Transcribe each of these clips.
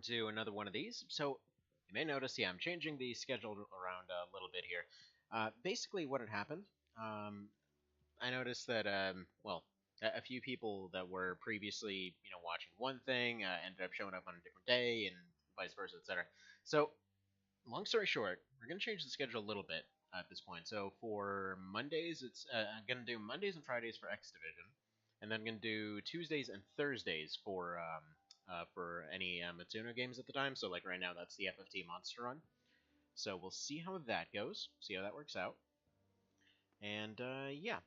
to another one of these. So you may notice, yeah, I'm changing the schedule around a little bit here. Basically, what had happened, I noticed that, well, a few people that were previously, watching one thing ended up showing up on a different day, and vice versa, etc. So, long story short, we're gonna change the schedule a little bit at this point. So for Mondays, it's I'm gonna do Mondays and Fridays for X Division, and then I'm gonna do Tuesdays and Thursdays for any Matsuno games at the time. So like right now, that's the FFT Monster Run. So we'll see how that goes, see how that works out, and yeah,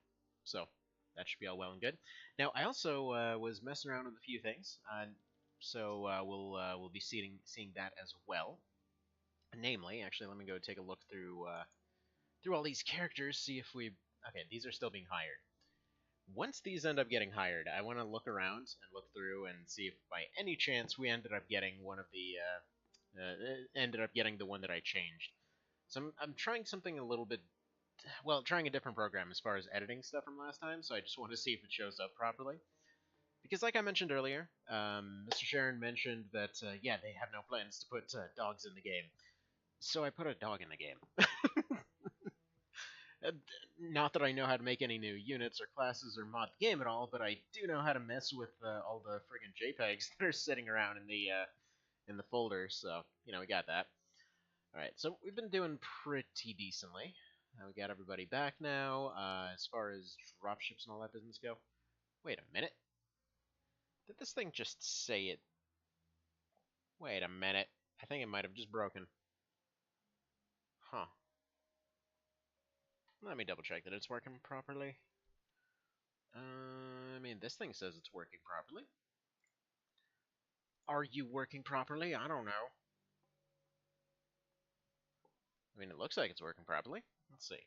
so that should be all well and good. Now I also was messing around with a few things, so we'll be seeing that as well. Namely, actually, let me go take a look through all these characters, see if we... Okay, these are still being hired. Once these end up getting hired, I want to look around and look through and see if by any chance we ended up getting one of the... ended up getting the one that I changed. So I'm trying something a little bit... Well, trying a different program as far as editing stuff from last time, so I just want to see if it shows up properly. Because like I mentioned earlier, Mr. Sharon mentioned that, yeah, they have no plans to put dogs in the game. So I put a dog in the game. Not that I know how to make any new units or classes or mod the game at all, but I do know how to mess with all the friggin' JPEGs that are sitting around in the folder. So we got that. All right, so we've been doing pretty decently. We got everybody back now. As far as dropships and all that business go. Wait a minute. Did this thing just say it? Wait a minute. I think it might have just broken. Huh. Let me double check that it's working properly. I mean, this thing says it's working properly. Are you working properly? I don't know. I mean, it looks like it's working properly. Let's see.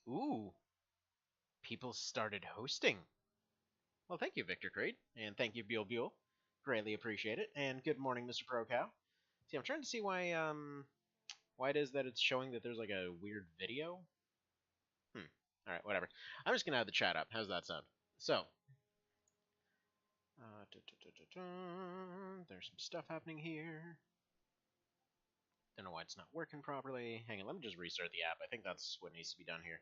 Ooh. People started hosting. Well, thank you, Victor Creed. And thank you, Buell Buell. Greatly appreciate it. And good morning, Mr. Pro Cow. See, I'm trying to see why it is that it's showing that there's like a weird video. Alright, whatever. I'm just gonna have the chat up. How's that sound? So, there's some stuff happening here. Don't know why it's not working properly. Hang on, let me just restart the app. I think that's what needs to be done here.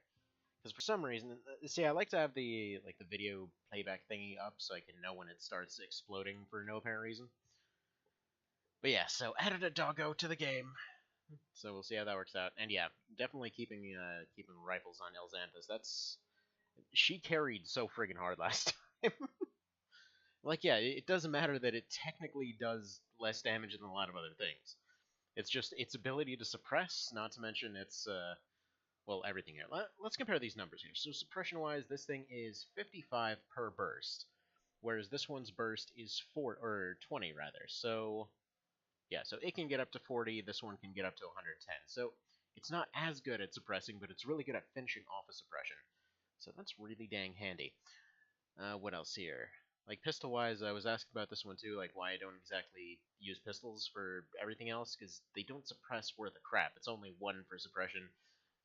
Because for some reason, see, I like to have the video playback thingy up so I can know when it starts exploding for no apparent reason. But yeah, so added a doggo to the game. So we'll see how that works out. And yeah, definitely keeping rifles on Elxanthus. She carried so friggin' hard last time. Like, yeah, it doesn't matter that it technically does less damage than a lot of other things. It's just its ability to suppress, not to mention its, well, everything here. Let's compare these numbers here. So suppression-wise, this thing is 55 per burst, whereas this one's burst is 20 rather. So, yeah, so it can get up to 40, this one can get up to 110. So it's not as good at suppressing, but it's really good at finishing off a suppression. So that's really dang handy. What else here? Like, pistol-wise, I was asked about this one too, like why I don't exactly use pistols for everything else, because they don't suppress worth a crap. It's only 1 for suppression.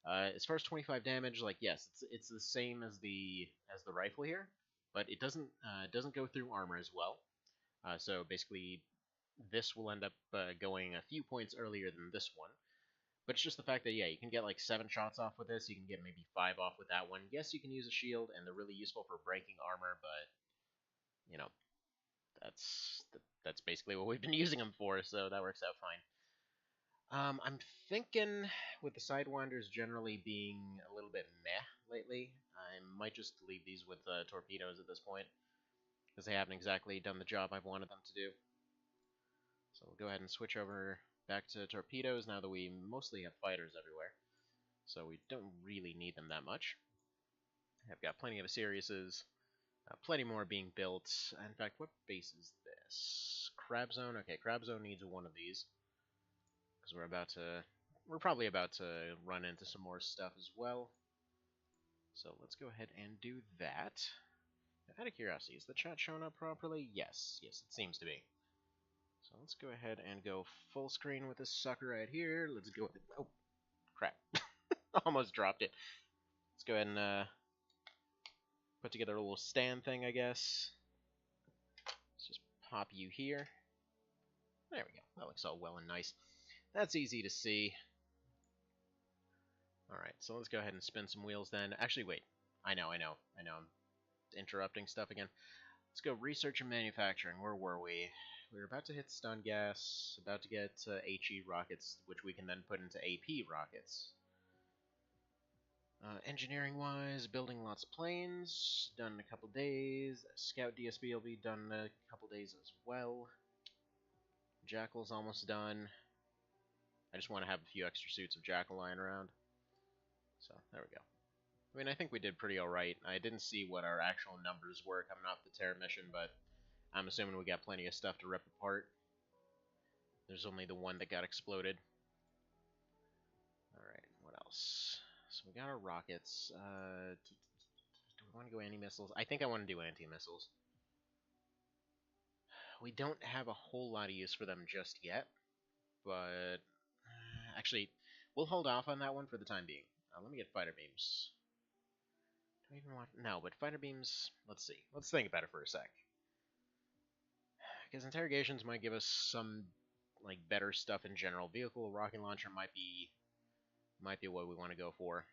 As far as 25 damage, like, yes, it's the same as the rifle here, but it doesn't go through armor as well. So basically, this will end up going a few points earlier than this one. But it's just the fact that, yeah, you can get like 7 shots off with this, you can get maybe 5 off with that one. Yes, you can use a shield, and they're really useful for breaking armor, but that's basically what we've been using them for, so that works out fine. I'm thinking, with the Sidewinders generally being a little bit meh lately, I might just leave these with torpedoes at this point, because they haven't exactly done the job I've wanted them to do. So we'll go ahead and switch over back to torpedoes now that we mostly have fighters everywhere, so we don't really need them that much. I've got plenty of Asiriuses. Plenty more being built. In fact, what base is this? Crab Zone? Okay, Crab Zone needs one of these. Because we're probably about to run into some more stuff as well. So let's go ahead and do that. Out of curiosity, is the chat showing up properly? Yes, it seems to be. So let's go ahead and go full screen with this sucker right here. Let's go with it. Oh, crap. Almost dropped it. Let's go ahead and put together a little stand thing, I guess. Let's just pop you here. There we go. That looks all well and nice. That's easy to see. Alright, so let's go ahead and spin some wheels then. Actually, wait. I know. I'm interrupting stuff again. Let's go research and manufacturing. Where were we? We were about to hit stun gas, about to get HE rockets, which we can then put into AP rockets. Engineering-wise, building lots of planes, done in a couple days. Scout DSB will be done in a couple days as well. Jackal's almost done. I just want to have a few extra suits of Jackal lying around. So, there we go. I mean, I think we did pretty alright. I didn't see what our actual numbers were coming off the Terra mission, but I'm assuming we got plenty of stuff to rip apart. There's only the one that got exploded. Alright, what else? So we got our rockets. Do we want to go anti-missiles? I think I want to do anti-missiles. We don't have a whole lot of use for them just yet, but actually, we'll hold off on that one for the time being. Let me get fighter beams. Do I even want... No, but fighter beams... Let's see. Let's think about it for a sec. Because interrogations might give us some, like, better stuff in general. Vehicle rocket launcher might be what we want to go for.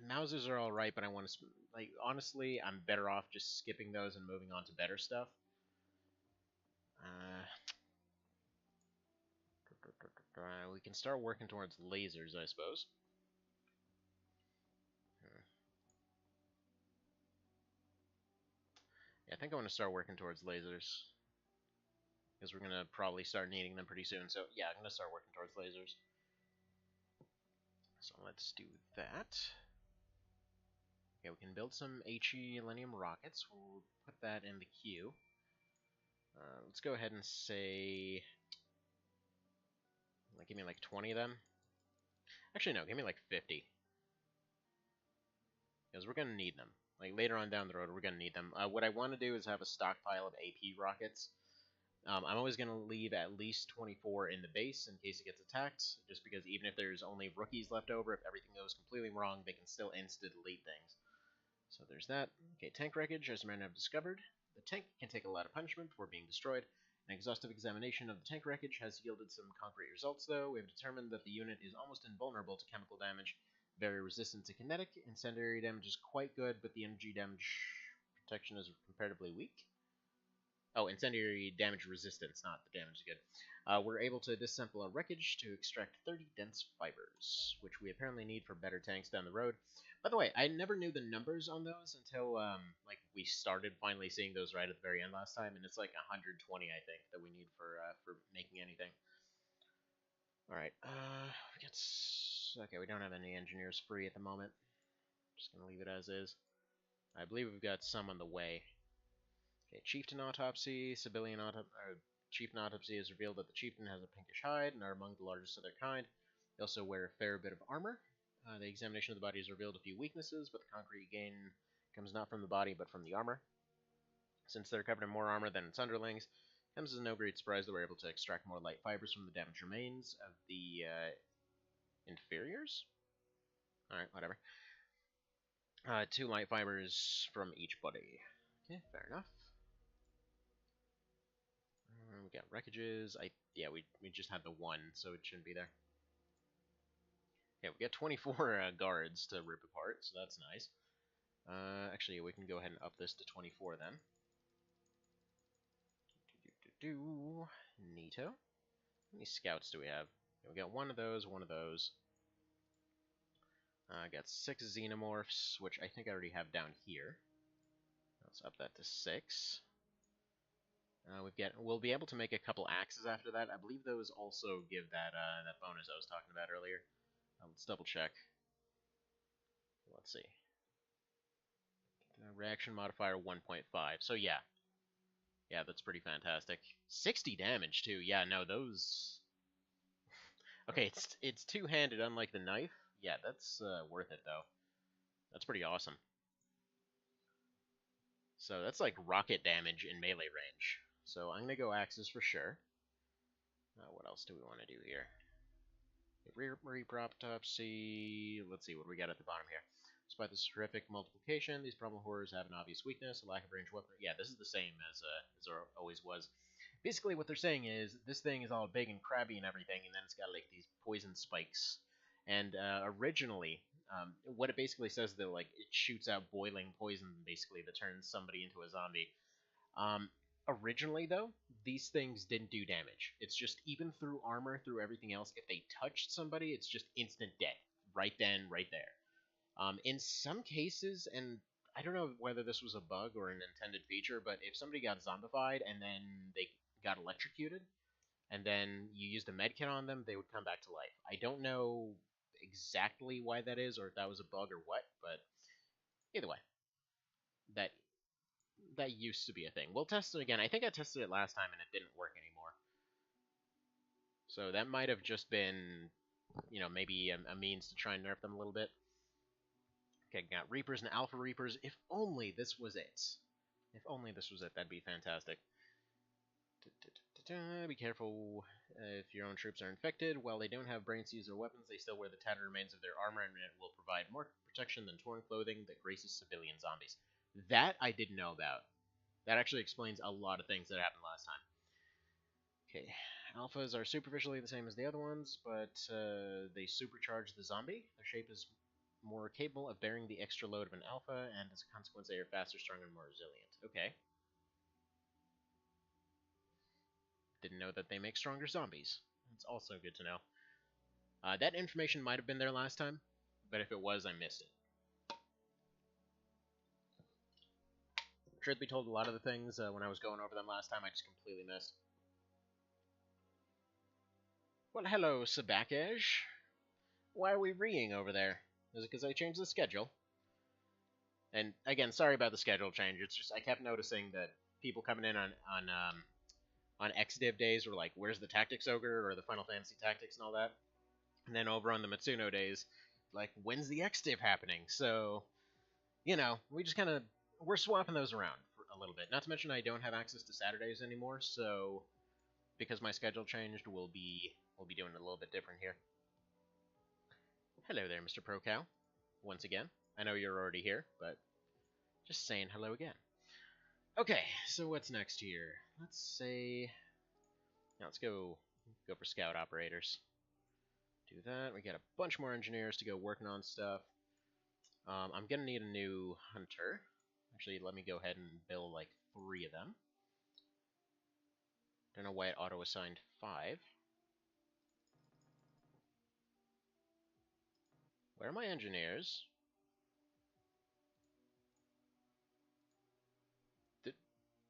Mausers are alright, but I want to... Like, honestly, I'm better off just skipping those and moving on to better stuff. We can start working towards lasers, I suppose. Yeah, I think I want to start working towards lasers. Because we're going to probably start needing them pretty soon. So, yeah, I'm going to start working towards lasers. So, let's do that. Okay, we can build some HE Millennium rockets. We'll put that in the queue. Let's go ahead and say... Like, give me like 20 of them. Actually, no, give me like 50. Because we're going to need them. Like, later on down the road, we're going to need them. What I want to do is have a stockpile of AP rockets. I'm always going to leave at least 24 in the base in case it gets attacked, just because even if there's only rookies left over, if everything goes completely wrong, they can still insta-delete things. So there's that. Okay, tank wreckage, as men have discovered. The tank can take a lot of punishment before being destroyed. An exhaustive examination of the tank wreckage has yielded some concrete results, though. We have determined that the unit is almost invulnerable to chemical damage, very resistant to kinetic. Incendiary damage is quite good, but the energy damage protection is comparatively weak. Oh, incendiary damage resistance, not the damage is good. We're able to disassemble our wreckage to extract 30 dense fibers, which we apparently need for better tanks down the road. By the way, I never knew the numbers on those until like we started finally seeing those right at the very end last time, and it's like 120, I think, that we need for making anything. All right, okay, we don't have any engineers free at the moment. Just gonna leave it as is. I believe we've got some on the way. Okay, Chieftain Autopsy, Chieftain Autopsy has revealed that the Chieftain has a pinkish hide and are among the largest of their kind. They also wear a fair bit of armor. The examination of the body has revealed a few weaknesses, but the concrete gain comes not from the body, but from the armor. Since they're covered in more armor than its underlings, it comes as no great surprise that we're able to extract more light fibers from the damaged remains of the inferiors? Alright, whatever. 2 light fibers from each body. Okay, fair enough. We got wreckages. Yeah, we just had the one, so it shouldn't be there. Okay, we got 24 guards to rip apart, so that's nice. Actually, we can go ahead and up this to 24 then. Neato. How many scouts do we have? Okay, we got one of those, one of those. I got 6 xenomorphs, which I think I already have down here. Let's up that to 6. We'll be able to make a couple axes after that. I believe those also give that that bonus I was talking about earlier. Let's double check. Let's see. Reaction modifier 1.5. So yeah, that's pretty fantastic. 60 damage too. Yeah, no, those. Okay, it's two-handed, unlike the knife. Yeah, that's worth it though. That's pretty awesome. So that's like rocket damage in melee range. So I'm gonna go axes for sure. What else do we want to do here? Reprop autopsy. Let's see what we got at the bottom here. Despite this horrific multiplication, these problem horrors have an obvious weakness, a lack of ranged weapon. Yeah, this is the same as it always was. Basically, what they're saying is this thing is all big and crabby and everything, and then it's got like these poison spikes. And originally, what it basically says that like it shoots out boiling poison, basically that turns somebody into a zombie. Um, Originally, though, these things didn't do damage. It's just even through armor, through everything else, if they touched somebody, it's just instant death. Right then, right there. In some cases, and I don't know whether this was a bug or an intended feature, but if somebody got zombified and then they got electrocuted, and then you used a medkit on them, they would come back to life. I don't know exactly why that is, or if that was a bug or what, but either way, that that used to be a thing. We'll test it again. I think I tested it last time and it didn't work anymore. So that might have just been, maybe a means to try and nerf them a little bit. Okay, got Reapers and Alpha Reapers. If only this was it. If only this was it, that'd be fantastic. Be careful if your own troops are infected. While they don't have brain seeds or weapons, they still wear the tattered remains of their armor, and it will provide more protection than torn clothing that graces civilian zombies. That I didn't know about. That actually explains a lot of things that happened last time. Okay, alphas are superficially the same as the other ones, but they supercharge the zombie. Their shape is more capable of bearing the extra load of an alpha, and as a consequence, they are faster, stronger, and more resilient. Okay. Didn't know that they make stronger zombies. That's also good to know. That information might have been there last time, but if it was, I missed it. Truth be told, a lot of the things, when I was going over them last time, I just completely missed. Well, hello, Sabakej. Why are we reeing over there? Is it because I changed the schedule? And again, sorry about the schedule change. It's just I kept noticing that people coming in on XDiv days were like, "Where's the Tactics Ogre?" or the Final Fantasy Tactics and all that. And then over on the Matsuno days, like, "When's the XDiv happening?" So, we just we're swapping those around for a little bit. Not to mention I don't have access to Saturdays anymore, so because my schedule changed, we'll be doing it a little bit different here. Hello there, Mr. ProCow. Once again, I know you're already here, but just saying hello again. Okay, so what's next here? Let's go for scout operators. Do that. We got a bunch more engineers to go working on stuff. I'm gonna need a new hunter. Actually, let me go ahead and build like 3 of them. Don't know why it auto-assigned 5. Where are my engineers?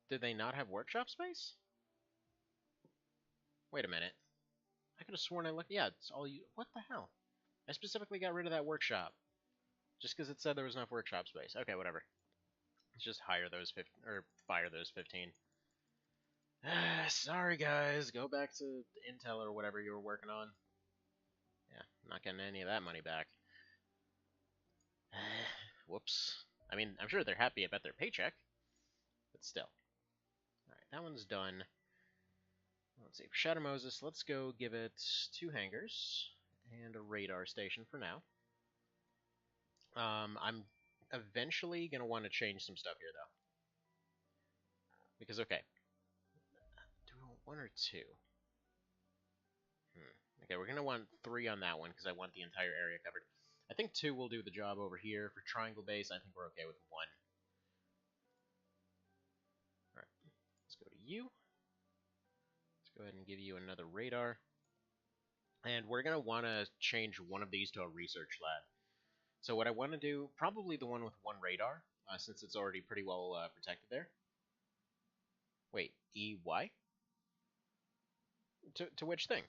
Did they not have workshop space? Wait a minute. I could have sworn I looked. Yeah, it's all you. What the hell? I specifically got rid of that workshop just because it said there was enough workshop space. Okay, whatever. Let's just hire those 15 or fire those 15. Sorry guys, go back to Intel or whatever you were working on. Yeah, I'm not getting any of that money back. Whoops. I mean, I'm sure they're happy about their paycheck, but still. Alright, that one's done. Let's see, for Shadow Moses, let's go give it 2 hangars and a radar station for now. I'm eventually going to want to change some stuff here, though. Because, okay. Do we want 1 or 2? Okay, we're going to want 3 on that one, because I want the entire area covered. I think 2 will do the job over here. For Triangle Base, I think we're okay with 1. Alright, let's go to you. Let's go ahead and give you another radar. And we're going to want to change one of these to a research lab. So what I want to do, probably the one with 1 radar, since it's already pretty well protected there. Wait, EY? To which thing?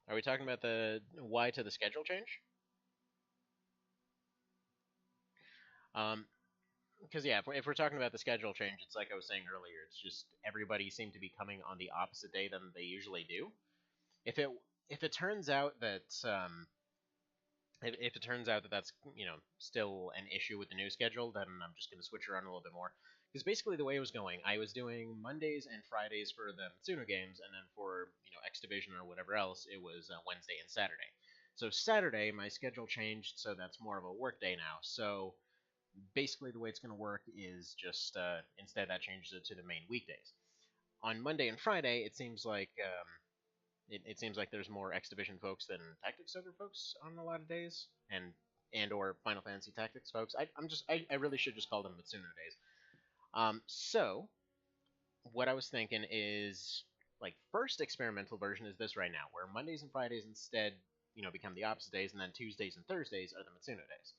Are we talking about the Y to the schedule change? Because yeah, if we're talking about the schedule change, it's like I was saying earlier. It's just everybody seemed to be coming on the opposite day than they usually do. If it turns out that if it turns out that that's still an issue with the new schedule, then I'm just gonna switch around a little bit more. Because basically the way it was going, I was doing Mondays and Fridays for the Matsuno games, and then for X Division or whatever else, it was Wednesday and Saturday. So Saturday, my schedule changed, so that's more of a work day now. So basically, the way it's going to work is just instead that changes it to the main weekdays. On Monday and Friday, it seems like it seems like there's more X Division folks than Tactics Ogre folks on a lot of days, and or Final Fantasy Tactics folks. I really should just call them Mitsuno days. So what I was thinking is like first experimental version is this right now, where Mondays and Fridays instead, become the opposite days, and then Tuesdays and Thursdays are the Mitsuno days.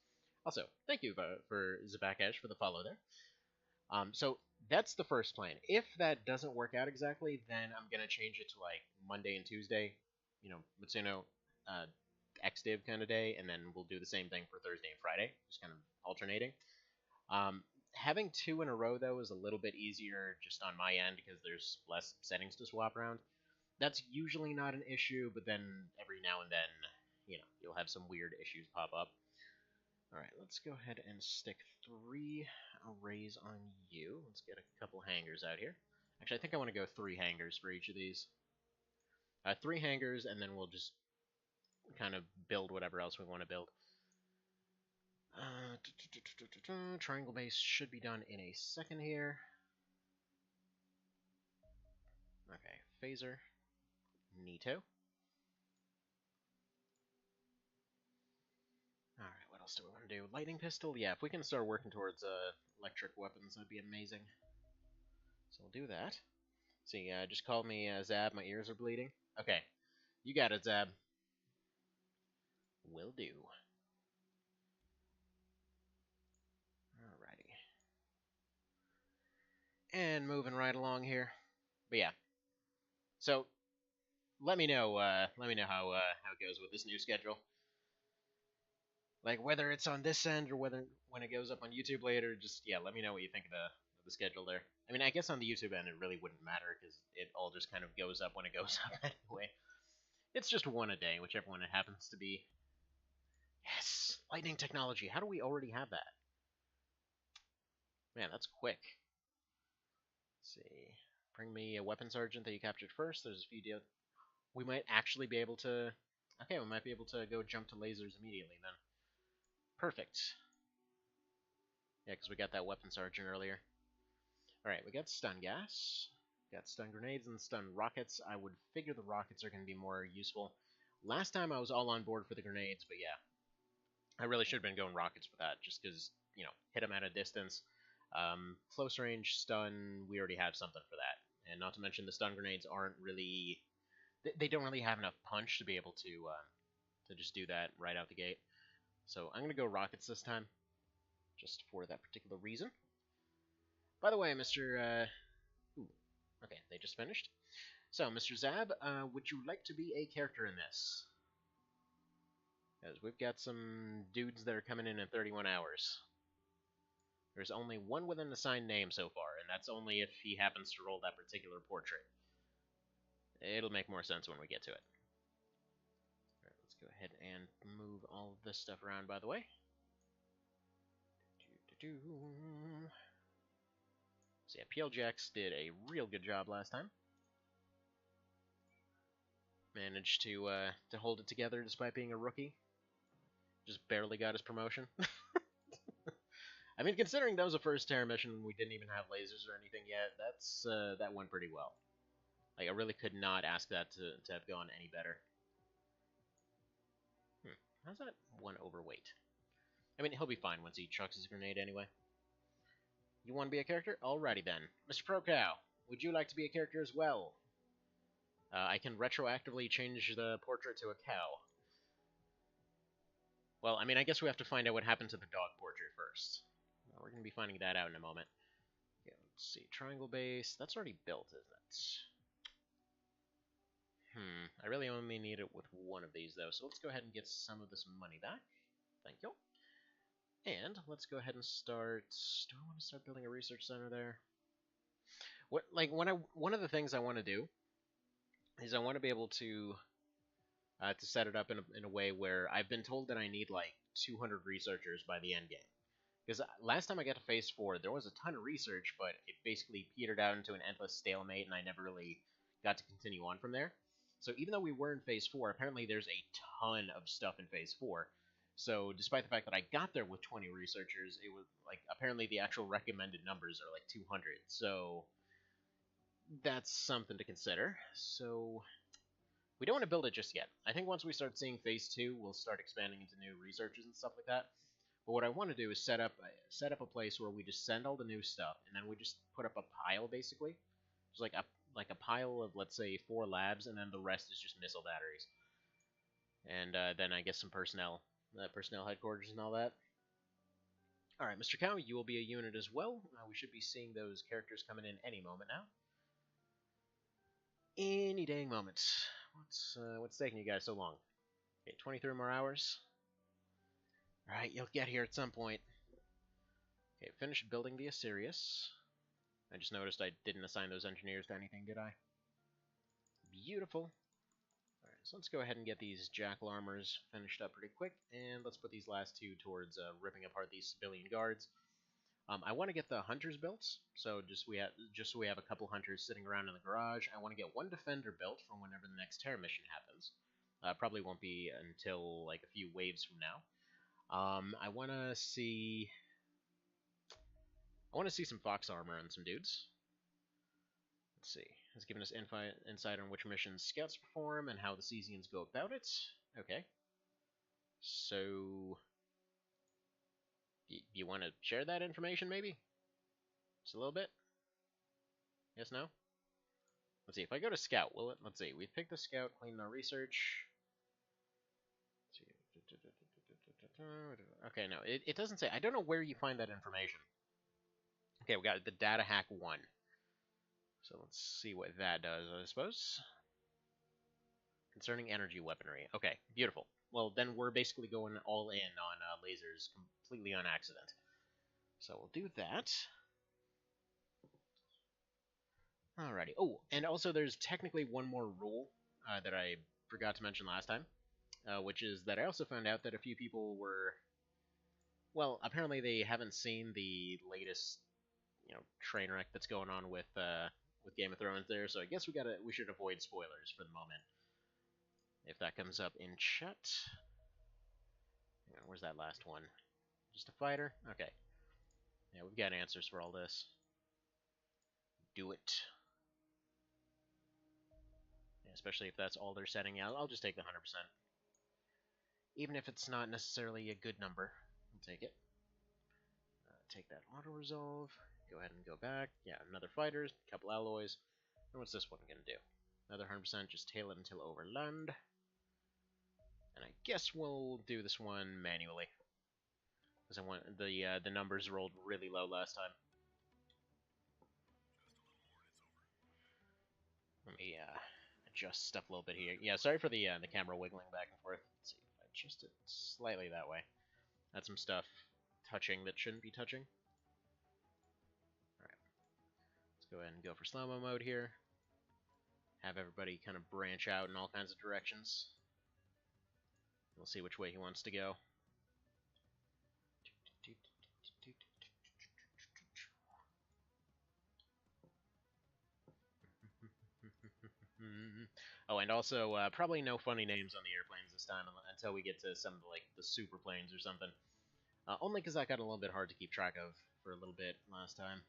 Also, thank you for Zabakash for the follow there. So that's the first plan. If that doesn't work out exactly, then I'm gonna change it to like Monday and Tuesday, Mitsuno, XDiv kind of day, and then we'll do the same thing for Thursday and Friday, just kind of alternating. Um, Having two in a row though is a little bit easier just on my end because there's less settings to swap around. That's usually not an issue, but then every now and then, you'll have some weird issues pop up. Alright, let's go ahead and stick 3 arrays on you. Let's get a couple hangers out here. Actually, I think I want to go 3 hangers for each of these. 3 hangers, and then we'll just kind of build whatever else we want to build. Triangle base should be done in a second here. Okay, phaser. Neato. Alright, what else do we want to do? Lightning pistol? Yeah, if we can start working towards electric weapons, that'd be amazing. So we'll do that. See, just call me Zab, my ears are bleeding. Okay, you got it, Zab. Will do. Alrighty. And moving right along here. But yeah. So, let me know how it goes with this new schedule. Like whether it's on this end or whether when it goes up on YouTube later, just let me know what you think of the schedule there. I mean, I guess on the YouTube end it really wouldn't matter because it all just kind of goes up when it goes up anyway. It's just one a day, whichever one it happens to be. Yes, lightning technology. How do we already have that? Man, that's quick. Let's see. Bring me a weapon sergeant that you captured first. There's a few deals. We might actually be able to. Okay, we might be able to go jump to lasers immediately then. Perfect. Yeah, because we got that weapon sergeant earlier. Alright, we got stun gas. Got stun grenades and stun rockets. I would figure the rockets are going to be more useful. Last time I was all on board for the grenades, but yeah. I really should have been going rockets for that, just because, hit them at a distance. Close range stun, we already have something for that. And not to mention the stun grenades aren't really... They don't really have enough punch to be able to just do that right out the gate. So I'm going to go rockets this time, just for that particular reason. By the way, Mr. Ooh, okay, they just finished. So, Mr. Zab, would you like to be a character in this? Because we've got some dudes that are coming in 31 hours. There's only one with an assigned name so far, and that's only if he happens to roll that particular portrait. It'll make more sense when we get to it. Alright, let's go ahead and move all of this stuff around, by the way. So yeah, PLJX did a real good job last time. Managed to hold it together despite being a rookie. Just barely got his promotion. I mean, considering that was a first Terra mission and we didn't even have lasers or anything yet, that went pretty well. Like, I really could not ask that to have gone any better. How's that one overweight? I mean, he'll be fine once he chucks his grenade anyway. You want to be a character? Alrighty then. Mr. ProCow, would you like to be a character as well? I can retroactively change the portrait to a cow. Well, I mean, I guess we have to find out what happened to the dog portrait first. We're going to be finding that out in a moment. Okay, let's see. Triangle base. That's already built, isn't it? I really only need it with one of these, though. So let's go ahead and get some of this money back. Thank you. And let's go ahead and start... Do I want to start building a research center there? One of the things I want to do is I want to be able to set it up in a way where I've been told that I need like 200 researchers by the end game. Because last time I got to Phase 4, there was a ton of research, but it basically petered out into an endless stalemate, and I never really got to continue on from there. So even though we were in Phase 4, apparently there's a ton of stuff in Phase 4. So despite the fact that I got there with 20 researchers, it was like apparently the actual recommended numbers are like 200. So that's something to consider. So we don't want to build it just yet. I think once we start seeing Phase 2, we'll start expanding into new researchers and stuff like that. But what I want to do is set up a place where we just send all the new stuff, and then we just put up a pile, basically. Just like a pile of, let's say, 4 labs, and then the rest is just missile batteries. And then I guess some personnel headquarters and all that. Alright, Mr. Cow, you will be a unit as well. We should be seeing those characters coming in any moment now. Any dang moment. What's taking you guys so long? Okay, 23 more hours. Alright, you'll get here at some point. Okay, finished building the Assyrius. I just noticed I didn't assign those engineers to anything, did I? Beautiful. Alright, so let's go ahead and get these jackal armors finished up pretty quick, and let's put these last 2 towards ripping apart these civilian guards. I want to get the hunters built, so just so we have a couple hunters sitting around in the garage. I want to get 1 defender built for whenever the next terror mission happens. Probably won't be until like a few waves from now. I want to see some fox armor on some dudes. Let's see. It's giving us insight on which missions scouts perform and how the Cesians go about it. Okay. So, you want to share that information, maybe? Just a little bit? Yes, no? Let's see, if I go to scout, will it? Let's see, we picked the scout, clean our research. Okay, no, it doesn't say. I don't know where you find that information. Okay, we got the data hack 1. So let's see what that does, I suppose. Concerning energy weaponry. Okay, beautiful. Well, then we're basically going all in on lasers completely on accident. So we'll do that. Alrighty. Oh, and also there's technically one more rule that I forgot to mention last time, which is that I also found out that a few people were, well, apparently they haven't seen the latest, train wreck that's going on with Game of Thrones there. So I guess we should avoid spoilers for the moment. If that comes up in chat. Where's that last one? Just a fighter? Okay. Yeah, we've got answers for all this. Do it. Yeah, especially if that's all they're setting out. I'll just take the 100%. Even if it's not necessarily a good number, I'll take it. Take that auto-resolve. Go ahead and go back. Yeah, another fighter, a couple alloys. And what's this one going to do? Another 100%, just tail it until overland. And I guess we'll do this one manually. Because I want the numbers rolled really low last time. Let me adjust stuff a little bit here. Yeah, sorry for the camera wiggling back and forth. Let's see if I adjust it slightly that way. That's some stuff touching that shouldn't be touching. Alright. Let's go ahead and go for slow-mo mode here. Have everybody kind of branch out in all kinds of directions. We'll see which way he wants to go. Oh, and also, probably no funny names on the airplanes this time until we get to some of the super planes or something. Only because that got a little bit hard to keep track of for a little bit last time.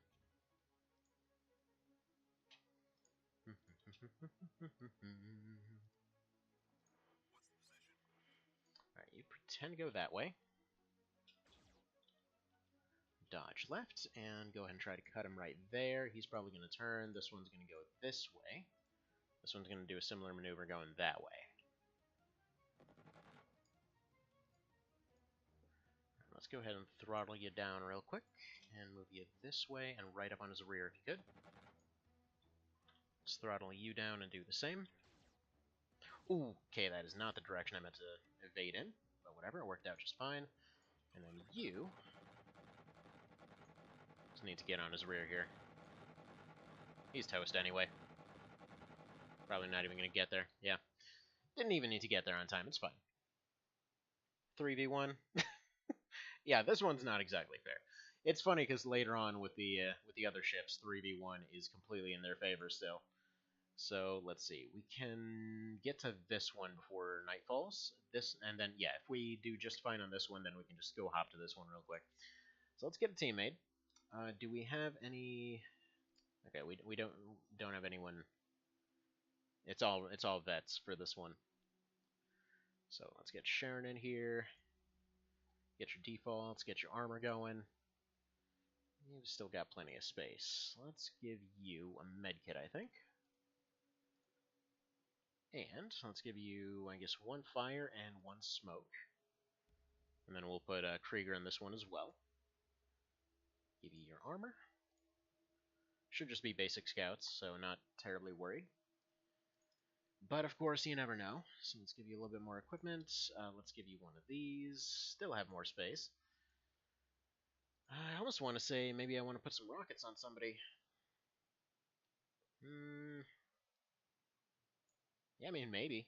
Alright, you pretend to go that way. Dodge left, and go ahead and try to cut him right there. He's probably going to turn. This one's going to go this way. This one's going to do a similar maneuver going that way. Let's go ahead and throttle you down real quick, and move you this way and right up on his rear if you could. Let's throttle you down and do the same. Ooh, okay, that is not the direction I meant to evade in, but whatever, it worked out just fine. And then you just need to get on his rear here. He's toast anyway. Probably not even going to get there. Yeah. Didn't even need to get there on time. It's fine. 3v1. Yeah, this one's not exactly fair. It's funny because later on with the other ships, 3v1 is completely in their favor still. So let's see. We can get to this one before night falls. This, and then yeah, if we do just fine on this one, then we can just go hop to this one real quick. So let's get a team made. Do we have any? Okay, we don't have anyone. It's all vets for this one. So let's get Sharon in here. Get your defaults. Get your armor going. You've still got plenty of space. Let's give you a medkit, I think. And let's give you, I guess, one fire and one smoke. And then we'll put Krieger in this one as well. Give you your armor. Should just be basic scouts, so not terribly worried. But of course, you never know. So let's give you a little bit more equipment. Let's give you one of these. Still have more space. I almost want to say maybe I want to put some rockets on somebody. Yeah, I mean, maybe.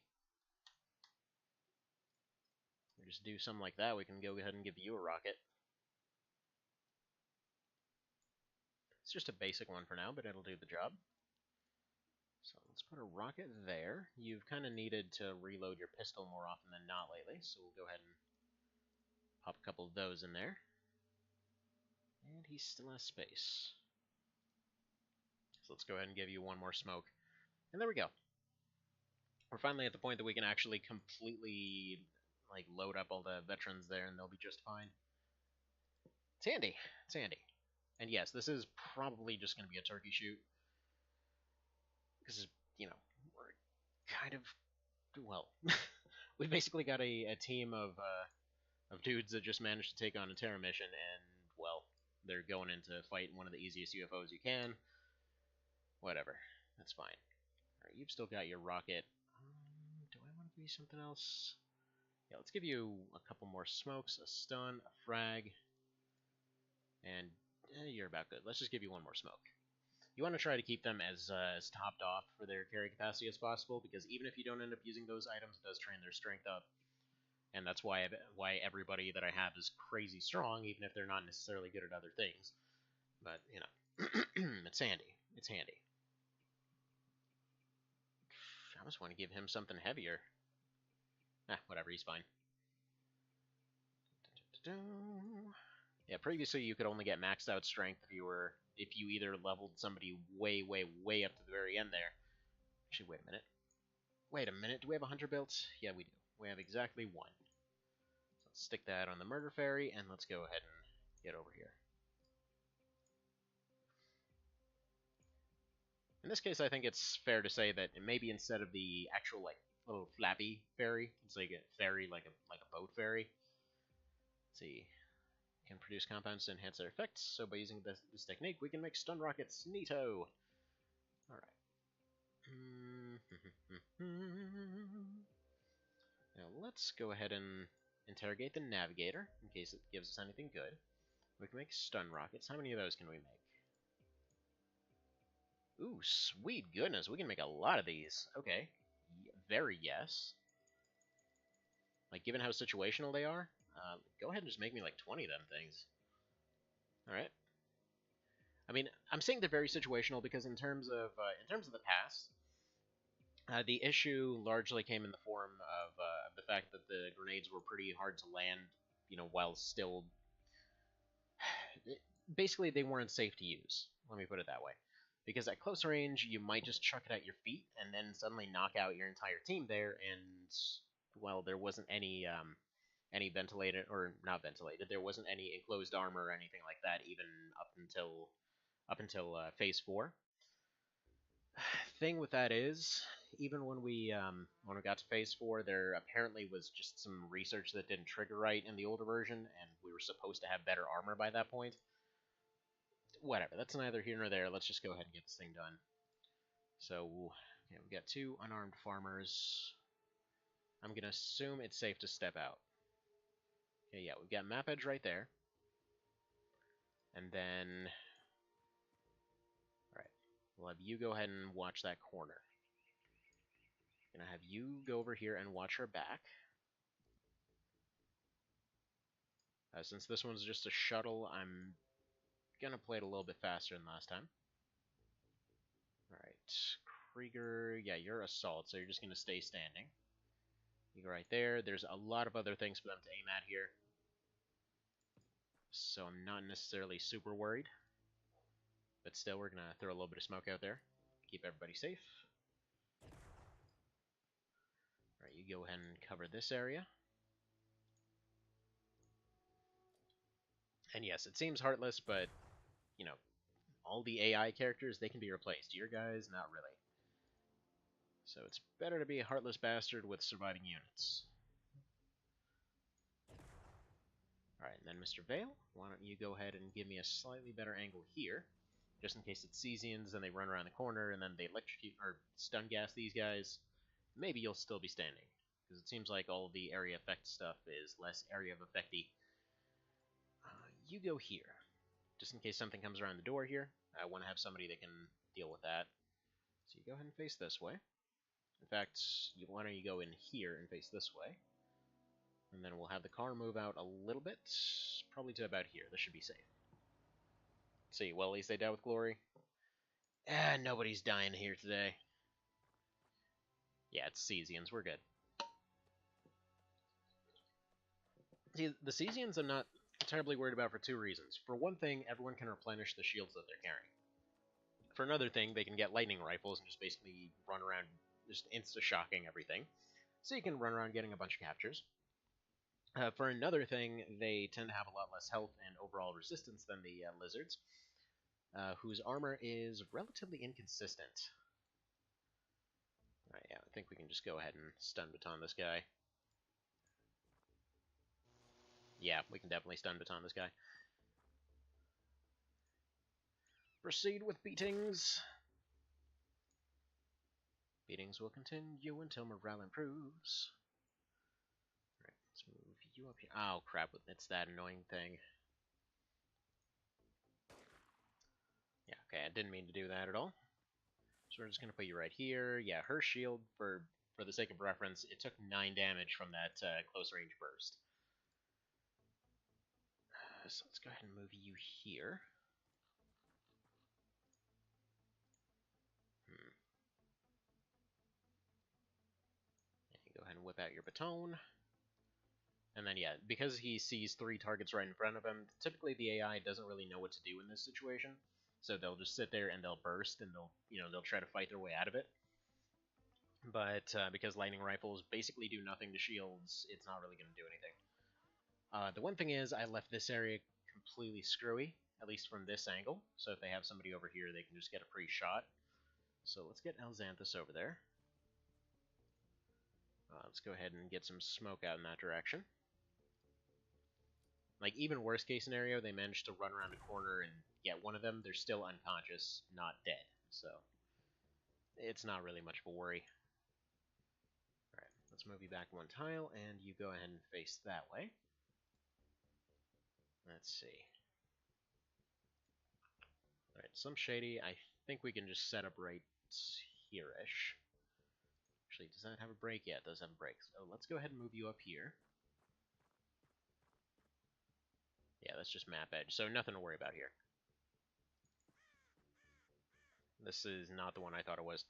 Or just do something like that. We can go ahead and give you a rocket. It's just a basic one for now, but it'll do the job. So let's put a rocket there. You've kind of needed to reload your pistol more often than not lately, so we'll go ahead and pop a couple of those in there. And he still has space. So let's go ahead and give you one more smoke. And there we go. We're finally at the point that we can actually completely load up all the veterans there, and they'll be just fine. It's handy. It's handy. And yes, this is probably just going to be a turkey shoot. Because, we're kind of, well, we basically got a team of dudes that just managed to take on a Terra mission, and, well, they're going in to fight one of the easiest UFOs you can. Whatever. That's fine. Alright, you've still got your rocket. Do I want to give you something else? Yeah, let's give you a couple more smokes, a stun, a frag, and you're about good. Let's just give you one more smoke. You want to try to keep them as topped off for their carry capacity as possible, because even if you don't end up using those items, it does train their strength up. And that's why everybody that I have is crazy strong, even if they're not necessarily good at other things. But, it's handy. It's handy. I just want to give him something heavier. Whatever, he's fine. Yeah, previously you could only get maxed out strength if you either leveled somebody way, way, way up to the very end there. Actually, wait a minute. Wait a minute, do we have a hunter built? Yeah, we do. We have exactly one. So let's stick that on the murder ferry, and let's go ahead and get over here. In this case, I think it's fair to say that maybe instead of the actual little flappy ferry, it's like a ferry, like a boat ferry. Let's see, can produce compounds to enhance their effects. So by using this technique, we can make stun rockets. Neato. All right. Now let's go ahead and interrogate the navigator in case it gives us anything good. We can make stun rockets. How many of those can we make? Ooh, sweet goodness, we can make a lot of these. Okay, very yes. Given how situational they are, go ahead and just make me 20 of them things. Alright. I mean, I'm saying they're very situational because in terms of the past, the issue largely came in the form of the fact that the grenades were pretty hard to land, while still... Basically, they weren't safe to use. Let me put it that way. Because at close range, you might just chuck it at your feet and then suddenly knock out your entire team there, and, well, there wasn't any ventilated, or not ventilated, there wasn't any enclosed armor or anything like that, even up until Phase 4. Thing with that is, even when we got to Phase 4, there apparently was just some research that didn't trigger right in the older version, and we were supposed to have better armor by that point. Whatever, that's neither here nor there. Let's just go ahead and get this thing done. So, okay, we've got 2 unarmed farmers. I'm going to assume it's safe to step out. Okay, yeah, we've got map edge right there. And then... Alright, we'll have you go ahead and watch that corner. I'm going to have you go over here and watch her back. Since this one's just a shuttle, I'm going to play it a little bit faster than last time. Alright, Krieger, yeah, you're assault, so you're just gonna stay standing. You go right there. There's a lot of other things for them to aim at here, so I'm not necessarily super worried. But still, we're gonna throw a little bit of smoke out there, keep everybody safe. Alright, you go ahead and cover this area. And yes, it seems heartless, but, you know, all the AI characters, they can be replaced. Your guys, not really. So it's better to be a heartless bastard with surviving units. Alright, and then Mr. Vale, why don't you go ahead and give me a slightly better angle here, just in case it's Cesians and they run around the corner and then they electrocute or stun gas these guys. Maybe you'll still be standing, because it seems like all the area effect stuff is less area of effecty. You go here, just in case something comes around the door here. I want to have somebody that can deal with that. So you go ahead and face this way. In fact, why don't you go in here and face this way? And then we'll have the car move out a little bit, probably to about here. This should be safe. See, well, at least they die with glory. Nobody's dying here today. Yeah, it's Cesians. We're good. See, the Cesians I'm not terribly worried about for two reasons. For one thing, everyone can replenish the shields that they're carrying. For another thing, they can get lightning rifles and just basically run around just insta-shocking everything. So you can run around getting a bunch of captures. For another thing, they tend to have a lot less health and overall resistance than the lizards, whose armor is relatively inconsistent. Alright, yeah, I think we can just go ahead and stun baton this guy. Yeah, we can definitely stun baton this guy. Proceed with beatings. Beatings will continue until morale improves. Alright, let's move you up here. Oh, crap, it's that annoying thing. Yeah, okay, I didn't mean to do that at all. So we're just going to put you right here. Yeah, her shield, for the sake of reference, it took 9 damage from that close range burst. So let's go ahead and move you here. And go ahead and whip out your baton. And then, yeah, because he sees 3 targets right in front of him, typically the AI doesn't really know what to do in this situation. So they'll just sit there and they'll burst and they'll try to fight their way out of it. But because lightning rifles basically do nothing to shields, it's not really going to do anything. The one thing is, I left this area completely screwy, at least from this angle. So if they have somebody over here, they can just get a free shot. So let's get Elxanthus over there. Let's go ahead and get some smoke out in that direction. Like, even worst case scenario, they managed to run around a corner and get one of them. They're still unconscious, not dead. So it's not really much of a worry. Alright, let's move you back 1 tile, and you go ahead and face that way. Let's see. Alright, some shady. I think we can just set up right here-ish. Actually, does that have a break? Yeah, it does have a break. So let's go ahead and move you up here. Yeah, that's just map edge, so nothing to worry about here. This is not the one I thought it was.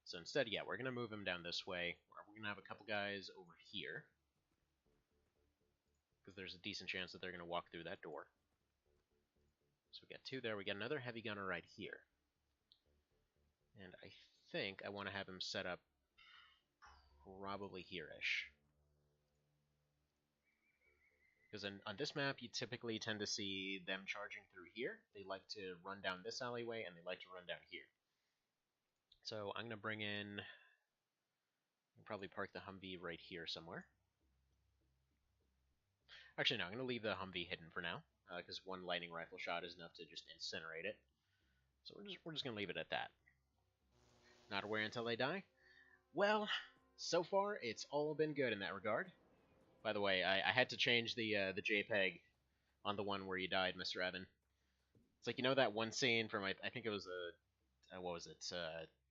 So instead, yeah, we're going to move him down this way. We're going to have a couple guys over here, because there's a decent chance that they're going to walk through that door. So we got 2 there. We got another heavy gunner right here. And I think I want to have him set up probably here-ish. Because on this map, you typically tend to see them charging through here. They like to run down this alleyway, and they like to run down here. So I'm going to bring in... I'll probably park the Humvee right here somewhere. Actually, no, I'm going to leave the Humvee hidden for now, because 1 lightning rifle shot is enough to just incinerate it. So we're just going to leave it at that. Not aware until they die? Well, so far, it's all been good in that regard. By the way, I had to change the JPEG on the one where you died, Mr. Evan. It's like, you know that one scene from, I think it was what was it?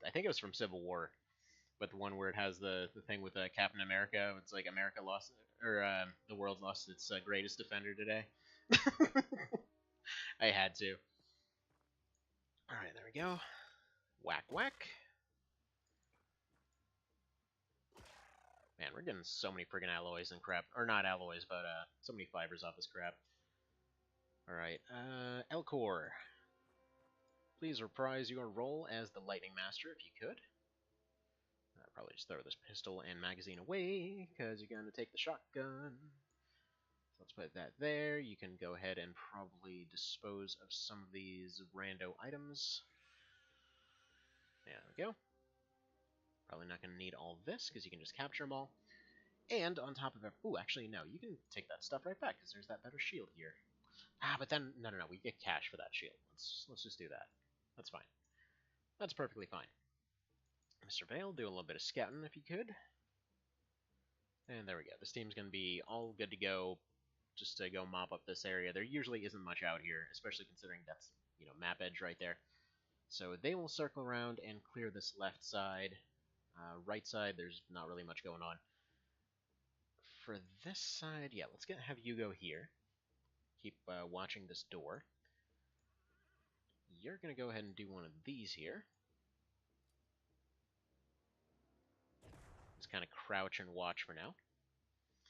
I think it was from Civil War, but the one where it has the thing with Captain America. It's like America lost, or the world lost its greatest defender today. I had to. All right, there we go. Whack, whack. Man, we're getting so many friggin' alloys and crap. Or not alloys, but so many fibers off this crap. Alright, Elcor. Please reprise your role as the Lightning Master if you could. Probably just throw this pistol and magazine away, because you're going to take the shotgun. So let's put that there. You can go ahead and probably dispose of some of these rando items. There we go. Probably not going to need all this, because you can just capture them all. And on top of it, ooh, actually no, you can take that stuff right back, because there's that better shield here. Ah, but then, no, we get cash for that shield. Let's just do that. That's fine. That's perfectly fine. Mr. Vale, do a little bit of scouting if you could. And there we go. This team's going to be all good to go, just to go mop up this area. There usually isn't much out here, especially considering that's, map edge right there. So they will circle around and clear this left side. Right side, there's not really much going on. For this side, yeah, let's have you go here. Keep watching this door. You're going to go ahead and do one of these here. Just kind of crouch and watch for now.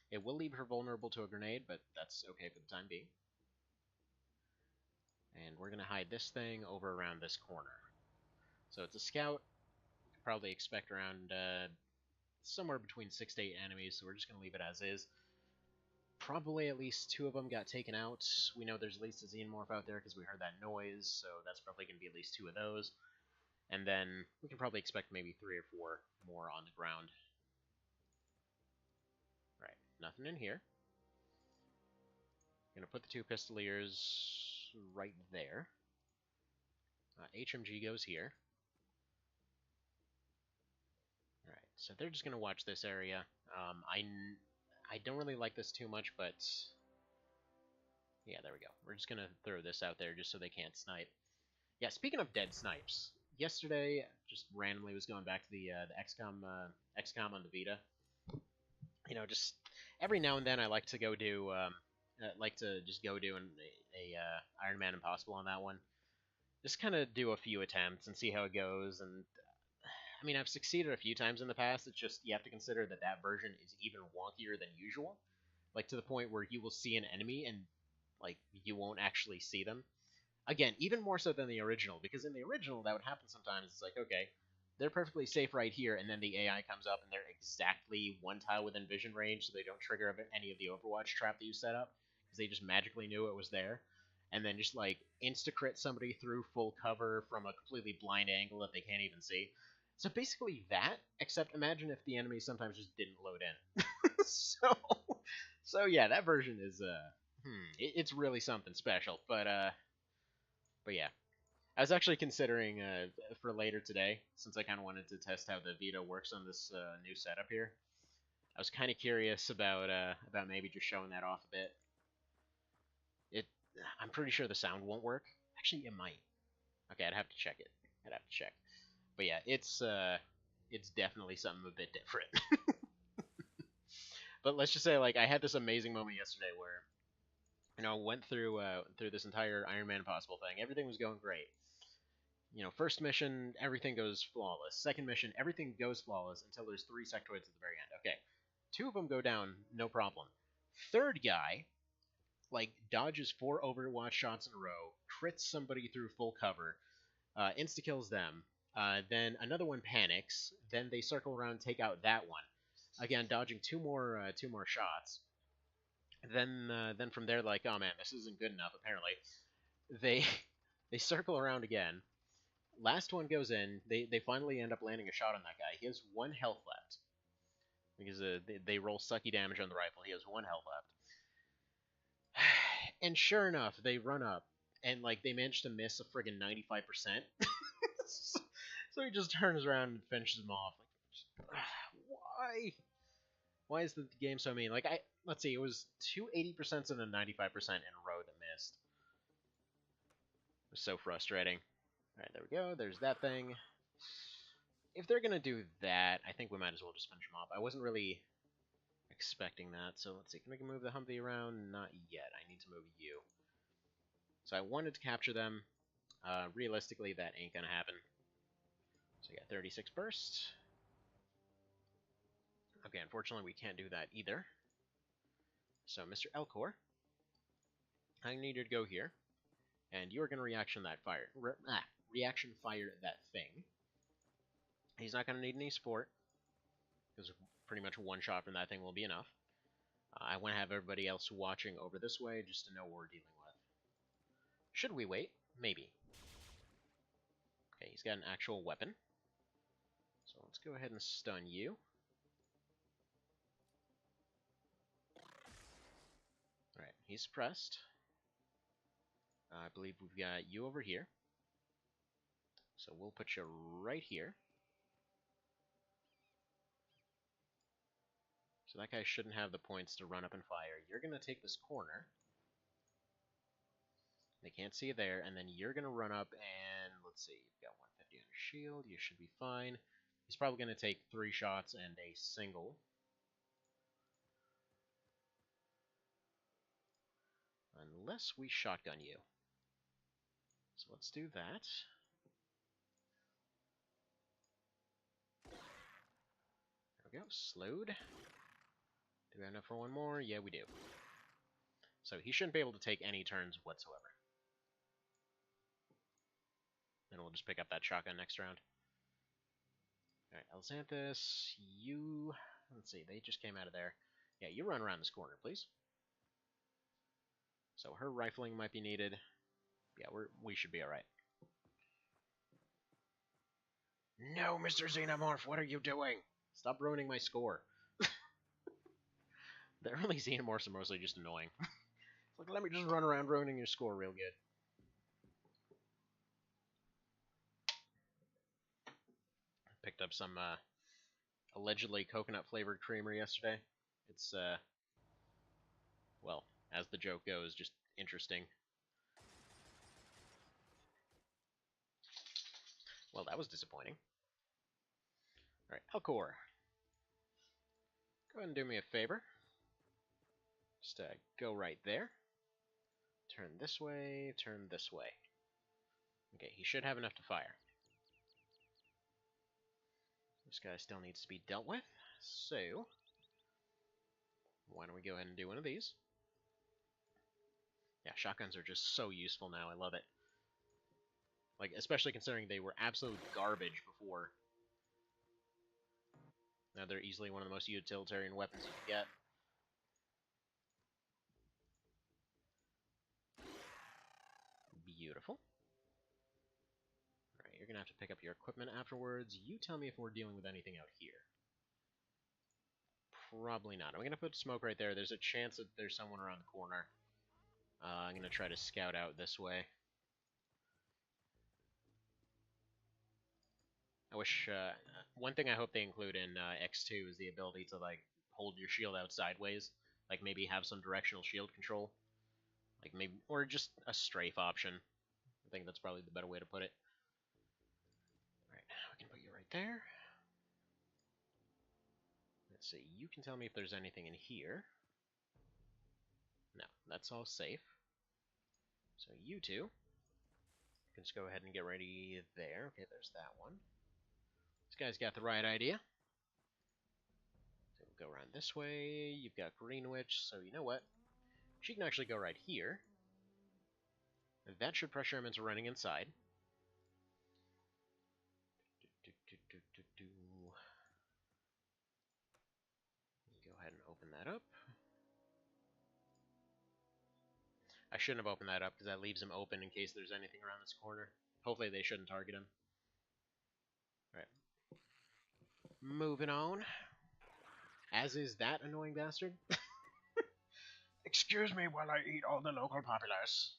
It will leave her vulnerable to a grenade, but that's okay for the time being. And we're going to hide this thing over around this corner. So it's a scout. You could probably expect around somewhere between 6 to 8 enemies, so we're just going to leave it as is. Probably at least 2 of them got taken out. We know there's at least a xenomorph out there because we heard that noise, so that's probably going to be at least 2 of those. And then we can probably expect maybe 3 or 4 more on the ground. Right, nothing in here. Gonna put the 2 pistoliers right there. HMG goes here. Alright, so they're just gonna watch this area. I don't really like this too much, but yeah, there we go. We're just gonna throw this out there just so they can't snipe. Yeah, speaking of dead snipes, yesterday just randomly was going back to the XCOM on the Vita. Just every now and then I like to go do just go do a Ironman Impossible on that one. Just kind of do a few attempts and see how it goes. And I mean, I've succeeded a few times in the past. It's just you have to consider that that version is even wonkier than usual, like to the point where you will see an enemy and like you won't actually see them. Again, even more so than the original, because in the original that would happen sometimes. It's like, okay, they're perfectly safe right here, and then the AI comes up and they're exactly 1 tile within vision range, so they don't trigger any of the Overwatch trap that you set up, because they just magically knew it was there. And then just like insta-crit somebody through full cover from a completely blind angle that they can't even see. So basically that, except imagine if the enemy sometimes just didn't load in. so yeah, that version is it's really something special. But yeah, I was actually considering for later today, since I kind of wanted to test how the Vita works on this new setup here. I was kind of curious about maybe just showing that off a bit. I'm pretty sure the sound won't work. Actually, it might. Okay, I'd have to check it. But yeah, it's definitely something a bit different. But let's just say, like, I had this amazing moment yesterday where, went through this entire Ironman Impossible thing. Everything was going great. First mission, everything goes flawless. Second mission, everything goes flawless until there's 3 sectoids at the very end. Okay, 2 of them go down, no problem. Third guy, like, dodges 4 Overwatch shots in a row, crits somebody through full cover, insta-kills them, then another one panics, then they circle around and take out that one. Again, dodging 2 more shots. Then from there, like, oh man, this isn't good enough, apparently. They they circle around again. Last one goes in. They finally end up landing a shot on that guy. He has 1 health left. Because they roll sucky damage on the rifle. He has 1 health left. And sure enough, they run up, and like they manage to miss a friggin' 95%. So he just turns around and finishes him off. Like, why? Why is the game so mean? Like, let's see, it was 2 80% and a 95% in a row that missed. It was so frustrating. Alright, there we go. There's that thing. If they're gonna do that, I think we might as well just finish them off. I wasn't really expecting that, so let's see. Can we move the Humvee around? Not yet. I need to move you. So I wanted to capture them. Realistically, that ain't gonna happen. So I got 36 bursts. Okay, unfortunately we can't do that either. So, Mr. Elcor, I need you to go here, and you are going to reaction fire that thing. He's not going to need any support, because pretty much one shot from that thing will be enough. I want to have everybody else watching over this way just to know what we're dealing with. Should we wait? Maybe. Okay, he's got an actual weapon. So let's go ahead and stun you. Alright, he's suppressed. I believe we've got you over here. So we'll put you right here. So that guy shouldn't have the points to run up and fire. You're going to take this corner. They can't see you there, and then you're going to run up and, let's see, you've got 150 on your shield. You should be fine. He's probably going to take 3 shots and a single. Unless we shotgun you. So let's do that. There we go, slowed. Do we have enough for one more? Yeah, we do. So he shouldn't be able to take any turns whatsoever. Then we'll just pick up that shotgun next round. Alright, Elxanthus, you... Let's see, they just came out of there. Yeah, you run around this corner, please. So her rifling might be needed. Yeah, we should be alright. No, Mr. Xenomorph, what are you doing? Stop ruining my score. The early Xenomorphs are mostly just annoying. It's like, let me just run around ruining your score real good. Picked up some allegedly coconut-flavored creamer yesterday. It's, well, as the joke goes, just interesting. Well, that was disappointing. Alright, Elcor. Go ahead and do me a favor. Just go right there. Turn this way, turn this way. Okay, he should have enough to fire. This guy still needs to be dealt with, so why don't we go ahead and do one of these? Yeah, shotguns are just so useful now, I love it. Like, especially considering they were absolute garbage before. Now they're easily one of the most utilitarian weapons you can get. Beautiful. Alright, you're gonna have to pick up your equipment afterwards. You tell me if we're dealing with anything out here. Probably not. I'm gonna put smoke right there. There's a chance that there's someone around the corner. I'm gonna try to scout out this way. I wish, one thing I hope they include in X2 is the ability to, like, hold your shield out sideways. Like, maybe have some directional shield control. Like, maybe, or just a strafe option. I think that's probably the better way to put it. Alright, we can put you right there. Let's see, you can tell me if there's anything in here. No, that's all safe. So you two can just go ahead and get ready there. Okay, there's that one. This guy's got the right idea. So we'll go around this way. You've got Greenwich, so you know what? She can actually go right here. That should pressure him into running inside. Go ahead and open that up. I shouldn't have opened that up because that leaves him open in case there's anything around this corner. Hopefully they shouldn't target him. Alright. Moving on. As is that annoying bastard. Excuse me while I eat all the local populace.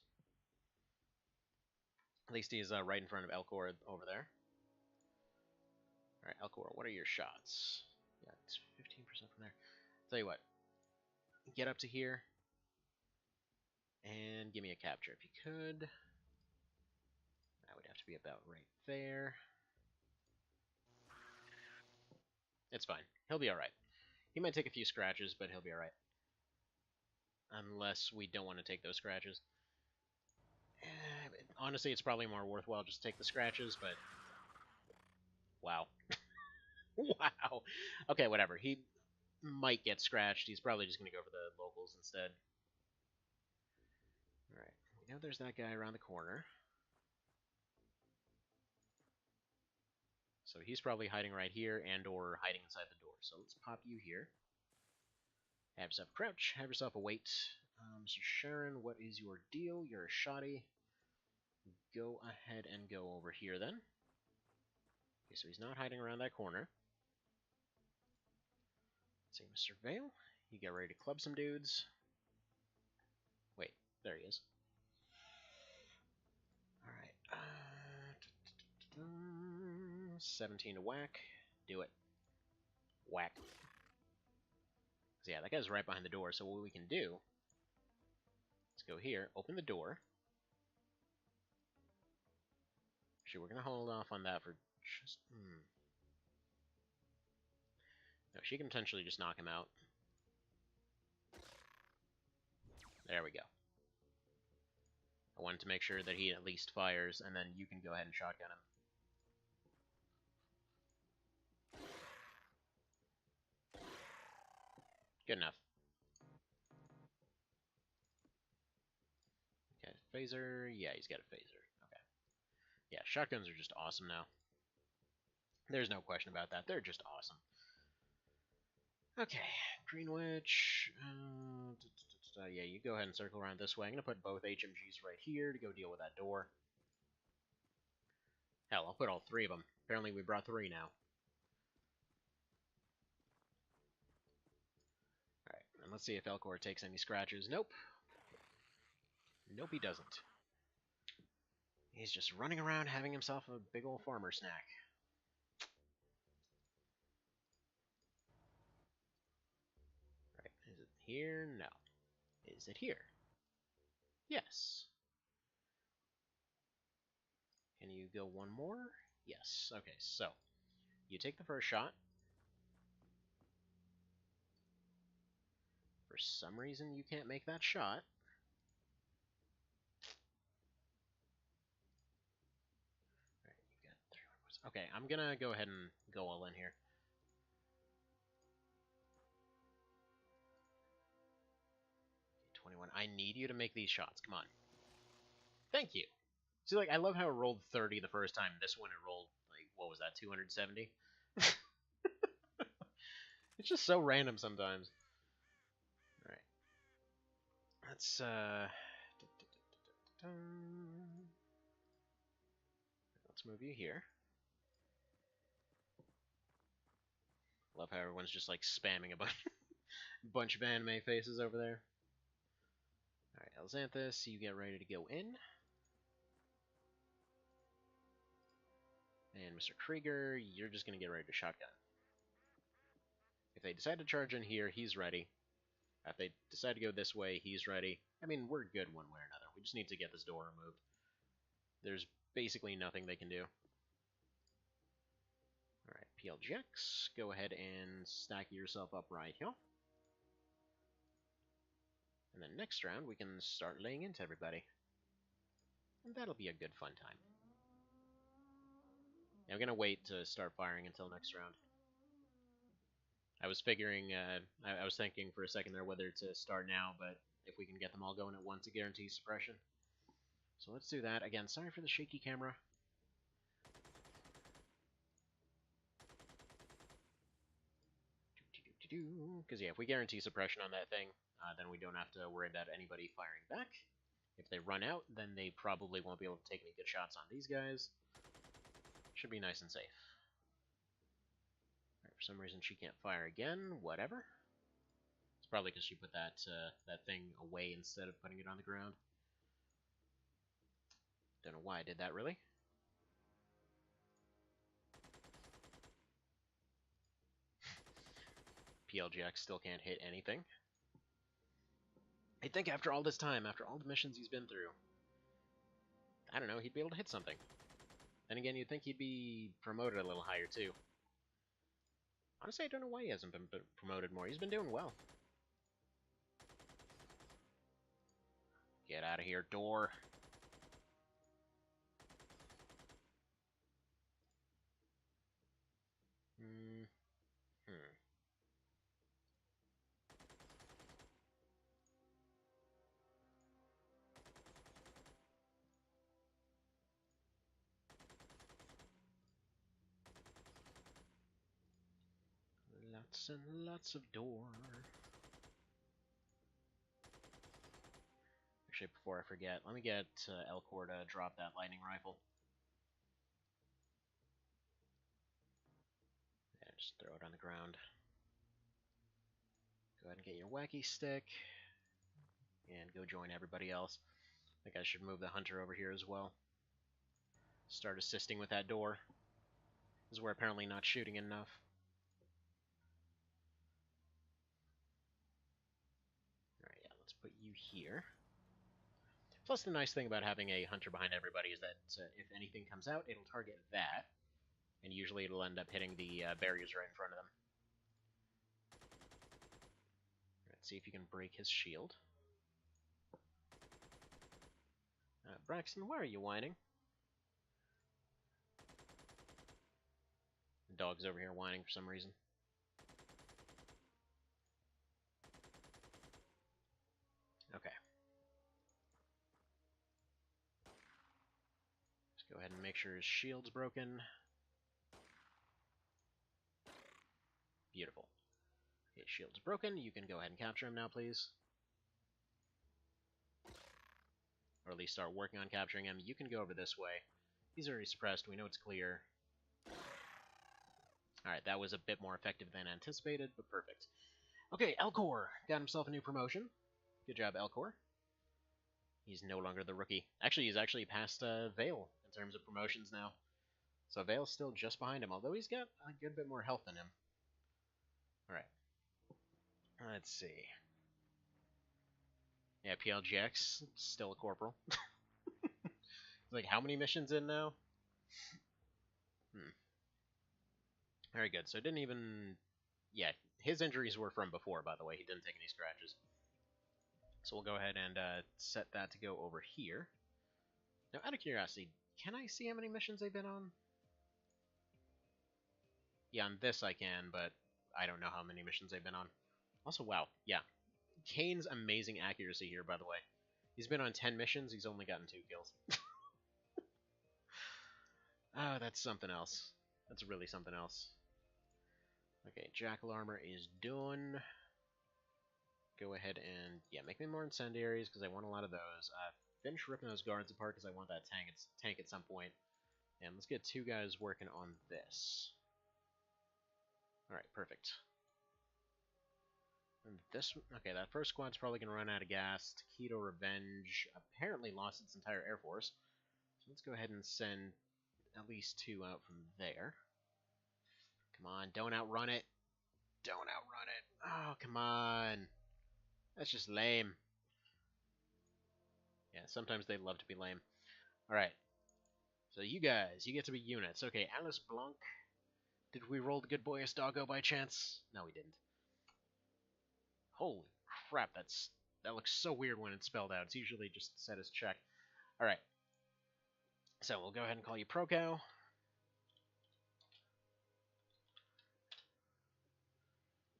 At least he's right in front of Elcor over there. Alright, Elcor, what are your shots? Yeah, it's 15% from there. Tell you what. Get up to here. And give me a capture if you could. That would have to be about right there. It's fine. He'll be alright. He might take a few scratches, but he'll be alright. Unless we don't want to take those scratches. Honestly, it's probably more worthwhile just to take the scratches, but... Wow. Wow. Okay, whatever. might get scratched. He's probably just going to go for the locals instead. Alright, we know there's that guy around the corner. So he's probably hiding right here and or hiding inside the door. So let's pop you here. Have yourself a crouch. Have yourself a wait. Mr. Sharon, what is your deal? You're a shoddy. Go ahead and go over here then. Okay, so he's not hiding around that corner. Let's see, Mr. Vale. You get ready to club some dudes. Wait, there he is. Alright. 17 to whack. Do it. Whack. So yeah, that guy's right behind the door, so what we can do... Let's go here, open the door. Actually, we're going to hold off on that for just... No, she can potentially just knock him out. There we go. I wanted to make sure that he at least fires, and then you can go ahead and shotgun him. Good enough. Okay, phaser. Yeah, he's got a phaser. Okay. Yeah, shotguns are just awesome now. There's no question about that. They're just awesome. Okay, Greenwich. Yeah, you go ahead and circle around this way. I'm going to put both HMGs right here to go deal with that door. Hell, I'll put all three of them. Apparently we brought 3 now. Alright, and let's see if Elcor takes any scratches. Nope. Nope, he doesn't. He's just running around having himself a big old farmer snack. Right, is it here? No. Is it here? Yes. Can you go one more? Yes. Okay, so you take the first shot. For some reason, you can't make that shot. Alright, you got 3 more. Okay, I'm gonna go ahead and go all in here. Okay, 21. I need you to make these shots. Come on. Thank you. See, like, I love how it rolled 30 the first time. This one, it rolled, like, what was that, 270? It's just so random sometimes. Alright. Let's, let's move you here. Love how everyone's just, like, spamming a bunch of anime faces over there. Alright, Elxanthus, you get ready to go in. And Mr. Krieger, you're just going to get ready to shotgun. If they decide to charge in here, he's ready. If they decide to go this way, he's ready. I mean, we're good one way or another. We just need to get this door removed. There's basically nothing they can do. Alright, PLGX, go ahead and stack yourself up right here. And then next round, we can start laying into everybody. And that'll be a good fun time. I'm gonna wait to start firing until next round. I was figuring, I was thinking for a second there whether to start now, but if we can get them all going at once, it guarantees suppression. So let's do that. Again, sorry for the shaky camera. Because, yeah, if we guarantee suppression on that thing, then we don't have to worry about anybody firing back. If they run out, then they probably won't be able to take any good shots on these guys. Should be nice and safe. Right, for some reason she can't fire again. Whatever. It's probably because she put that that thing away instead of putting it on the ground. Don't know why I did that, really. PLGX still can't hit anything. I think after all this time, after all the missions he's been through, I don't know, he'd be able to hit something. Then again, you'd think he'd be promoted a little higher, too. Honestly, I don't know why he hasn't been promoted more. He's been doing well. Get out of here, door. Lots and lots of door. Actually, before I forget, let me get Elcor to drop that lightning rifle. Yeah, just throw it on the ground. Go ahead and get your wacky stick. And go join everybody else. I think I should move the hunter over here as well. Start assisting with that door. Because we're apparently not shooting enough. Alright, yeah, let's put you here. Plus, the nice thing about having a hunter behind everybody is that if anything comes out, it'll target that. And usually it'll end up hitting the barriers right in front of them. Let's see if you can break his shield. Braxton, why are you whining? The dog's over here whining for some reason. Okay. Let's go ahead and make sure his shield's broken. Beautiful. Okay, shield's broken. You can go ahead and capture him now, please. Or at least start working on capturing him. You can go over this way. He's already suppressed. We know it's clear. Alright, that was a bit more effective than anticipated, but perfect. Okay, Elcor got himself a new promotion. Good job, Elcor. He's no longer the rookie. Actually, he's actually past Vale in terms of promotions now. So Vale's still just behind him, although he's got a good bit more health than him. Alright. Let's see. Yeah, PLGX, still a corporal. Like, how many missions in now? Very good. So it didn't even... Yeah, his injuries were from before, by the way. He didn't take any scratches. So we'll go ahead and set that to go over here. Now, out of curiosity, can I see how many missions they've been on? Yeah, on this I can, but I don't know how many missions they've been on. Also, wow, yeah. Kane's amazing accuracy here, by the way. He's been on 10 missions, he's only gotten 2 kills. Oh, that's something else. That's really something else. Okay, Jackal Armor is done. Go ahead and, yeah, make me more incendiaries, because I want a lot of those. Finish ripping those guards apart, because I want that tank at some point. And let's get 2 guys working on this. Alright, perfect. And this, okay, that first squad's probably going to run out of gas. Taquito Revenge apparently lost its entire air force. So let's go ahead and send at least 2 out from there. Come on, don't outrun it. Don't outrun it. Oh, come on. That's just lame. Yeah, sometimes they love to be lame. Alright. So you guys, you get to be units. Okay, Alice Blanc. Did we roll the good boy doggo by chance? No, we didn't. Holy crap, that looks so weird when it's spelled out. It's usually just set as check. Alright. So we'll go ahead and call you Procow.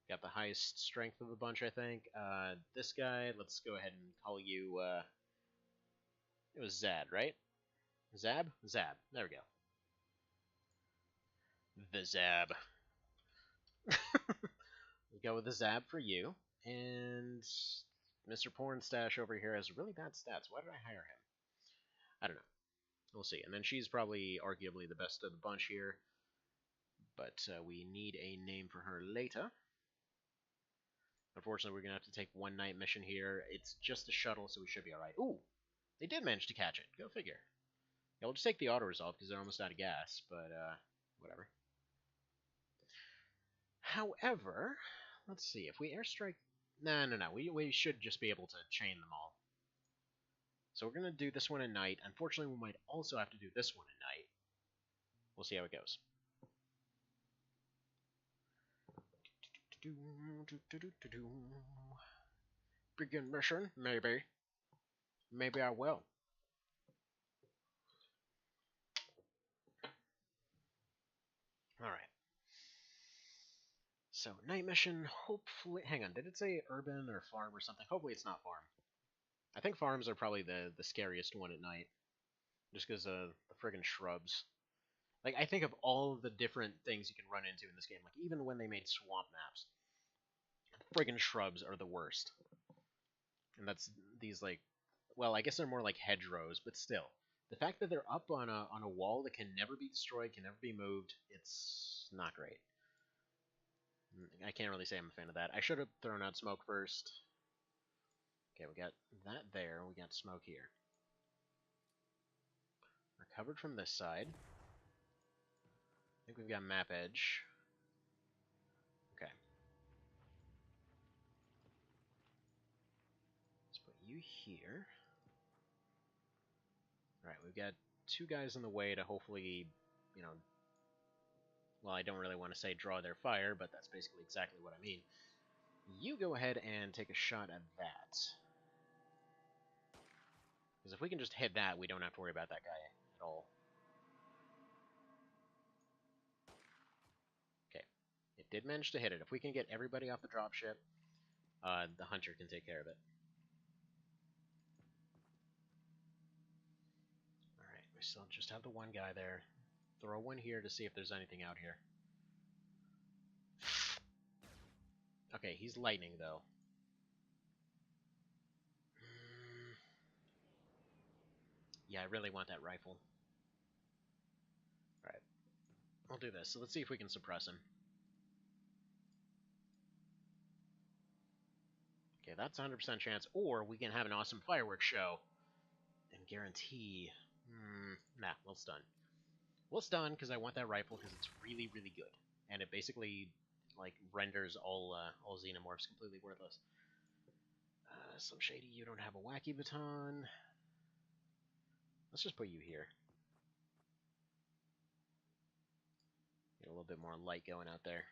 Got the highest strength of the bunch, I think. This guy, let's go ahead and call you, it was Zad, right? Zab? Zab. There we go. The Zab. We'll go with the Zab for you. And Mr. Pornstash over here has really bad stats. Why did I hire him? I don't know. We'll see. And then she's probably arguably the best of the bunch here. But we need a name for her later. Unfortunately, we're going to have to take one night mission here. It's just a shuttle, so we should be alright. Ooh! They did manage to catch it. Go figure. Yeah, we'll just take the auto-resolve because they're almost out of gas, but whatever. However, let's see. If we airstrike... No. We should just be able to chain them all. So we're going to do this one at night. Unfortunately, we might also have to do this one at night. We'll see how it goes. Begin mission? Maybe. Maybe I will. Alright. So, night mission, hopefully... Hang on, did it say urban or farm or something? Hopefully it's not farm. I think farms are probably the scariest one at night. Just because of the friggin' shrubs. Like, I think of all of the different things you can run into in this game. Like, even when they made swamp maps, friggin' shrubs are the worst. And that's these, like, well, I guess they're more like hedgerows, but still. The fact that they're up on a wall that can never be destroyed, can never be moved, it's not great. I can't really say I'm a fan of that. I should have thrown out smoke first. Okay, we got that there. We got smoke here. We're covered from this side. I think we've got map edge. Okay. Let's put you here. Alright, we've got two guys in the way to hopefully, you know, well, I don't really want to say draw their fire, but that's basically exactly what I mean. You go ahead and take a shot at that. Because if we can just hit that, we don't have to worry about that guy at all. Okay. It did manage to hit it. If we can get everybody off the dropship, the hunter can take care of it. Alright, we still just have the one guy there. Throw one here to see if there's anything out here. Okay, he's lightning, though. Yeah, I really want that rifle. Alright, I'll do this. So let's see if we can suppress him. Okay, that's 100% chance. Or we can have an awesome fireworks show and guarantee... nah, well stun. Well stun, because I want that rifle, because it's really, really good. And it basically, like, renders all xenomorphs completely worthless. Some Shady, you don't have a wacky baton. Let's just put you here. Get a little bit more light going out there.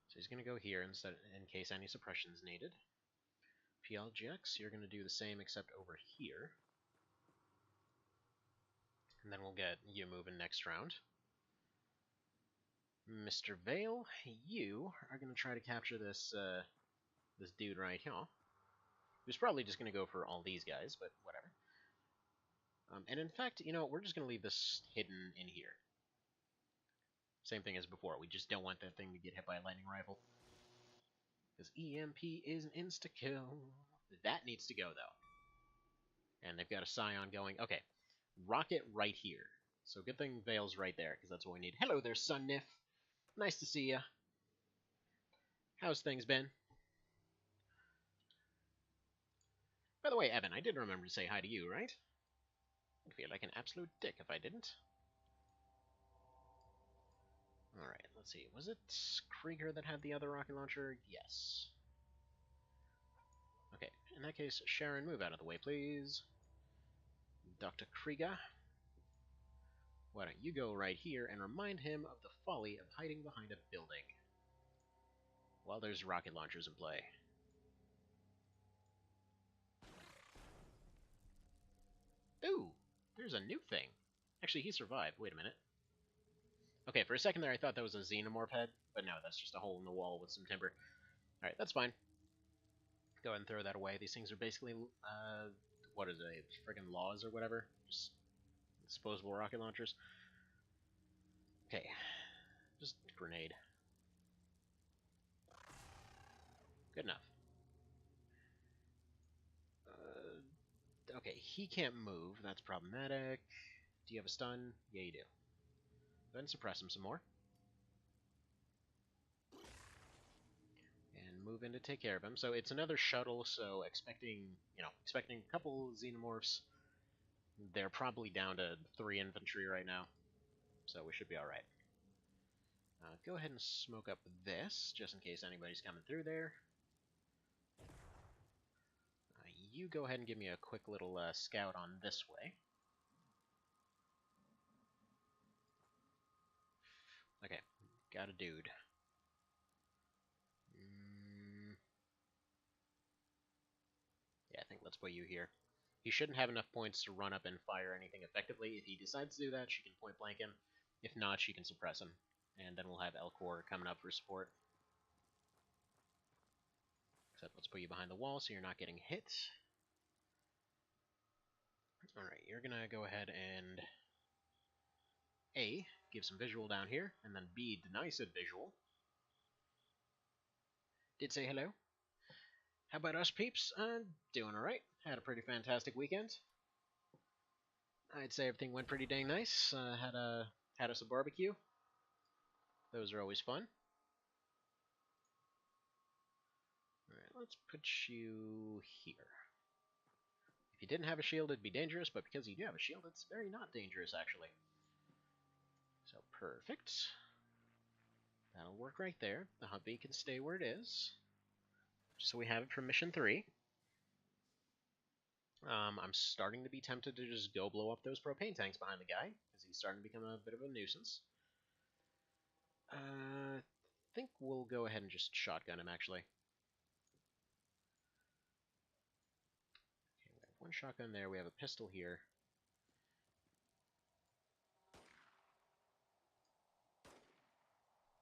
So he's going to go here instead, in case any suppression is needed. PLGX, you're going to do the same except over here. And then we'll get you moving next round. Mr. Vale, you are going to try to capture this this dude right here. Who's probably just going to go for all these guys, but whatever. And in fact, you know, we're just going to leave this hidden in here. Same thing as before. We just don't want that thing to get hit by a lightning rifle. Because EMP is an insta-kill. That needs to go, though. And they've got a Scion going. Okay, rocket right here. So good thing Vale's right there, because that's what we need. Hello there, Sun Niff. Nice to see ya. How's things been? By the way, Evan, I did remember to say hi to you, right? I'd feel like an absolute dick if I didn't. Alright, let's see. Was it Krieger that had the other rocket launcher? Yes. Okay, in that case, Sharon, move out of the way, please. Dr. Krieger, why don't you go right here and remind him of the folly of hiding behind a building while there's rocket launchers in play. Ooh, there's a new thing. Actually, he survived. Wait a minute. Okay, for a second there I thought that was a xenomorph head, but no, that's just a hole in the wall with some timber. Alright, that's fine. Go ahead and throw that away. These things are basically, what is it, friggin' laws or whatever? Just disposable rocket launchers. Okay, just grenade. Good enough. Okay, he can't move. That's problematic. Do you have a stun? Yeah, you do. Go ahead and suppress him some more. And move in to take care of him. So it's another shuttle, so expecting a couple xenomorphs. They're probably down to 3 infantry right now, so we should be alright. Go ahead and smoke up this, just in case anybody's coming through there. You go ahead and give me a quick little scout on this way. Okay, got a dude. Yeah, I think let's put you here. He shouldn't have enough points to run up and fire anything effectively. If he decides to do that, she can point blank him. If not, she can suppress him. And then we'll have Elcor coming up for support. Except let's put you behind the wall so you're not getting hit. Alright, you're gonna go ahead and A, give some visual down here, and then B, deny said visual. Did say hello. How about us, peeps? Doing alright. Had a pretty fantastic weekend. I'd say everything went pretty dang nice. Had us a barbecue. Those are always fun. Alright, let's put you here. If you didn't have a shield, it'd be dangerous, but because you do have a shield, it's very not dangerous, actually. So, perfect. That'll work right there. The Humvee can stay where it is. Just so we have it for Mission 3. I'm starting to be tempted to just go blow up those propane tanks behind the guy, because he's starting to become a bit of a nuisance. I think we'll go ahead and just shotgun him, actually. Okay, we have one shotgun there, we have a pistol here.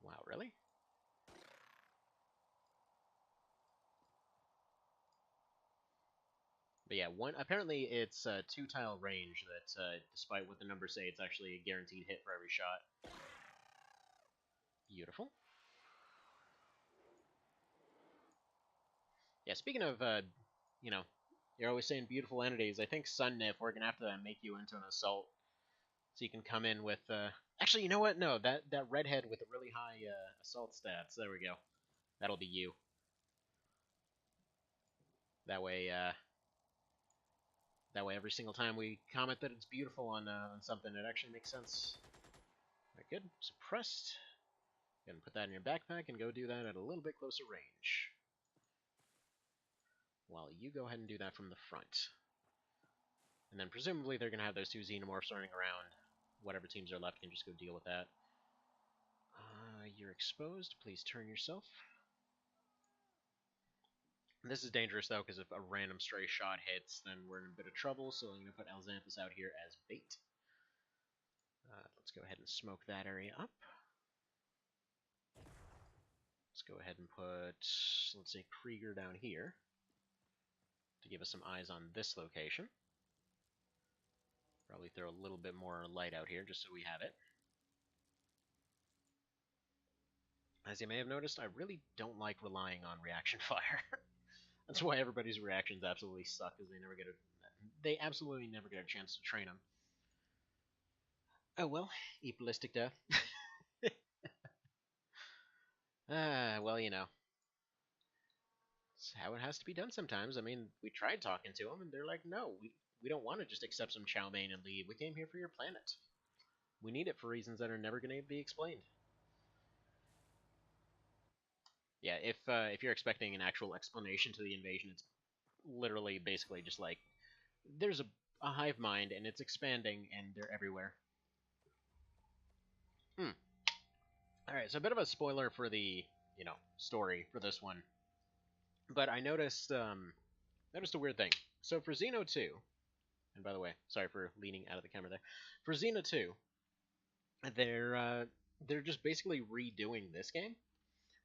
Wow, really? But yeah, apparently it's a 2-tile range that, despite what the numbers say, it's actually a guaranteed hit for every shot. Beautiful. Yeah, speaking of, you know, you're always saying beautiful entities, I think Sunnif, we're going to have to make you into an assault. So you can come in with, actually, you know what? No, that redhead with the really high, assault stats. There we go. That'll be you. That way every single time we comment that it's beautiful on something, it actually makes sense. Alright, good. Suppressed. Go ahead and put that in your backpack and go do that at a little bit closer range. While you go ahead and do that from the front. And then presumably they're going to have those 2 xenomorphs running around. Whatever teams are left can just go deal with that. You're exposed. Please turn yourself. This is dangerous, though, because if a random stray shot hits, then we're in a bit of trouble, so I'm going to put Elxanthus out here as bait. Let's go ahead and smoke that area up. Let's go ahead and put, let's say, Krieger down here to give us some eyes on this location. Probably throw a little bit more light out here just so we have it. As you may have noticed, I really don't like relying on reaction fire. That's why everybody's reactions absolutely suck, because they absolutely never get a chance to train them. Oh well, eat ballistic death. Well, you know. It's how it has to be done sometimes. I mean, we tried talking to them, and they're like, no, we don't want to just accept some chow mein and leave. We came here for your planet. We need it for reasons that are never going to be explained. Yeah, if you're expecting an actual explanation to the invasion, it's literally basically just like, there's a hive mind, and it's expanding, and they're everywhere. Alright, so a bit of a spoiler for the, story for this one. But I noticed a weird thing. So for Xeno 2, and by the way, sorry for leaning out of the camera there. For Xeno 2, they're just basically redoing this game.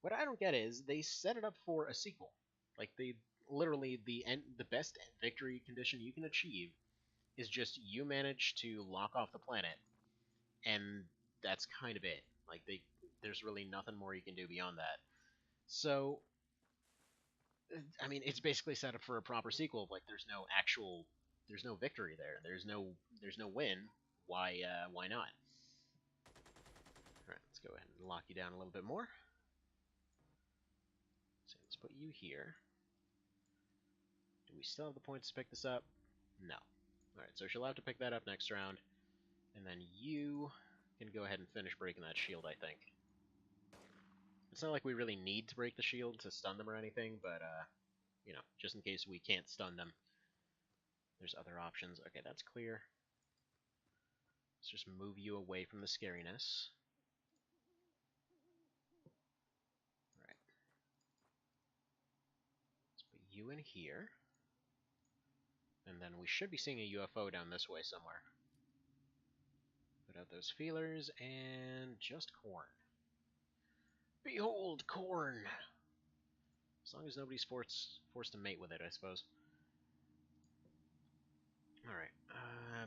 What I don't get is they set it up for a sequel. Like they literally the best victory condition you can achieve is just you manage to lock off the planet, and that's kind of it. Like there's really nothing more you can do beyond that. So I mean, it's basically set up for a proper sequel. Like there's no victory there. There's no win. Why not? All right, let's go ahead and lock you down a little bit more. So let's put you here. Do we still have the points to pick this up? No. Alright, so she'll have to pick that up next round. And then you can go ahead and finish breaking that shield, I think. It's not like we really need to break the shield to stun them or anything, but, just in case we can't stun them, there's other options. Okay, that's clear. Let's just move you away from the scariness. Alright. Let's put you in here. And then we should be seeing a UFO down this way somewhere. Put out those feelers, and just corn. Behold, corn! As long as nobody's forced to mate with it, I suppose. Alright,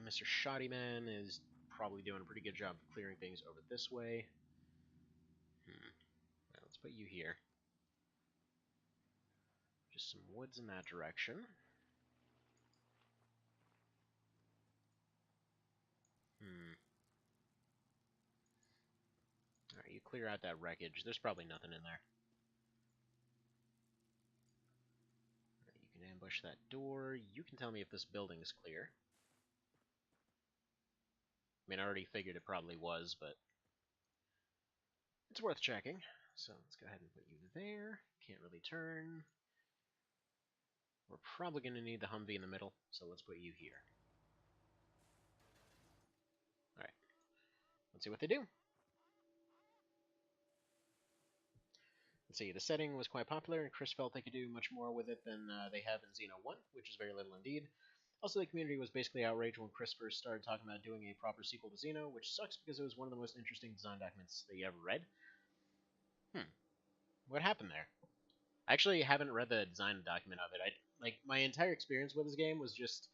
Mr. Shoddyman is probably doing a pretty good job of clearing things over this way. Right, let's put you here. Just some woods in that direction. Alright, you clear out that wreckage. There's probably nothing in there. Right, you can ambush that door. You can tell me if this building is clear. I mean, I already figured it probably was, but it's worth checking. So let's go ahead and put you there. Can't really turn. We're probably going to need the Humvee in the middle, so let's put you here. Alright, let's see what they do. Let's see, the setting was quite popular, and Chris felt they could do much more with it than they have in Xeno 1, which is very little indeed. Also, the community was basically outraged when Chris first started talking about doing a proper sequel to Xeno, which sucks because it was one of the most interesting design documents that you ever read. What happened there? I actually haven't read the design document of it. Like my entire experience with this game was just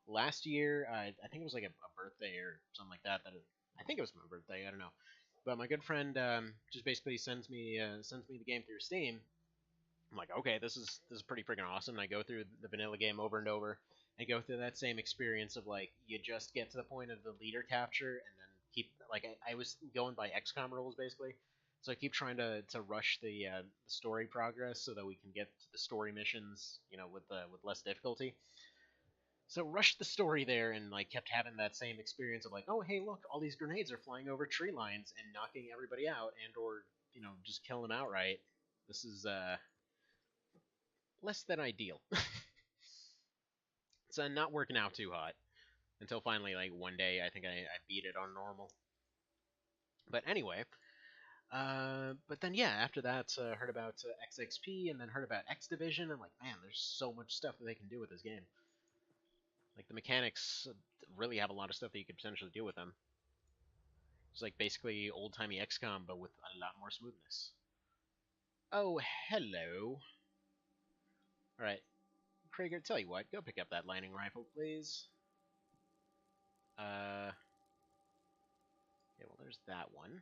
last year. I think it was like a birthday or something like that. I think it was my birthday. I don't know. But my good friend just basically sends me the game through Steam. I'm like, okay, this is pretty freaking awesome. And I go through the vanilla game over and over, and go through that same experience of like you just get to the point of the leader capture, and then keep like I was going by XCOM rules basically. So I keep trying to rush the story progress so that we can get to the story missions, with less difficulty. So rushed the story there and like kept having that same experience of like, oh hey look, all these grenades are flying over tree lines and knocking everybody out, and or just killing them outright. This is less than ideal. It's not working out too hot until finally like one day I think I beat it on normal. But anyway, but then yeah, after that, heard about XXP, and then heard about X Division, and like, man, there's so much stuff that they can do with this game. Like the mechanics really have a lot of stuff that you could potentially do with them. It's like basically old timey XCOM, but with a lot more smoothness. Oh, hello. All right, Krieger, tell you what, go pick up that lightning rifle, please. Yeah, well, there's that one.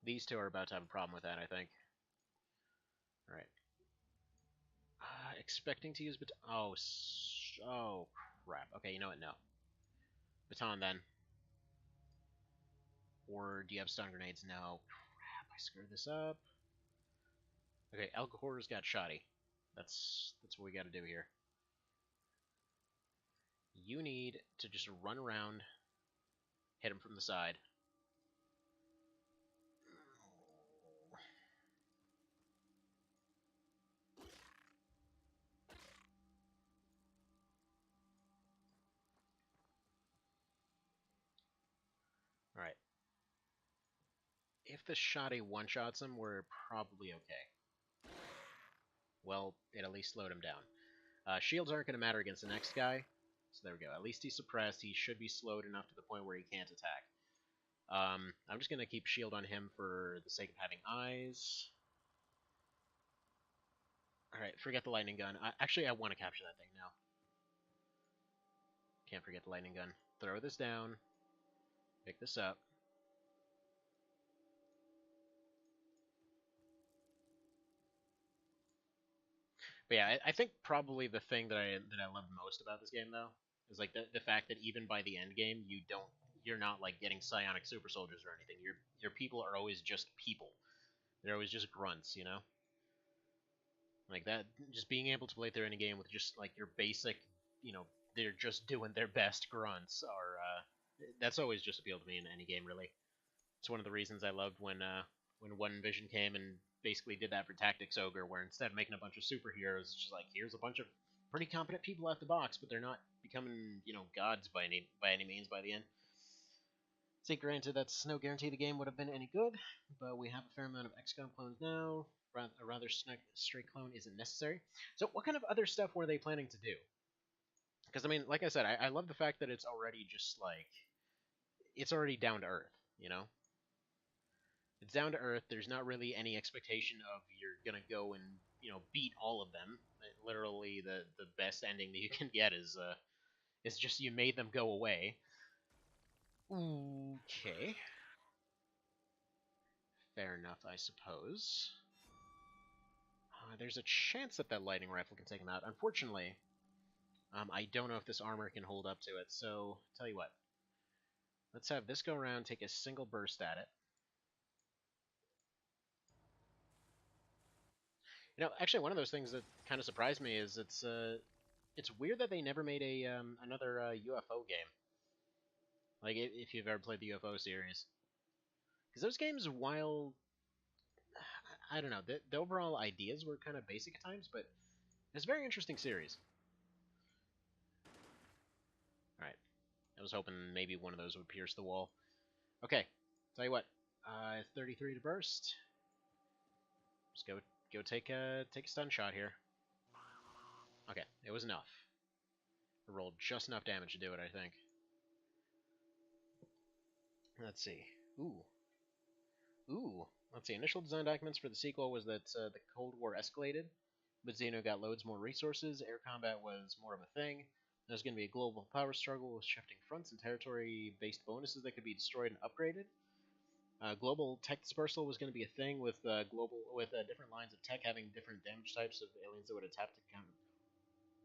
These two are about to have a problem with that, I think. All right. Expecting to use baton. Oh, crap. Okay, you know what? No. Baton then. Or do you have stun grenades? No. Crap, I screwed this up. Okay, Alcohol's got shoddy. That's what we got to do here. You need to just run around, hit him from the side. All right. If the shoddy one-shots him, we're probably okay. Well, it at least slowed him down. Shields aren't going to matter against the next guy. So there we go. At least he's suppressed. He should be slowed enough to the point where he can't attack. I'm just going to keep shield on him for the sake of having eyes. Alright, forget the lightning gun. Actually, I want to capture that thing now. Can't forget the lightning gun. Throw this down. Pick this up. But yeah, I think probably the thing that I love most about this game though is like the fact that even by the end game you're not like getting psionic super soldiers or anything. Your people are always just people. They're always just grunts, you know? Like that, just being able to play through any game with just like your basic, they're just doing their best grunts are, that's always just appealed to me in any game really. It's one of the reasons I loved when One Vision came and basically did that for Tactics Ogre, where instead of making a bunch of superheroes, it's just like here's a bunch of pretty competent people out the box, but they're not becoming gods by any means by the end. See, granted, that's no guarantee the game would have been any good, but we have a fair amount of XCOM clones now. A rather straight clone isn't necessary. So, what kind of other stuff were they planning to do? Because I mean, like I said, I love the fact that it's already just like it's already down to earth, you know. It's down to earth. There's not really any expectation of you're gonna go and beat all of them. Literally, the best ending that you can get is It's just you made them go away. Okay. Fair enough, I suppose. There's a chance that that lightning rifle can take him out. Unfortunately, I don't know if this armor can hold up to it, so tell you what. Let's have this go around, take a single burst at it. You know, actually, one of those things that kind of surprised me is it's weird that they never made a another UFO game. Like, if you've ever played the UFO series, because those games, while I don't know, the overall ideas were kind of basic at times, but it's a very interesting series. All right, I was hoping maybe one of those would pierce the wall. Okay, tell you what, 33 to burst. Just go take a stun shot here. Okay, it was enough. I rolled just enough damage to do it, I think. Let's see. Ooh. Let's see. Initial design documents for the sequel was that the Cold War escalated, but Xeno got loads more resources. Air combat was more of a thing. There's going to be a global power struggle with shifting fronts and territory-based bonuses that could be destroyed and upgraded. Global tech dispersal was going to be a thing with different lines of tech having different damage types of aliens that would attack to counter.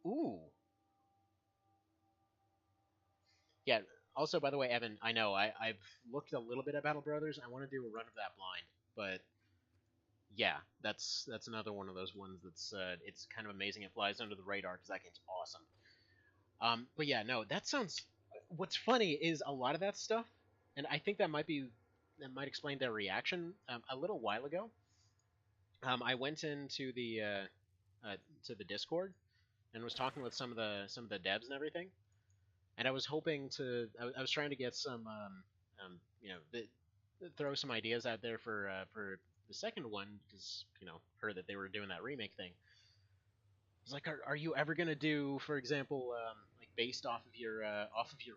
Ooh. Yeah. Also, by the way, Evan, I know I've looked a little bit at Battle Brothers. I want to do a run of that blind, but yeah, that's another one of those ones that's it's kind of amazing. It flies under the radar because that game's awesome. But yeah, no, that sounds. What's funny is a lot of that stuff, and I think that might explain their reaction. A little while ago, I went into to the Discord and was talking with some of the devs and everything, and I was hoping to. I was trying to get some you know throw some ideas out there for the second one because heard that they were doing that remake thing. It's like, are you ever gonna do, for example, like based off of your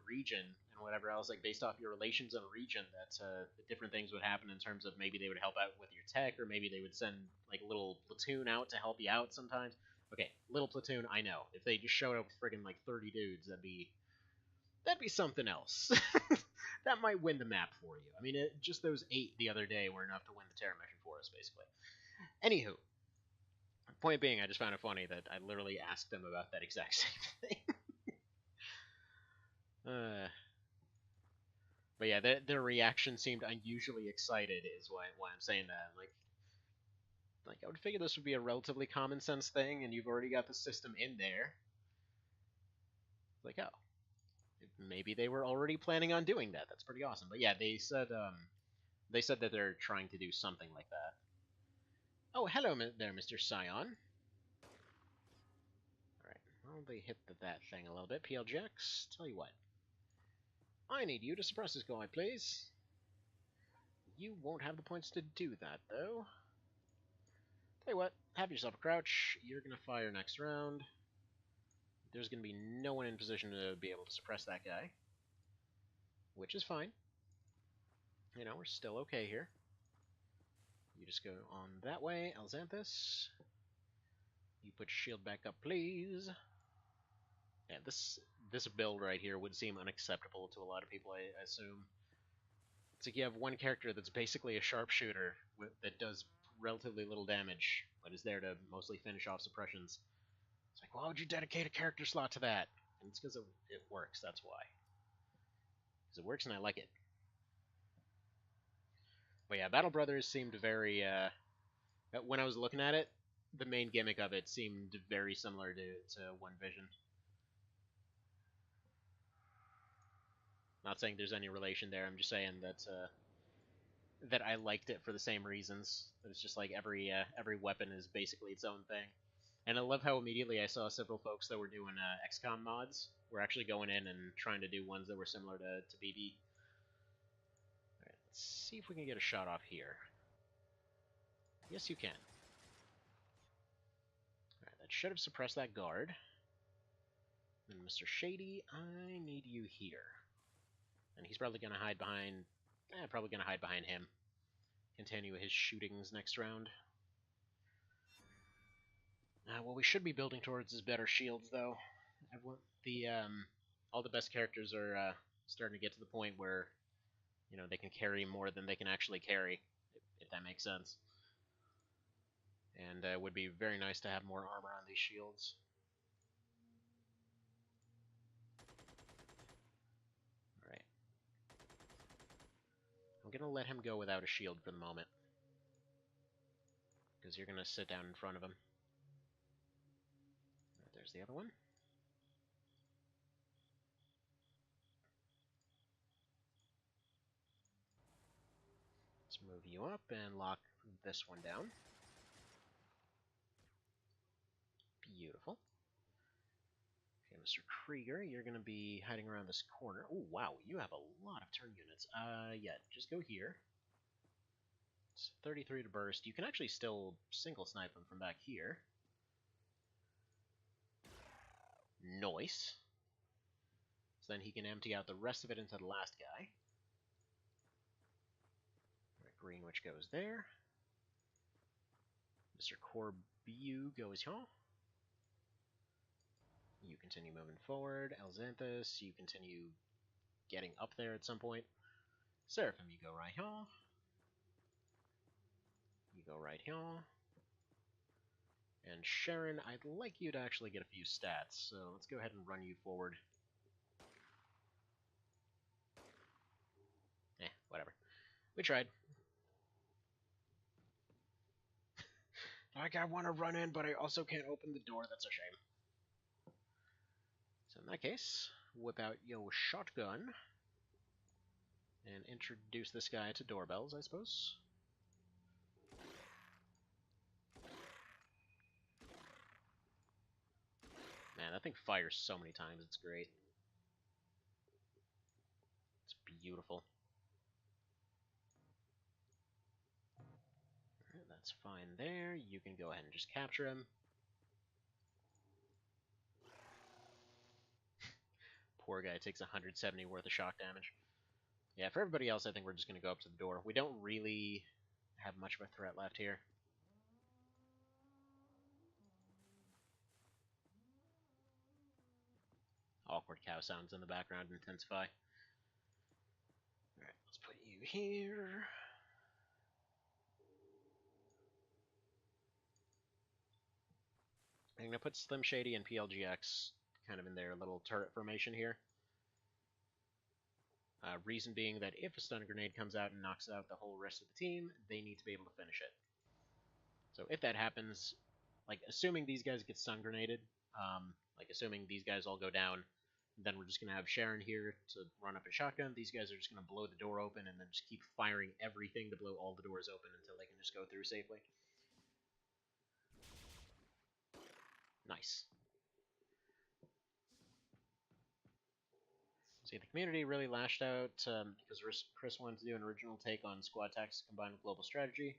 region and whatever else, like based off your relations in a region, that different things would happen in terms of maybe they would help out with your tech, or maybe they would send like a little platoon out to help you out sometimes. Okay, little platoon, I know. If they just showed up with friggin' like 30 dudes, that'd be something else. That might win the map for you. I mean, just those 8 the other day were enough to win the Terra mission for us, basically. Anywho, point being, I just found it funny that I literally asked them about that exact same thing. But yeah, their reaction seemed unusually excited, is why I'm saying that. Like I would figure this would be a relatively common sense thing, and you've already got the system in there. Like, oh, maybe they were already planning on doing that. That's pretty awesome. But yeah, they said that they're trying to do something like that. Oh, hello there, Mr. Scion. Alright, well, they hit that thing a little bit. PLJX, tell you what. I need you to suppress this guy, please. You won't have the points to do that, though. Tell you what, have yourself a crouch. You're going to fire next round. There's going to be no one in position to be able to suppress that guy. Which is fine. You know, we're still okay here. You just go on that way, Alxanthus. You put your shield back up, please. Yeah, this build right here would seem unacceptable to a lot of people, I assume. It's like you have one character that's basically a sharpshooter that does relatively little damage, but is there to mostly finish off suppressions. It's like, why would you dedicate a character slot to that? And it's because it works, that's why. Because it works and I like it. But yeah, Battle Brothers seemed very, when I was looking at it, the main gimmick of it seemed very similar to One Vision. Not saying there's any relation there, I'm just saying that I liked it for the same reasons. It's just like every weapon is basically its own thing. And I love how immediately I saw several folks that were doing XCOM mods were actually going in and trying to do ones that were similar to BB. Alright, let's see if we can get a shot off here. Yes, you can. Alright, that should have suppressed that guard. Then Mr. Shady, I need you here. And he's probably going to hide behind... probably going to hide behind him. Continue his shootings next round. What we should be building towards is better shields, though. all the best characters are starting to get to the point where they can carry more than they can actually carry, if that makes sense. And it would be very nice to have more armor on these shields. Alright. I'm going to let him go without a shield for the moment. Because you're going to sit down in front of him. Right, there's the other one. Let's move you up and lock this one down. Beautiful. Okay, Mr. Krieger, you're going to be hiding around this corner. Oh, wow, you have a lot of turn units. Yeah, just go here. It's 33 to burst. You can actually still single snipe him from back here. Nice. So then he can empty out the rest of it into the last guy. Right, Greenwich goes there. Mr. Corbu goes here. You continue moving forward. Elxanthus, you continue getting up there at some point. Seraphim, you go right here. You go right here. And Sharon, I'd like you to actually get a few stats, so let's go ahead and run you forward. Whatever. We tried. Like, I want to run in, but I also can't open the door. That's a shame. So in that case, whip out your shotgun and introduce this guy to doorbells, I suppose. Man, that thing fires so many times. It's great. It's beautiful. Alright, that's fine there. You can go ahead and just capture him. Poor guy takes 170 worth of shock damage. Yeah, for everybody else, I think we're just going to go up to the door. We don't really have much of a threat left here. Awkward cow sounds in the background intensify. Alright, let's put you here. I'm going to put Slim Shady and PLGX kind of in their little turret formation here. Reason being that if a stun grenade comes out and knocks out the whole rest of the team, they need to be able to finish it. So if that happens, like assuming these guys get stun grenaded, like assuming these guys all go down, then we're just going to have Sharon here to run up a shotgun. These guys are just going to blow the door open and then just keep firing everything to blow all the doors open until they can just go through safely. Nice. See, the community really lashed out because Chris wanted to do an original take on squad tactics combined with global strategy.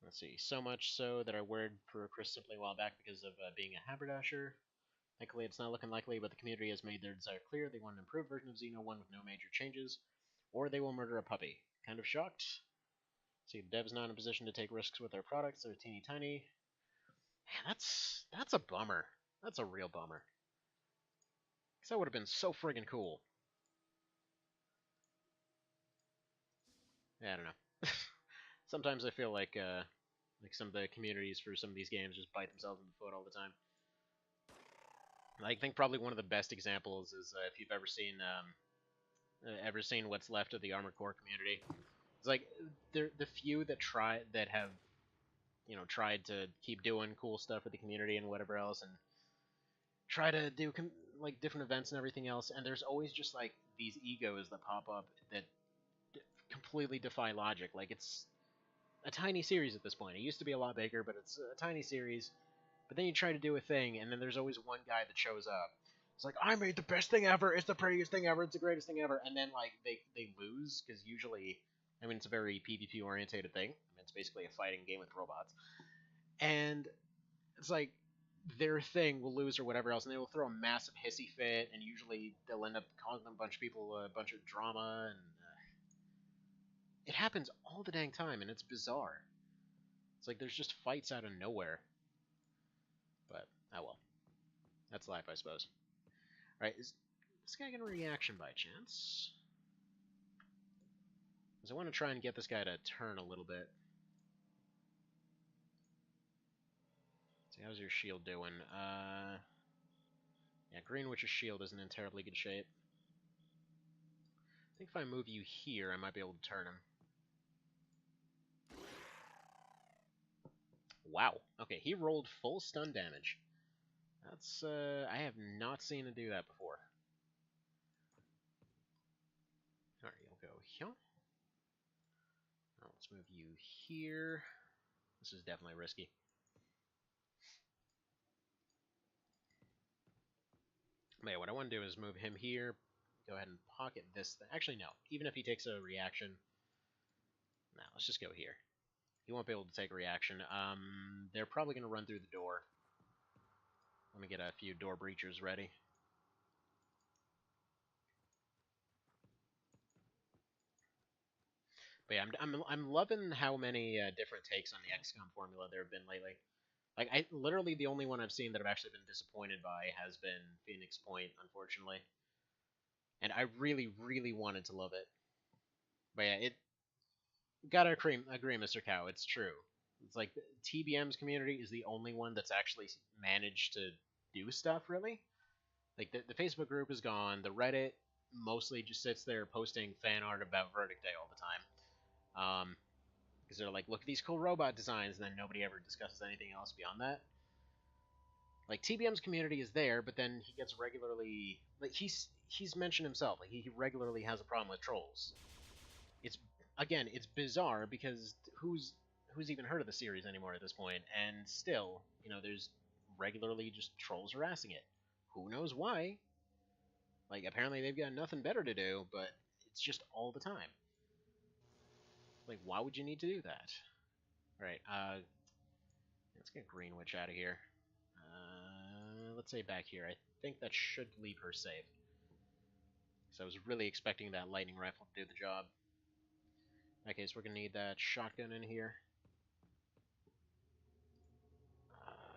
Let's see, so much so that I worried for Chris simply a while back because of being a haberdasher. Thankfully, it's not looking likely, but the community has made their desire clear. They want an improved version of Xeno 1 with no major changes, or they will murder a puppy. Kind of shocked. See, the dev's not in a position to take risks with their products. They're teeny tiny. Man, that's a bummer. That's a real bummer. Because that would have been so friggin' cool. Yeah, I don't know. Sometimes I feel like some of the communities for some of these games just bite themselves in the foot all the time. I think probably one of the best examples is if you've ever seen what's left of the Armored Core community. It's like the few that have tried to keep doing cool stuff with the community and whatever else, and try to do like different events and everything else. And there's always just like these egos that pop up that completely defy logic. Like it's a tiny series at this point. It used to be a lot bigger, but it's a tiny series. But then you try to do a thing, and then there's always one guy that shows up. It's like, I made the best thing ever, it's the prettiest thing ever, it's the greatest thing ever, and then, like, they lose, because usually, I mean, it's a very PvP-orientated thing. I mean, it's basically a fighting game with robots. And it's like, their thing will lose or whatever else, and they will throw a massive hissy fit, and usually they'll end up causing a bunch of people a bunch of drama, and it happens all the dang time, and it's bizarre. It's like there's just fights out of nowhere. But, oh well. That's life, I suppose. Alright, this guy get a reaction by chance? Because I want to try and get this guy to turn a little bit. See, how's your shield doing? Yeah, Greenwitch's shield isn't in terribly good shape. I think if I move you here, I might be able to turn him. Wow. Okay, he rolled full stun damage. That's, I have not seen him do that before. Alright, you'll go here. Now let's move you here. This is definitely risky. But yeah, what I want to do is move him here, go ahead and pocket this thing. Actually, no. Even if he takes a reaction... Nah, let's just go here. He won't be able to take a reaction. They're probably going to run through the door. Let me get a few door breachers ready. But yeah, I'm loving how many different takes on the XCOM formula there have been lately. Like, literally the only one I've seen that I've actually been disappointed by has been Phoenix Point, unfortunately. And I really, really wanted to love it. But yeah, it gotta agree, Mr. Cow. It's true. It's like TBM's community is the only one that's actually managed to do stuff, really. Like, the Facebook group is gone. The Reddit mostly just sits there posting fan art about Verdict Day all the time. Because they're like, look at these cool robot designs, and then nobody ever discusses anything else beyond that. Like, TBM's community is there, but then he gets regularly... Like, he's mentioned himself. Like, he regularly has a problem with trolls. It's... Again, it's bizarre, because who's even heard of the series anymore at this point? And still, you know, there's regularly just trolls harassing it. Who knows why? Like, apparently they've got nothing better to do, but it's just all the time. Like, why would you need to do that? Alright, let's get Greenwitch out of here. Let's say back here. I think that should leave her safe. So I was really expecting that lightning rifle to do the job. Okay, so we're going to need that shotgun in here.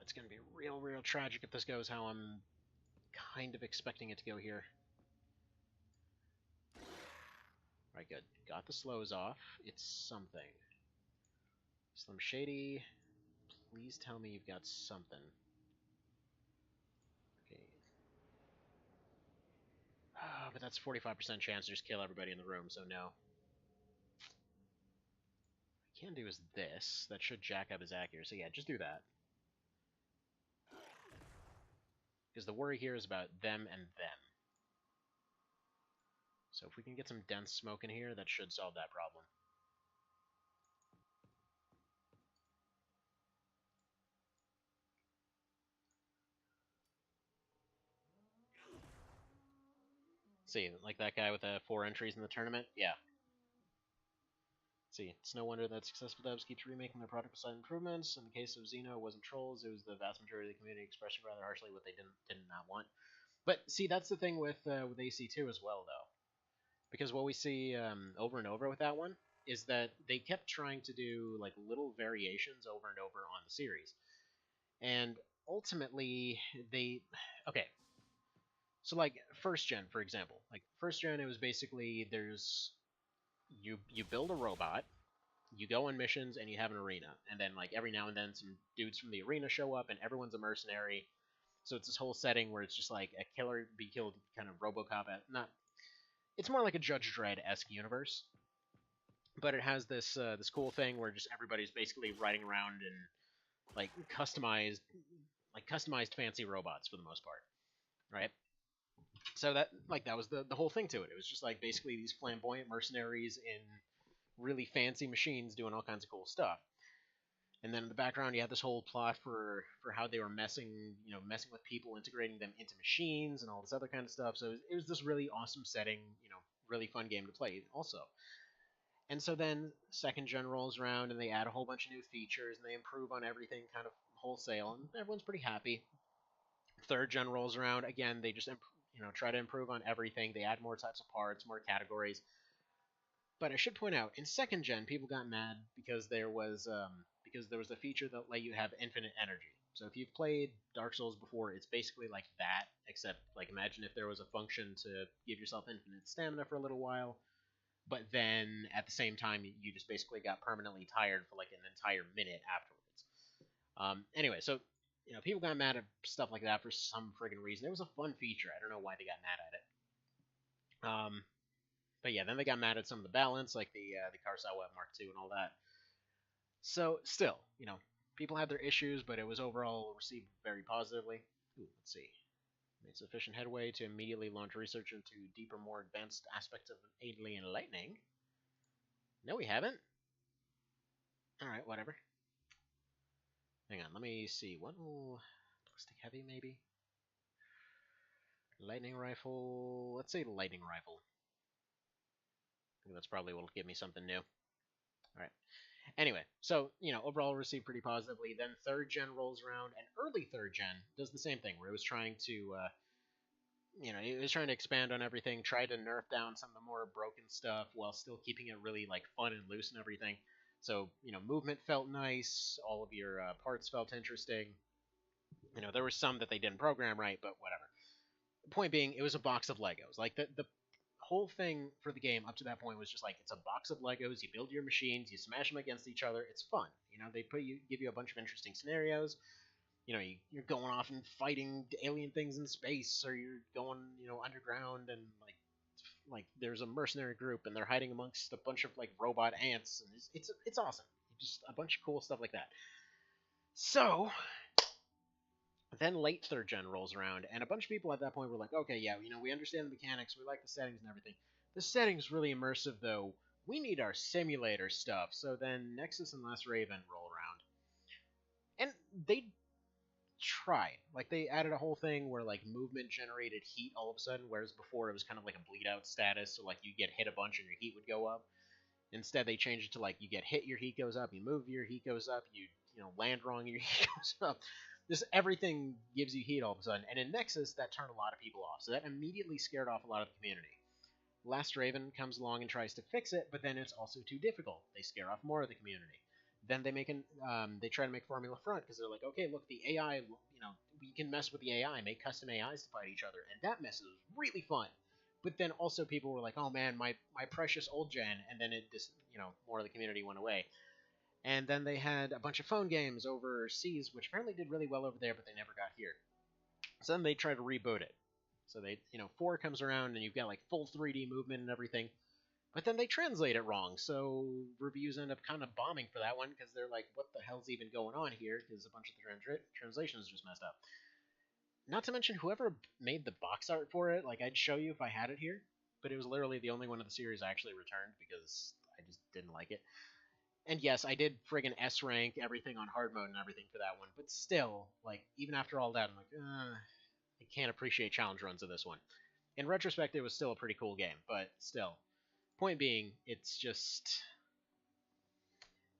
It's going to be real, real tragic if this goes how I'm kind of expecting it to go here. Alright, good. Got the slows off. It's something. Slim Shady, please tell me you've got something. Okay. But that's 45% chance to just kill everybody in the room, so no. What I can do is this. That should jack up his accuracy. Yeah, just do that. Because the worry here is about them and them. So if we can get some dense smoke in here, that should solve that problem. See, like that guy with the 4 entries in the tournament? Yeah. See, it's no wonder that successful devs keeps remaking their product with slight improvements. In the case of Xeno, it wasn't trolls, it was the vast majority of the community expressing rather harshly what they did not want. But see, that's the thing with AC2 as well, though. Because what we see over and over with that one is that they kept trying to do like little variations over and over on the series. And ultimately, okay. So like first gen, for example, like first gen, it was basically you build a robot, you go on missions, and you have an arena, and then like every now and then some dudes from the arena show up, and everyone's a mercenary. So it's this whole setting where it's just like a killer be killed kind of RoboCop. It's more like a Judge Dredd-esque universe, but it has this this cool thing where just everybody's basically riding around in like customized fancy robots for the most part, right? So that was the whole thing to it. It was just like basically these flamboyant mercenaries in really fancy machines doing all kinds of cool stuff. And then in the background, you had this whole plot for how they were messing with people, integrating them into machines and all this other kind of stuff. So it was this really awesome setting, really fun game to play also. And so then second gen rolls around and they add a whole bunch of new features and they improve on everything kind of wholesale, and everyone's pretty happy. Third gen rolls around, again, they just try to improve on everything. They add more types of parts, more categories. But I should point out, in second gen, people got mad because there was a feature that let you have infinite energy. So if you've played Dark Souls before, it's basically like that except like imagine if there was a function to give yourself infinite stamina for a little while, but then at the same time you just basically got permanently tired for like an entire minute afterwards. Anyway, so people got mad at stuff like that for some friggin' reason. It was a fun feature. I don't know why they got mad at it. But yeah, then they got mad at some of the balance, like the Kurosawa Mark II and all that. So still, people had their issues, but it was overall received very positively. Ooh, let's see. Made sufficient headway to immediately launch research into deeper, more advanced aspects of alien lightning. No, we haven't. All right, whatever. Hang on, let me see. What will ballistic heavy maybe? Lightning rifle. Let's say lightning rifle. I think that's probably what'll give me something new. All right. Anyway, so overall received pretty positively. Then third gen rolls around, and early third gen does the same thing, where it was trying to, it was trying to expand on everything, try to nerf down some of the more broken stuff while still keeping it really like fun and loose and everything. So movement felt nice, all of your parts felt interesting. There were some that they didn't program right, but whatever. The point being, it was a box of Legos. Like the whole thing for the game up to that point was just like it's a box of Legos. You build your machines, you smash them against each other. It's fun. They give you a bunch of interesting scenarios. You're going off and fighting alien things in space, or you're going underground and like there's a mercenary group and they're hiding amongst a bunch of like robot ants, and it's awesome. Just a bunch of cool stuff like that. So then late third gen rolls around, and a bunch of people at that point were like, okay, yeah, we understand the mechanics, we like the settings and everything. The settings really immersive, though. We need our simulator stuff. So then Nexus and Last Raven roll around, and they tried. Like they added a whole thing where like movement generated heat all of a sudden, whereas before it was kind of like a bleed out status. So like you get hit a bunch and your heat would go up. Instead, they changed it to like you get hit, your heat goes up. You move, your heat goes up. You land wrong, your heat goes up. Just everything gives you heat all of a sudden. And in Nexus, that turned a lot of people off. So that immediately scared off a lot of the community. Last Raven comes along and tries to fix it, but then it's also too difficult. They scare off more of the community. Then they try to make Formula Front because they're like, okay, look, the AI, we can mess with the AI, make custom AIs to fight each other, and that mess is really fun. But then also people were like, oh man, my precious old gen, and then it just, more of the community went away. And then they had a bunch of phone games overseas, which apparently did really well over there, but they never got here. So then they tried to reboot it. So 4 comes around and you've got like full 3D movement and everything. But then they translate it wrong, so reviews end up kind of bombing for that one because they're like, what the hell's even going on here? Because a bunch of the translations just messed up. Not to mention, whoever made the box art for it, like I'd show you if I had it here, but it was literally the only one of the series I actually returned because I just didn't like it. And yes, I did friggin' S rank everything on hard mode and everything for that one, but still, like, even after all that, I'm like, I can't appreciate challenge runs of this one. In retrospect, it was still a pretty cool game, but still. Point being, it's just...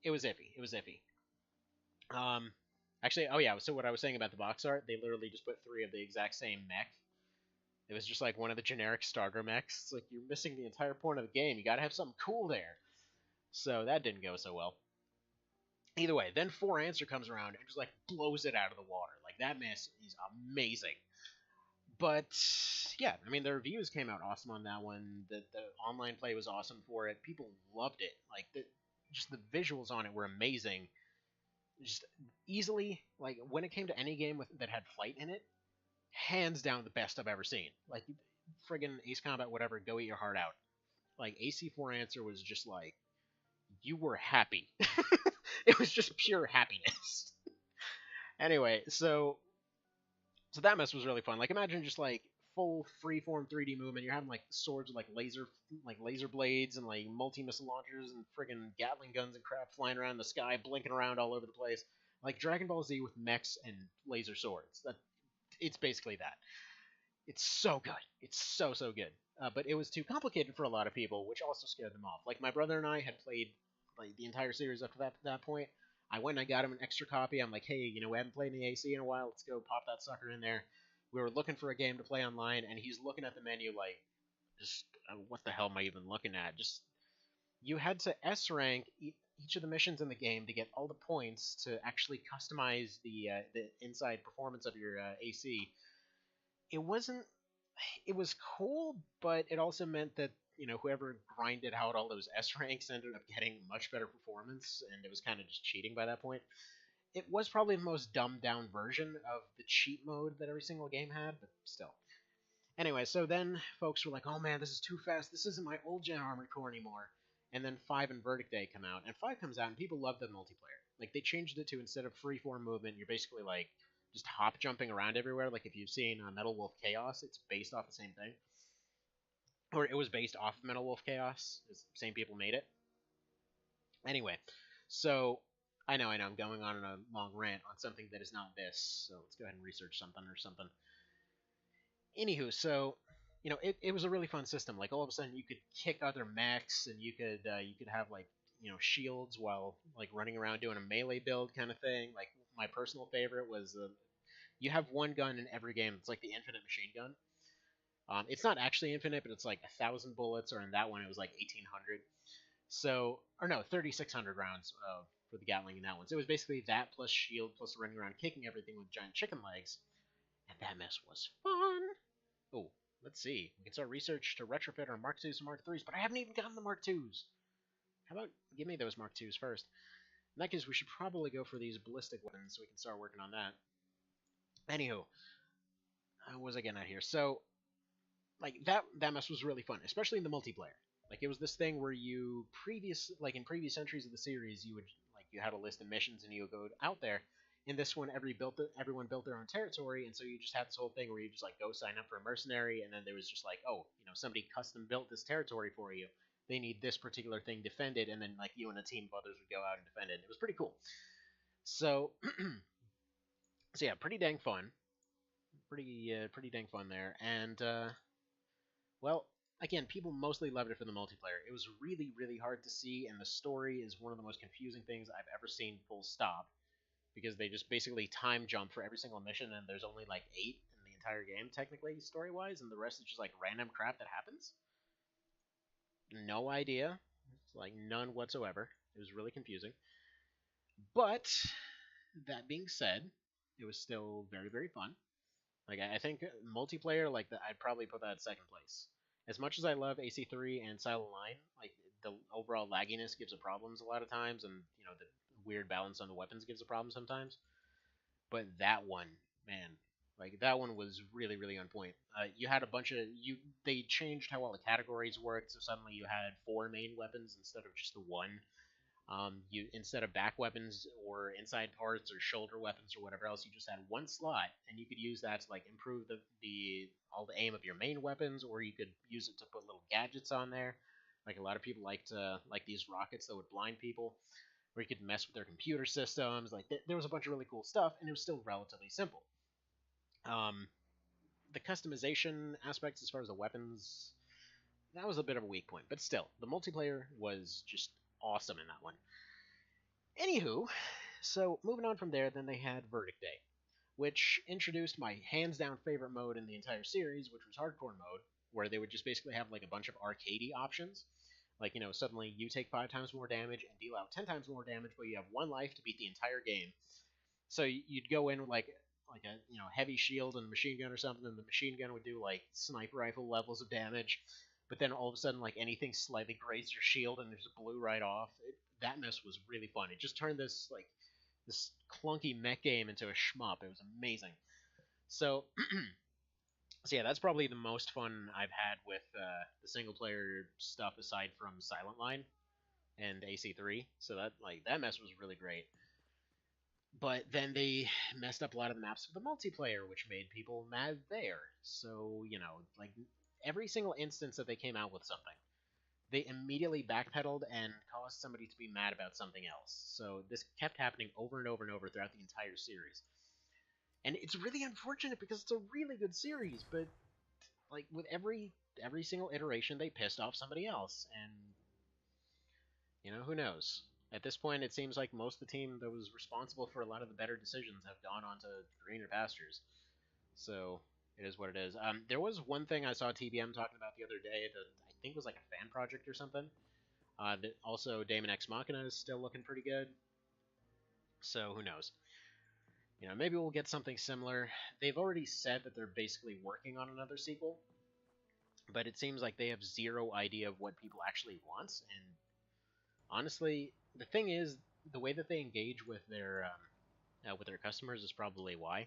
It was iffy. It was iffy. Actually, oh yeah, so what I was saying about the box art, they literally just put 3 of the exact same mech. It was just like one of the generic starter mechs. It's like, you're missing the entire point of the game. You gotta have something cool there. So that didn't go so well. Either way, then 4 Answer comes around and just like blows it out of the water. Like that mess is amazing. But yeah, I mean the reviews came out awesome on that one. The online play was awesome for it. People loved it. Like just the visuals on it were amazing. Just easily, like when it came to any game that had flight in it, hands down the best I've ever seen. Like friggin' Ace Combat, whatever, go eat your heart out. Like AC4 Answer was just like you were happy. It was just pure happiness. Anyway, so that mess was really fun. Like imagine just like full freeform 3D movement. You're having like swords with like laser blades and like multi-missile launchers and friggin' Gatling guns and crap flying around the sky, blinking around all over the place. Like Dragon Ball Z with mechs and laser swords. It's basically that. It's so good. It's so good. But it was too complicated for a lot of people, which also scared them off. Like my brother and I had played like the entire series up to that point. I went and I got him an extra copy. I'm like, hey, we haven't played any AC in a while. Let's go pop that sucker in there. We were looking for a game to play online, and he's looking at the menu like, just what the hell am I even looking at? Just you had to S rank each of the missions in the game to get all the points to actually customize the inside performance of your AC. it wasn't. It was cool, but it also meant that whoever grinded out all those S ranks ended up getting much better performance, and it was kind of just cheating by that point. It was probably the most dumbed down version of the cheat mode that every single game had, but still. Anyway, so then folks were like, "Oh man, this is too fast. This isn't my old gen Armored Core anymore." And then 5 and Verdict Day come out, and 5 comes out, and people love the multiplayer. Like they changed it to, instead of freeform movement, you're basically like just hop jumping around everywhere. Like if you've seen Metal Wolf Chaos, it's based off the same thing, or it was based off of Metal Wolf Chaos. The same people made it. Anyway, so I know, I'm going on a long rant on something that is not this. So let's go ahead and research something or something. Anywho, so it was a really fun system. Like all of a sudden, you could kick other mechs, and you could have like shields while like running around doing a melee build kind of thing. Like my personal favorite was you have one gun in every game. It's like the infinite machine gun. It's not actually infinite, but it's like 1,000 bullets, or in that one it was like 1,800. So, or no, 3,600 rounds for the Gatling in that one. So it was basically that plus shield plus running around kicking everything with giant chicken legs, and that mess was fun. Oh, let's see. We can start research to retrofit our Mark IIs and Mark IIIs, but I haven't even gotten the Mark IIs. How about give me those Mark IIs first? In that case, we should probably go for these ballistic weapons so we can start working on that. Anywho, what was I getting at here? So, like that mess was really fun, especially in the multiplayer. Like it was this thing where in previous entries of the series, you had a list of missions and you would go out there. In this one, everyone built their own territory, and so you just had this whole thing where you just like go sign up for a mercenary, and then there was just like, oh, somebody custom built this territory for you. They need this particular thing defended, and then like you and a team of others would go out and defend it. It was pretty cool. So, so yeah, pretty dang fun. Pretty dang fun there, and well, again, people mostly loved it for the multiplayer. It was really, really hard to see, and the story is one of the most confusing things I've ever seen. Full stop. Because they just basically time jump for every single mission, and there's only like 8 in the entire game, technically, story wise, and the rest is just like random crap that happens. No idea. It's like none whatsoever. It was really confusing. But that being said, it was still very, very fun. Like I think multiplayer, like I'd probably put that at second place. As much as I love AC3 and Silent Line, like the overall lagginess gives it problems a lot of times, and the weird balance on the weapons gives a problem sometimes. But that one, man, like that one was really, really on point. You had a bunch of you. They changed how all the categories worked, so suddenly you had 4 main weapons instead of just the one. You instead of back weapons or inside parts or shoulder weapons or whatever else, you just had one slot, and you could use that to like improve the all the aim of your main weapons, or you could use it to put little gadgets on there. Like a lot of people liked like these rockets that would blind people, where you could mess with their computer systems. Like there was a bunch of really cool stuff, and it was still relatively simple. Um, the customization aspects, as far as the weapons, that was a bit of a weak point, but still, the multiplayer was just awesome in that one. Anywho, so moving on from there, then they had Verdict Day, which introduced my hands down favorite mode in the entire series, which was Hardcore mode, where they would just basically have like a bunch of arcadey options. Like, suddenly you take 5 times more damage and deal out 10 times more damage, but you have 1 life to beat the entire game. So you'd go in with like a heavy shield and machine gun or something, and the machine gun would do like sniper rifle levels of damage. But then all of a sudden, like anything slightly grazed your shield and there's a blue right off. That mess was really fun. It just turned this clunky mech game into a shmup. It was amazing. So, so yeah, that's probably the most fun I've had with the single player stuff aside from Silent Line and AC3. So that mess was really great. But then they messed up a lot of the maps for the multiplayer, which made people mad there. So, like every single instance that they came out with something, they immediately backpedaled and caused somebody to be mad about something else. So this kept happening over and over and over throughout the entire series. And it's really unfortunate because it's a really good series, but like with every single iteration they pissed off somebody else, and who knows? At this point, it seems like most of the team that was responsible for a lot of the better decisions have gone on to greener pastures. So it is what it is. There was one thing I saw TBM talking about the other day that I think was like a fan project or something. That also Daemon X Machina is still looking pretty good. So who knows? maybe we'll get something similar. They've already said that they're basically working on another sequel, but it seems like they have zero idea of what people actually want. And honestly, the thing is, the way that they engage with their customers is probably why.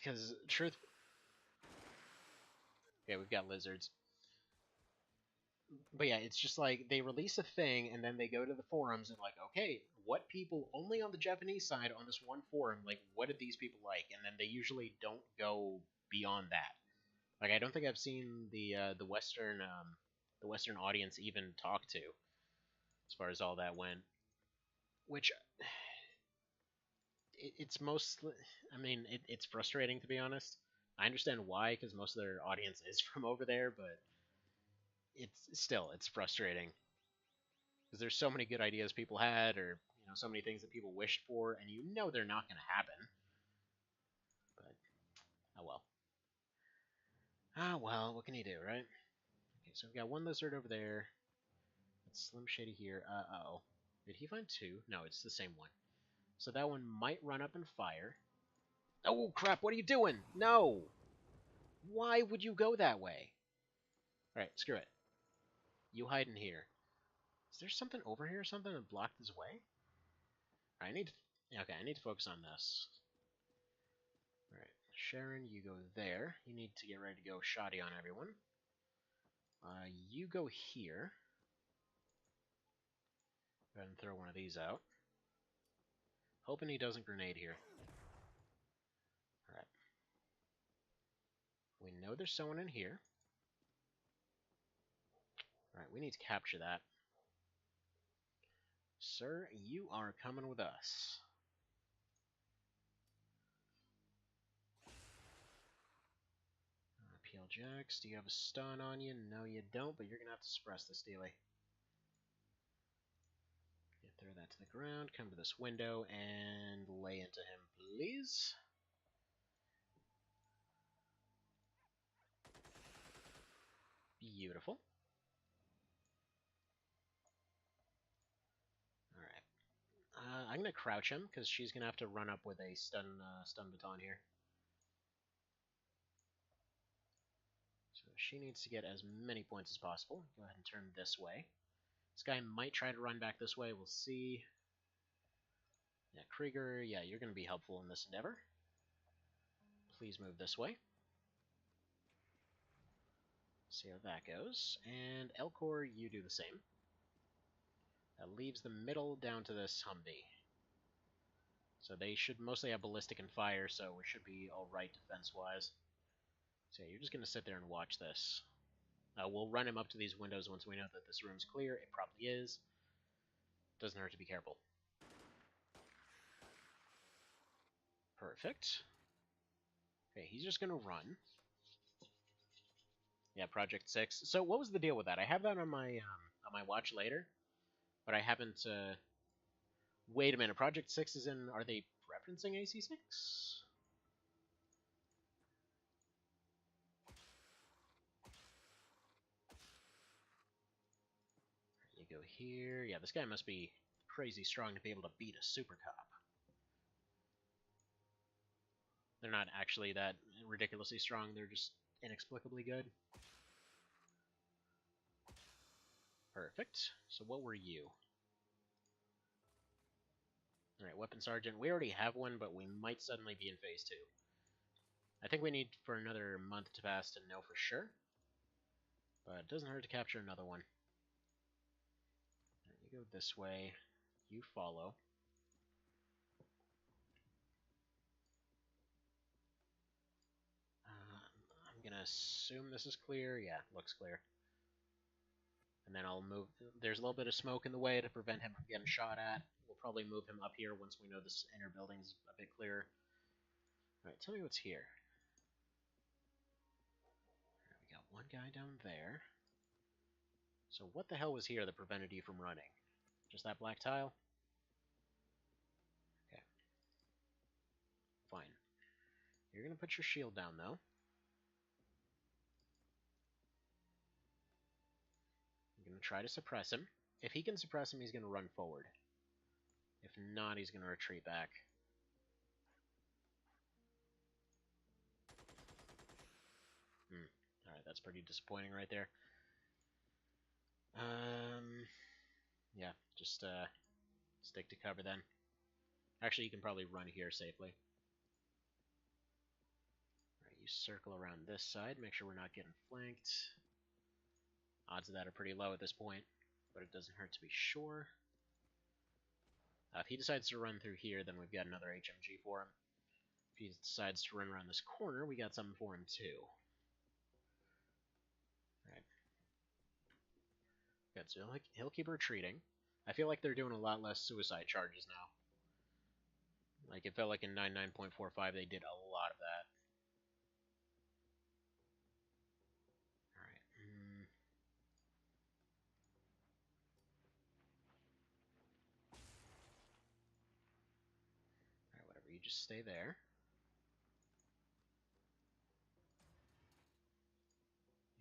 Because okay, we've got lizards. But yeah, it's just like they release a thing and then they go to the forums and like, okay, what people only on the Japanese side on this one forum, like what did these people like? And then they usually don't go beyond that. Like I don't think I've seen the Western audience even talk to as far as all that went. Which it's mostly, I mean, it's frustrating to be honest. I understand why because most of their audience is from over there, but it's frustrating because there's so many good ideas people had, or so many things that people wished for, and they're not going to happen. But oh well. Ah well, what can you do, right? Okay, so we've got one lizard over there. That's Slim Shady here. Uh-oh. Did he find two? No, it's the same one. So that one might run up and fire. Oh crap! What are you doing? No! Why would you go that way? All right, screw it. You hide in here. Is there something over here or something that blocked his way? I need to... Okay, I need to focus on this. Alright, Sharon, you go there. You need to get ready to go shoddy on everyone. You go here. Go ahead and throw one of these out. Hoping he doesn't grenade here. Alright. We know there's someone in here. Alright, we need to capture that. Sir, you are coming with us. PL Jax, do you have a stun on you? No, you don't, but you're going to have to suppress this, Steely. Yeah, throw that to the ground, come to this window, and lay into him, please. Beautiful. Alright. I'm going to crouch him, because she's going to have to run up with a stun baton here. So she needs to get as many points as possible. Go ahead and turn this way. This guy might try to run back this way. We'll see. Yeah, Krieger, yeah, you're going to be helpful in this endeavor. Please move this way. See how that goes. And Elcor, you do the same. That leaves the middle down to this Humvee. So they should mostly have ballistic and fire, so we should be alright defense-wise. So yeah, you're just going to sit there and watch this. We'll run him up to these windows once we know that this room's clear. It probably is. Doesn't hurt to be careful. Perfect. Okay, he's just going to run. Yeah, Project 6. So what was the deal with that? I have that on my watch later, but I haven't... Wait a minute, Project 6 is in... Are they referencing AC6? You go here. Yeah, this guy must be crazy strong to be able to beat a super cop. They're not actually that ridiculously strong, they're just inexplicably good. Perfect. So what were you? Alright, Weapon Sergeant. We already have one, but we might suddenly be in Phase 2. I think we need for another month to pass to know for sure. But it doesn't hurt to capture another one. Right, you go this way. You follow. I'm gonna assume this is clear. Yeah, looks clear. And then I'll move. There's a little bit of smoke in the way to prevent him from getting shot at. We'll probably move him up here once we know this inner building's a bit clearer. Alright, tell me what's here. Right, we got one guy down there. So what the hell was here that prevented you from running? Just that black tile? Okay. Fine. You're gonna put your shield down, though. I'm gonna try to suppress him. If he can suppress him, he's gonna run forward. If not, he's gonna retreat back. that's pretty disappointing right there. Yeah, just stick to cover then. Actually, you can probably run here safely. Alright, you circle around this side, make sure we're not getting flanked. Odds of that are pretty low at this point, but it doesn't hurt to be sure. If he decides to run through here, then we've got another HMG for him. If he decides to run around this corner, we got something for him too. Alright. Good, so he'll keep retreating. I feel like they're doing a lot less suicide charges now. Like, it felt like in 99.45 they did a lot of that. Alright. Alright, whatever, you just stay there.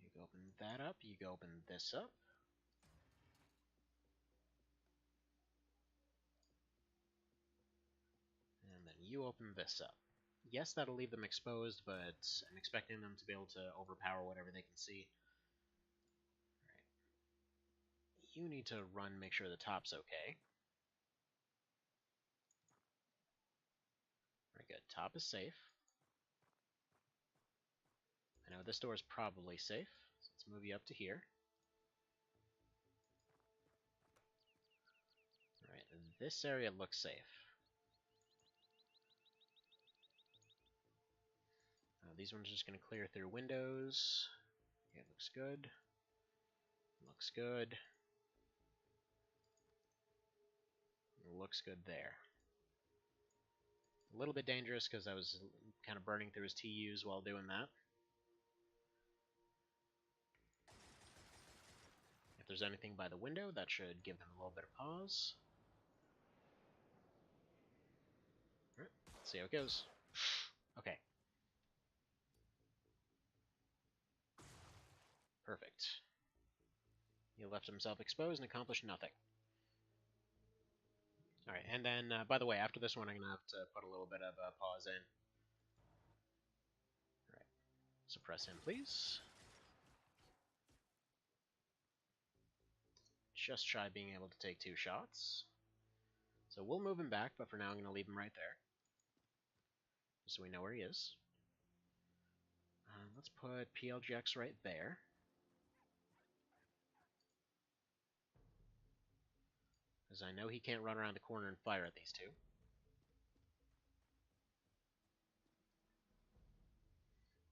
You go open that up, you go open this up. And then you open this up. Yes, that'll leave them exposed, but I'm expecting them to be able to overpower whatever they can see. Alright. You need to run, make sure the top's okay. Very good. Top is safe. I know this door is probably safe, so let's move you up to here. Alright, this area looks safe. These ones are just going to clear through windows. Okay, looks good. Looks good. Looks good there. A little bit dangerous because I was kind of burning through his TUs while doing that. If there's anything by the window, that should give them a little bit of pause. Alright, let's see how it goes. Okay. Perfect. He left himself exposed and accomplished nothing. Alright, and then, by the way, after this one, I'm going to have to put a little bit of a pause in. Alright. Suppress him, please. Just shy being able to take 2 shots. So we'll move him back, but for now I'm going to leave him right there. Just so we know where he is. Let's put PLGX right there. Because I know he can't run around the corner and fire at these two.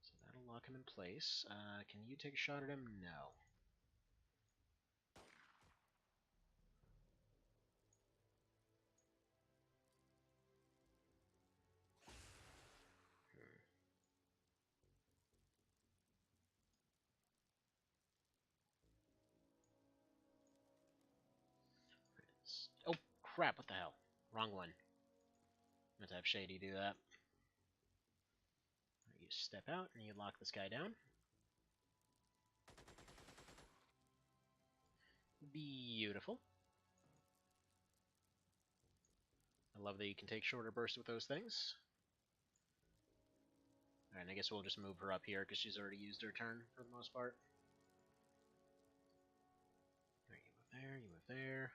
So that'll lock him in place. Can you take a shot at him? No. Oh, crap, what the hell? Wrong one. Meant to have Shady do that. You step out and you lock this guy down. Beautiful. I love that you can take shorter bursts with those things. Alright, I guess we'll just move her up here because she's already used her turn for the most part. Alright, you move there, you move there.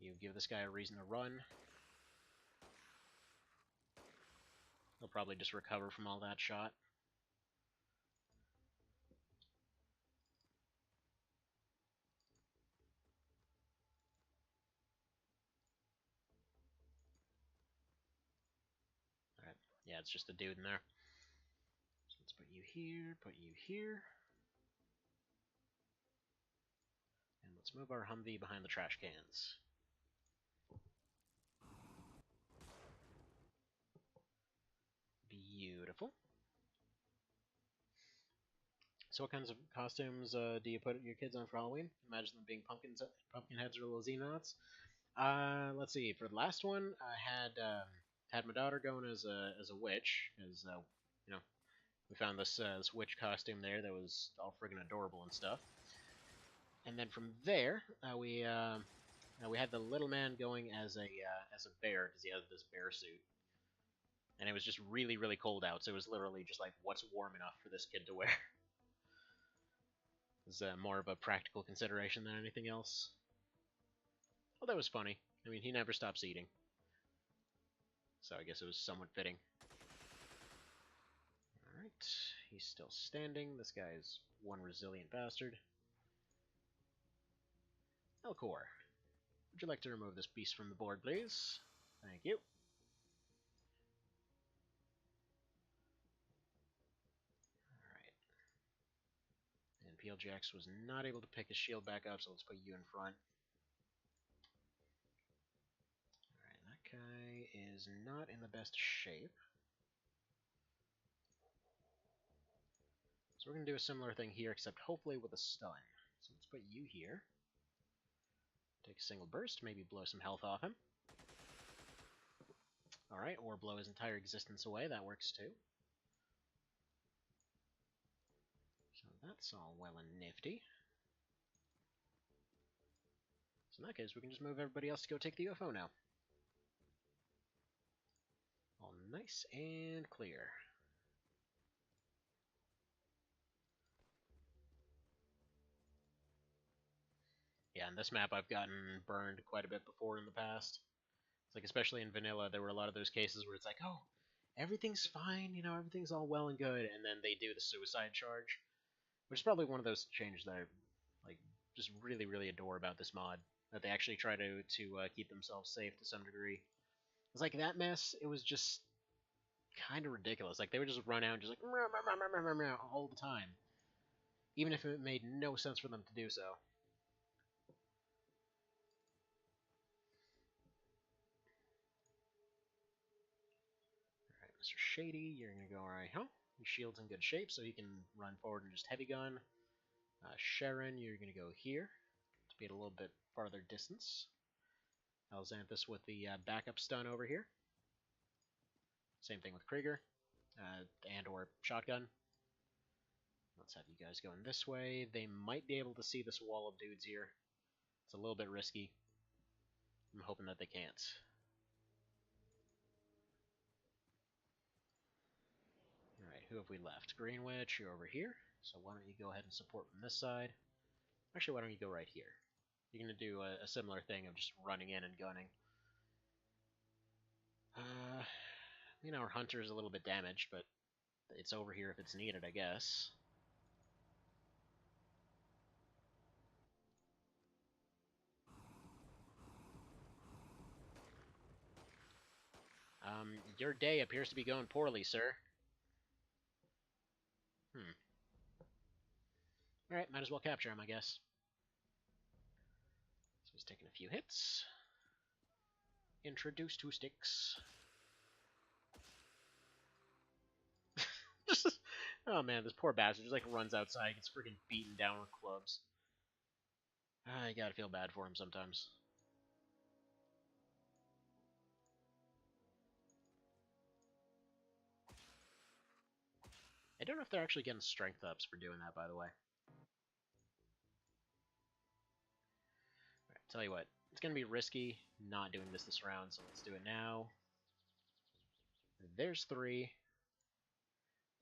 You give this guy a reason to run. He'll probably just recover from all that shot. Alright, yeah, it's just a dude in there. So let's put you here, put you here. And let's move our Humvee behind the trash cans. Beautiful. So what kinds of costumes do you put your kids on for Halloween? Imagine them being pumpkin heads or little Xenonauts. Let's see. For the last one, I had my daughter going as a witch, because you know, we found this this witch costume there that was all friggin' adorable and stuff. And then from there, we had the little man going as a bear because he has this bear suit. And it was just really, really cold out, so it was literally just like, what's warm enough for this kid to wear? It was more of a practical consideration than anything else. Well, that was funny. I mean, he never stops eating. So I guess it was somewhat fitting. Alright, he's still standing. This guy's one resilient bastard. Elcor, would you like to remove this beast from the board, please? Thank you. Alright. And PLGX was not able to pick his shield back up, so let's put you in front. Alright, that guy is not in the best shape. So we're going to do a similar thing here, except hopefully with a stun. So let's put you here. Take a single burst, maybe blow some health off him. Alright, or blow his entire existence away, that works too. So that's all well and nifty. So in that case, we can just move everybody else to go take the UFO now. All nice and clear. Yeah, in this map I've gotten burned quite a bit before in the past. It's like, especially in vanilla, there were a lot of those cases where it's like, oh, everything's fine, you know, everything's all well and good, and then they do the suicide charge, which is probably one of those changes that I like just really, really adore about this mod, that they actually try to keep themselves safe to some degree. It's like that mess, it was just kind of ridiculous. Like, they would just run out and just like meow, meow, meow, meow, meow, meow, all the time, even if it made no sense for them to do so. Alright, Mr. Shady, you're gonna go right home. Your shield's in good shape, so you can run forward and just heavy gun. Sharon, you're gonna go here to be at a little bit farther distance. Alzanthus with the backup stun over here. Same thing with Krieger, and or shotgun. Let's have you guys going this way. They might be able to see this wall of dudes here. It's a little bit risky. I'm hoping that they can't. Alright, who have we left? Greenwich, you're over here. So why don't you go ahead and support from this side. Actually, why don't you go right here? You're going to do a similar thing of just running in and gunning. You know, our hunter is a little bit damaged, but it's over here if it's needed, I guess. Your day appears to be going poorly, sir. Alright, might as well capture him, I guess. So he's taking a few hits. Introduce two sticks. Oh man, this poor bastard just like runs outside, gets freaking beaten down with clubs. I gotta feel bad for him sometimes. I don't know if they're actually getting strength ups for doing that, by the way. Alright, tell you what, it's gonna be risky not doing this round, so let's do it now. There's 3.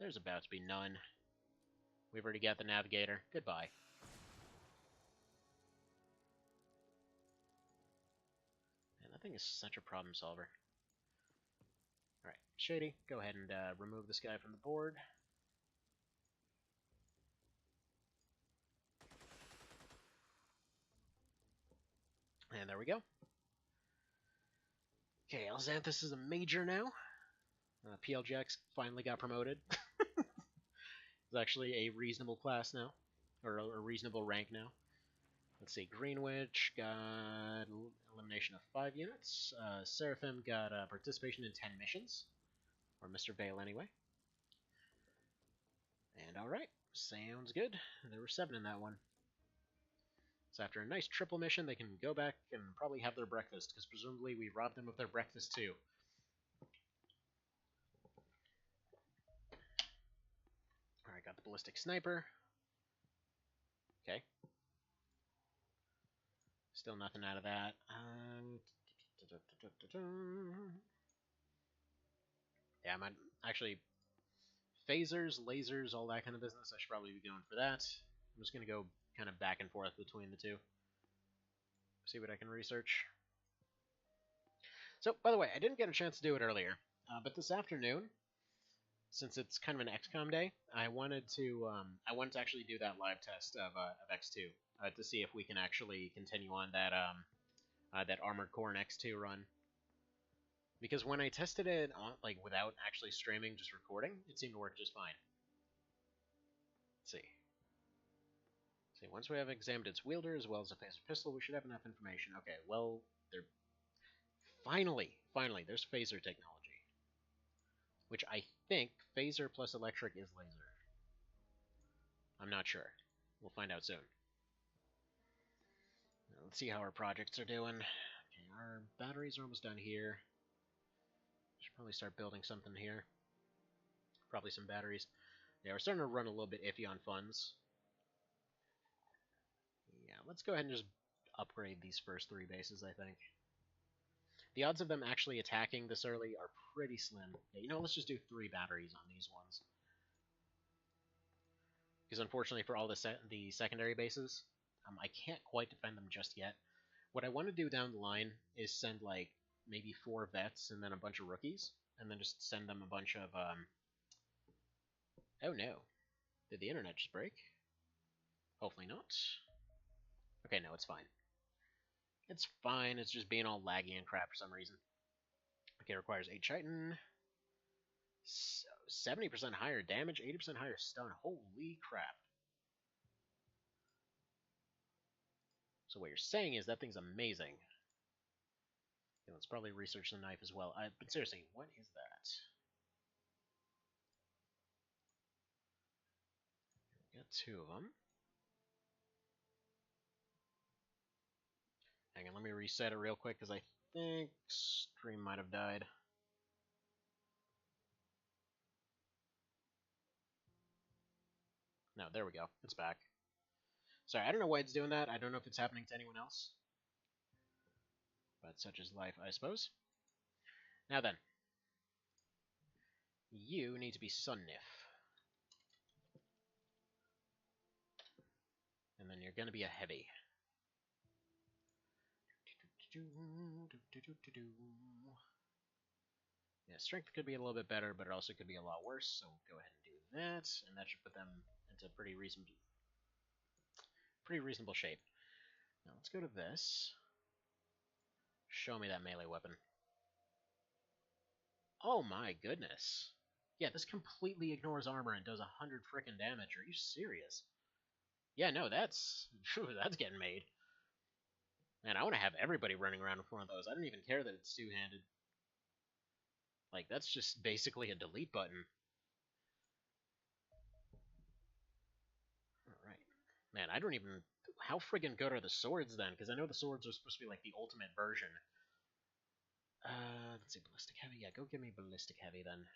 There's about to be none. We've already got the navigator. Goodbye. Man, that thing is such a problem solver. Alright, Shady, go ahead and remove this guy from the board. And there we go. Okay, Alzanthus is a major now. PLGX finally got promoted. It's actually a reasonable class now, or a reasonable rank now. Let's see, Greenwich got elimination of 5 units. Seraphim got participation in 10 missions, or Mr. Vale anyway. And alright, sounds good. There were 7 in that one. So after a nice triple mission, they can go back and probably have their breakfast, because presumably we robbed them of their breakfast too. Alright, got the ballistic sniper. Okay. Still nothing out of that. Yeah, I'm actually phasers, lasers, all that kind of business. I should probably be going for that. I'm just gonna go kind of back and forth between the two. See what I can research. So, by the way, I didn't get a chance to do it earlier, but this afternoon, since it's kind of an XCOM day, I wanted to actually do that live test of X2 to see if we can actually continue on that Armored Core X2 run. Because when I tested it on, like without actually streaming, just recording, it seemed to work just fine. Let's see. See, once we have examined its wielder as well as a phaser pistol, we should have enough information. Okay, well, they're finally, there's phaser technology, which I think phaser plus electric is laser. I'm not sure. We'll find out soon. Let's see how our projects are doing. Okay, our batteries are almost done here. Should probably start building something here. Probably some batteries. Yeah, we're starting to run a little bit iffy on funds. Yeah, let's go ahead and just upgrade these first 3 bases, I think. The odds of them actually attacking this early are pretty slim. Yeah, you know, let's just do 3 batteries on these ones. Because unfortunately for all the secondary bases, I can't quite defend them just yet. What I want to do down the line is send, like, maybe 4 vets and then a bunch of rookies, and then just send them a bunch of, Oh no. Did the internet just break? Hopefully not. Okay, no, it's fine. It's fine, it's just being all laggy and crap for some reason. Okay, requires 8 chitin. 70% higher damage, 80% higher stun. Holy crap. So what you're saying is that thing's amazing. Okay, let's probably research the knife as well. But seriously, what is that? Got 2 of them. Hang on, let me reset it real quick because I think stream might have died. No, there we go. It's back. Sorry, I don't know why it's doing that. I don't know if it's happening to anyone else. But such is life, I suppose. Now then. You need to be Sunnif. And then you're going to be a heavy. Yeah, strength could be a little bit better, but it also could be a lot worse, so go ahead and do that, and that should put them into pretty reasonable shape. Now let's go to this. Show me that melee weapon. Oh my goodness. Yeah, this completely ignores armor and does 100 frickin' damage. Are you serious? Yeah, no, that's getting made. Man, I want to have everybody running around with one of those. I don't even care that it's two-handed. Like, that's just basically a delete button. Alright. Man, I don't even... How friggin' good are the swords, then? Because I know the swords are supposed to be, like, the ultimate version. Let's see, Ballistic Heavy. Yeah, go give me Ballistic Heavy, then.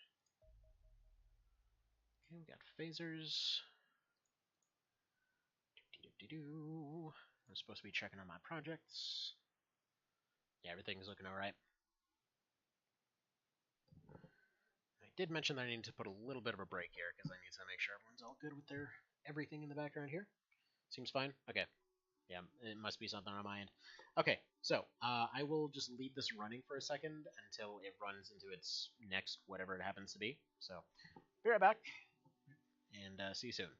Okay, we got phasers. I'm supposed to be checking on my projects. Yeah, everything's looking alright. I did mention that I need to put a little bit of a break here, because I need to make sure everyone's all good with their everything in the background here. Seems fine? Okay. Yeah, it must be something on my end. Okay, so I will just leave this running for a second until it runs into its next whatever it happens to be. So, be right back, and see you soon.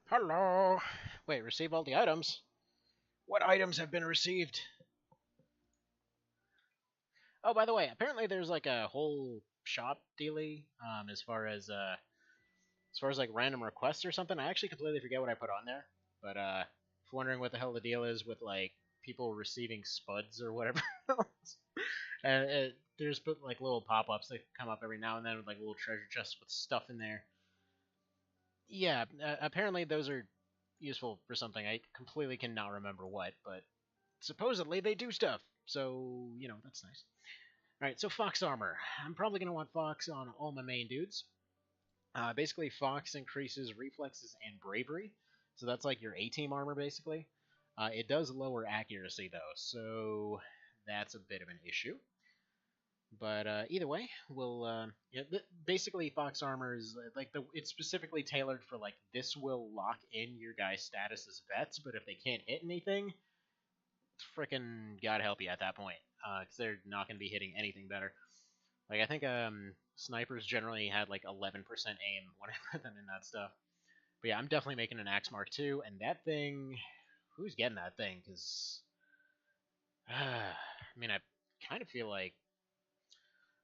Hello. Wait, receive all the items? What items have been received? Oh, by the way, apparently there's like a whole shop dealy as far as like random requests or something. I actually completely forget what I put on there. But if you're wondering what the hell the deal is with like people receiving spuds or whatever else. There's like little pop-ups that come up every now and then with like little treasure chests with stuff in there. Yeah, apparently those are useful for something. I completely cannot remember what, but supposedly they do stuff. So, that's nice. Alright, so Fox Armor. I'm probably going to want Fox on all my main dudes. Basically, Fox increases reflexes and bravery. So that's like your A-team armor, basically. It does lower accuracy, though, so that's a bit of an issue. But either way, we'll basically Fox Armor is like it's specifically tailored for like this will lock in your guy's status as vets, but if they can't hit anything, frickin' God help you at that point, because they're not going to be hitting anything better. Like I think snipers generally had like 11% aim when I put them in that stuff. But yeah, I'm definitely making an Axe Mark II, and that thing, who's getting that thing? Because I mean, I kind of feel like.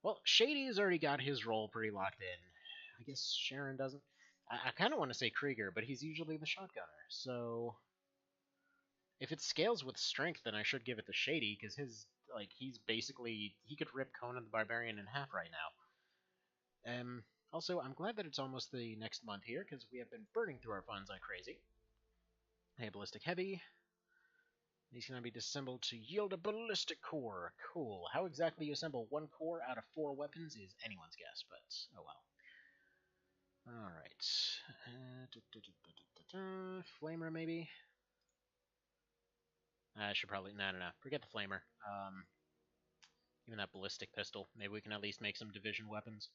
Well, Shady's already got his role pretty locked in. I guess Sharon doesn't. I kind of want to say Krieger, but he's usually the shotgunner. So if it scales with strength, then I should give it to Shady because he's basically he could rip Conan the Barbarian in half right now. Also, I'm glad that it's almost the next month here because we have been burning through our funds like crazy. Hey, Ballistic Heavy. These can be disassembled to yield a ballistic core. Cool. How exactly you assemble one core out of 4 weapons is anyone's guess, but oh well. Alright. Flamer, maybe? I should probably... No. Forget the Flamer. Even that ballistic pistol. Maybe we can at least make some division weapons.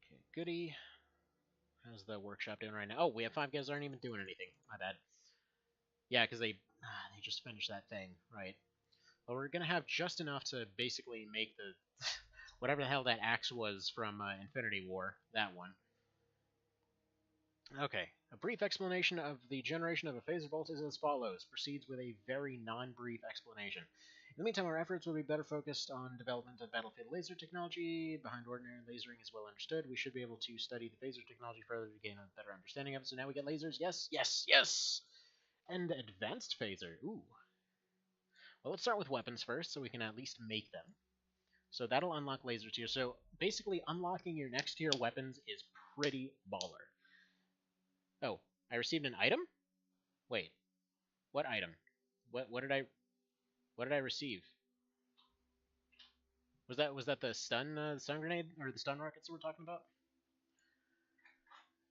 Okay, goody. How's the workshop doing right now? Oh, we have 5 guys that aren't even doing anything. My bad. Yeah, because they just finished that thing, right? Well, we're gonna have just enough to basically make the whatever the hell that axe was from Infinity War. That one. Okay. A brief explanation of the generation of a phaser bolt is as follows. Proceeds with a very non-brief explanation. In the meantime, our efforts will be better focused on development of battlefield laser technology. Behind ordinary lasering is well understood. We should be able to study the phaser technology further to gain a better understanding of it. So now we get lasers. Yes! And advanced phaser. Ooh. Well, let's start with weapons first, so we can at least make them. So that'll unlock laser tier. So basically, unlocking your next tier weapons is pretty baller. Oh, I received an item? Wait, what item? What did I receive? Was that the stun grenade or the stun rockets that we're talking about?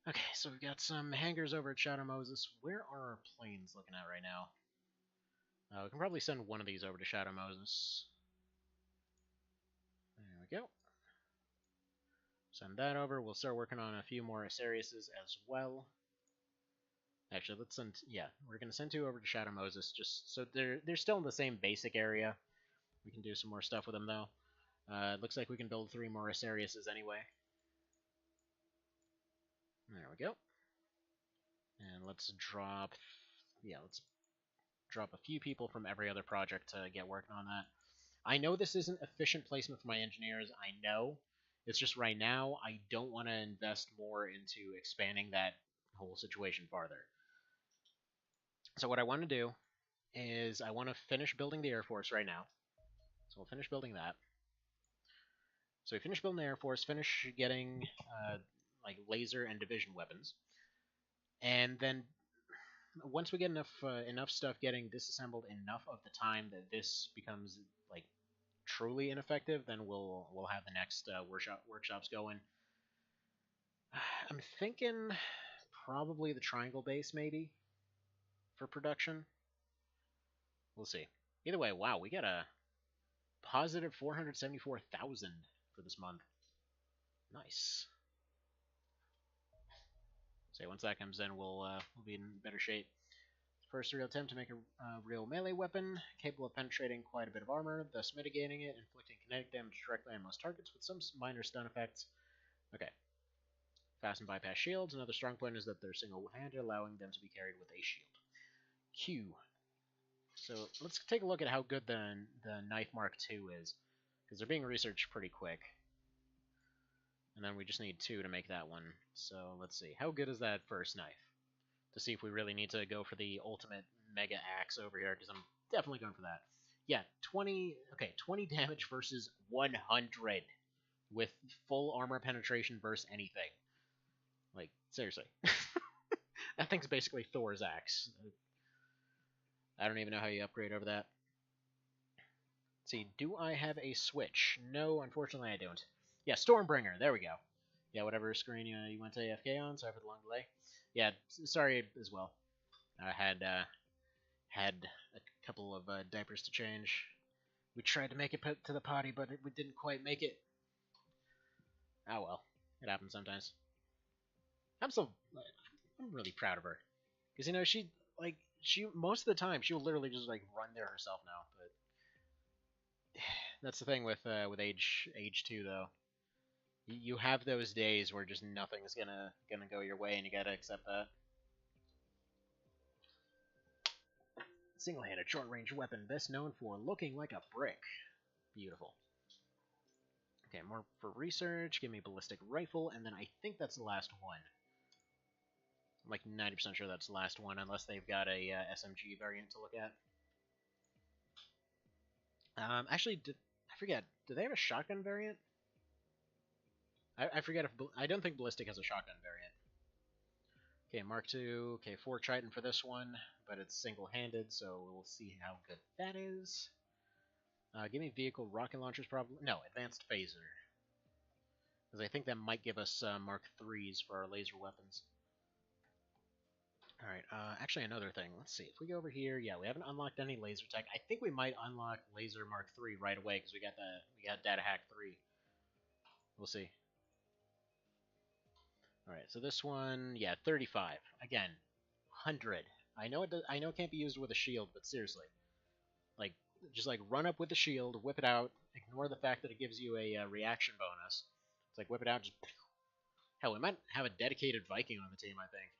Okay, so we've got some hangars over at Shadow Moses. Where are our planes looking at right now? We can probably send one of these over to Shadow Moses. There we go. Send that over. We'll start working on a few more Asariuses as well. Actually, let's send... Yeah, we're going to send 2 over to Shadow Moses, just so they're still in the same basic area. We can do some more stuff with them, though. It looks like we can build 3 more Asariuses anyway. There we go. And let's drop... Yeah, let's drop a few people from every other project to get working on that. I know this isn't efficient placement for my engineers, I know. It's just right now, I don't want to invest more into expanding that whole situation farther. So what I want to do is I want to finish building the Air Force right now. So we'll finish building that. So we finish building the Air Force, finish getting like laser and division weapons. And then once we get enough stuff getting disassembled enough of the time that this becomes like truly ineffective, then we'll have the next workshops going. I'm thinking probably the triangle base maybe for production. We'll see. Either way, wow, we got a positive 474,000 for this month. Nice. So once that comes in, we'll be in better shape. First real attempt to make a real melee weapon, capable of penetrating quite a bit of armor, thus mitigating it, inflicting kinetic damage directly on most targets with some minor stun effects. Okay. Fast and bypass shields. Another strong point is that they're single-handed, allowing them to be carried with a shield. Q. So let's take a look at how good the Knife Mark II is, because they're being researched pretty quick. And then we just need 2 to make that one. So let's see. How good is that first knife? To see if we really need to go for the ultimate mega axe over here, because I'm definitely going for that. Yeah, 20 damage versus 100 with full armor penetration versus anything. Like, seriously. That thing's basically Thor's axe. I don't even know how you upgrade over that. Let's see, do I have a switch? No, unfortunately I don't. Yeah, Stormbringer, there we go. Yeah, whatever screen you went to AFK on, sorry for the long delay. Yeah, sorry as well. I had a couple of diapers to change. We tried to make it to the potty, but we didn't quite make it. Oh well, it happens sometimes. I'm really proud of her, because she most of the time she'll literally just like run there herself now. But that's the thing with age 2 though. You have those days where just nothing's gonna go your way, and you gotta accept that. Single-handed short-range weapon, best known for looking like a brick. Beautiful. Okay, more for research. Give me ballistic rifle, and then I think that's the last one. I'm like 90% sure that's the last one, unless they've got a SMG variant to look at. Actually, I forget. Do they have a shotgun variant? I forget if I don't think ballistic has a shotgun variant. Okay, Mark II. Okay, 4 Triton for this one, but it's single-handed, so we'll see how good that is. Give me vehicle rocket launchers, probably. No, advanced phaser. Because I think that might give us Mark IIIs for our laser weapons. Alright, actually another thing. Let's see. If we go over here, yeah, we haven't unlocked any laser tech. I think we might unlock laser Mark III right away, because we got Data Hack 3. We'll see. Alright, so this one, yeah, 35. Again, 100. I know it can't be used with a shield, but seriously. Like, just like run up with the shield, whip it out, ignore the fact that it gives you a reaction bonus. It's like whip it out, just hell, we might have a dedicated Viking on the team, I think.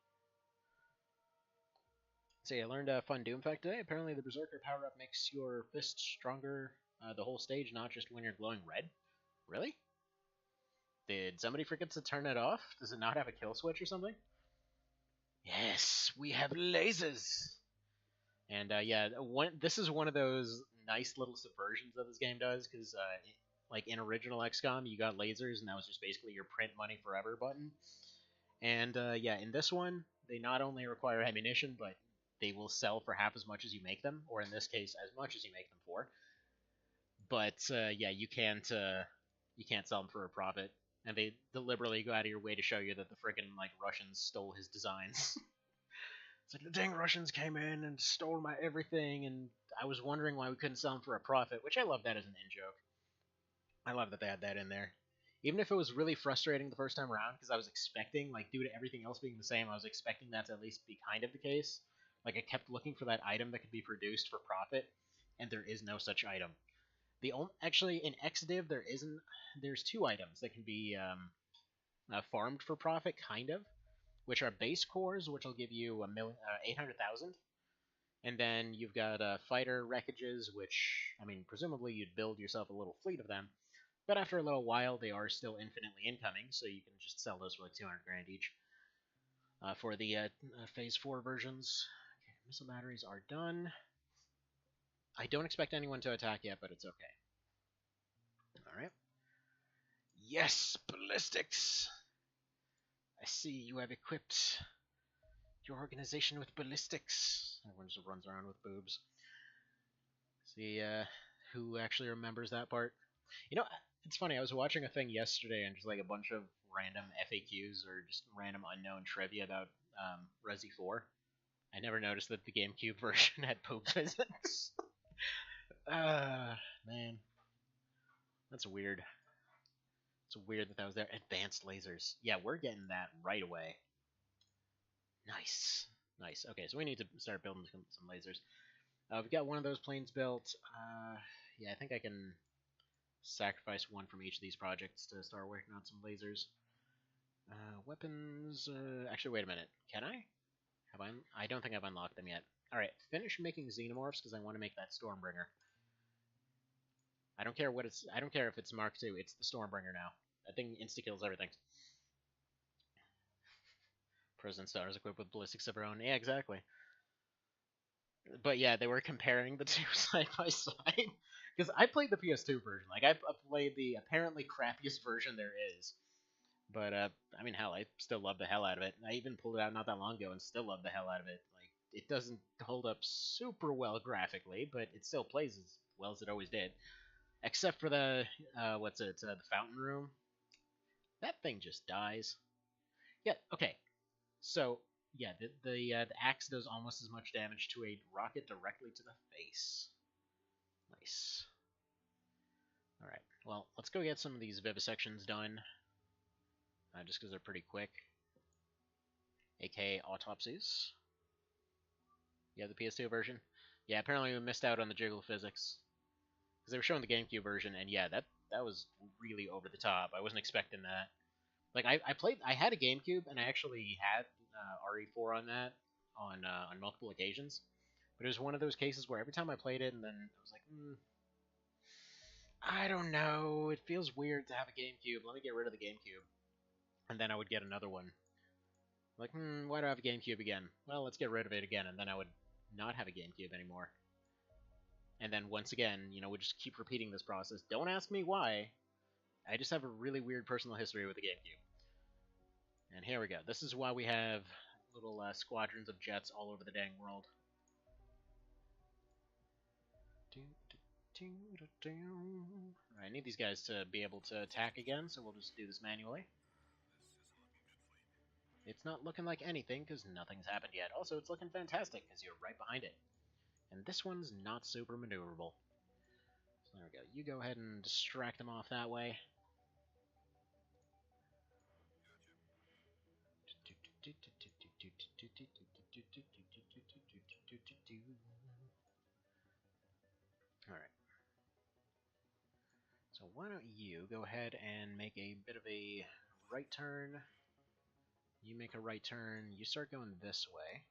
See, I learned a fun Doom fact today. Apparently the Berserker power-up makes your fist stronger the whole stage, not just when you're glowing red. Really? Did somebody forget to turn it off? Does it not have a kill switch or something? Yes, we have lasers! And yeah, this is one of those nice little subversions that this game does, because like in original XCOM, you got lasers, and that was just basically your print money forever button. And yeah, in this one, they not only require ammunition, but they will sell for half as much as you make them, or in this case, as much as you make them for. But yeah, you can't sell them for a profit, and they deliberately go out of your way to show you that the freaking like Russians stole his designs. It's like the dang Russians came in and stole my everything, and I was wondering why we couldn't sell them for a profit, which I love that as an in-joke. I love that they had that in there. Even if it was really frustrating the first time around, because I was expecting, like, due to everything else being the same, I was expecting that to at least be kind of the case. Like, I kept looking for that item that could be produced for profit, and there is no such item. Actually, in XDiv, there's 2 items that can be farmed for profit, kind of, which are base cores, which will give you 800,000, and then you've got fighter wreckages, which, I mean, presumably you'd build yourself a little fleet of them, but after a little while, they are still infinitely incoming, so you can just sell those for like 200 grand each. For the Phase 4 versions, okay, missile batteries are done. I don't expect anyone to attack yet, but it's okay. Alright. Yes, ballistics! I see you have equipped your organization with ballistics. Everyone just runs around with boobs. See who actually remembers that part. You know, it's funny, I was watching a thing yesterday and just like a bunch of random FAQs or just random unknown trivia about Resi 4. I never noticed that the GameCube version had boob physics. Man. That's weird. It's weird that was there. Advanced lasers. Yeah, we're getting that right away. Nice. Nice. Okay, so we need to start building some lasers. We've got one of those planes built. Yeah, I think I can sacrifice one from each of these projects to start working on some lasers. Weapons. Actually, wait a minute. Can I? Have I? I don't think I've unlocked them yet. All right, finish making xenomorphs because I want to make that Stormbringer. I don't care what it's. I don't care if it's Mark II. It's the Stormbringer now. That thing insta kills everything. Prison stars equipped with ballistics of her own. Yeah, exactly. But yeah, they were comparing the two side by side because I played the PS2 version. Like I played the apparently crappiest version there is. But I mean, hell, I still love the hell out of it. I even pulled it out not that long ago and still love the hell out of it. Like it doesn't hold up super well graphically, but it still plays as well as it always did. Except for the what's it? The fountain room. That thing just dies. Yeah. Okay. So yeah, the axe does almost as much damage to a rocket directly to the face. Nice. All right. Well, let's go get some of these vivisections done. Just because they're pretty quick. AKA autopsies. Yeah, the PS2 version. Yeah, apparently we missed out on the jiggle physics because they were showing the GameCube version, and yeah, that was really over the top. I wasn't expecting that. Like I had a GameCube, and I actually had RE4 on that on multiple occasions. But it was one of those cases where every time I played it, and then I was like, I don't know, it feels weird to have a GameCube. Let me get rid of the GameCube, and then I would get another one. Like, why do I have a GameCube again? Well, let's get rid of it again, and then I would not have a GameCube anymore. And then once again, we just keep repeating this process. Don't ask me why. I just have a really weird personal history with the GameCube. And here we go. This is why we have little squadrons of jets all over the dang world. I need these guys to be able to attack again, so we'll just do this manually. It's not looking like anything, because nothing's happened yet. Also, it's looking fantastic, because you're right behind it. And this one's not super maneuverable. So there we go. You go ahead and distract them off that way. Alright. So why don't you go ahead and make a bit of a right turn. You make a right turn. You start going this way.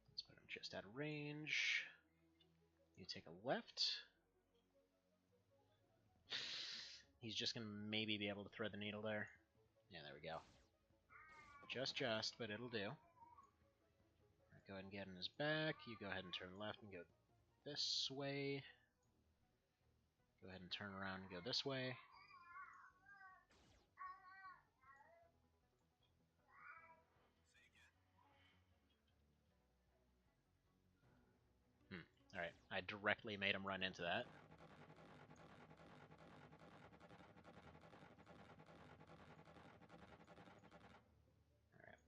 Let's put him just out of range. You take a left. He's just going to maybe be able to thread the needle there. Yeah, there we go. Just, but it'll do. Right, go ahead and get in his back. You go ahead and turn left and go this way. Go ahead and turn around and go this way. Alright, I directly made him run into that. Alright.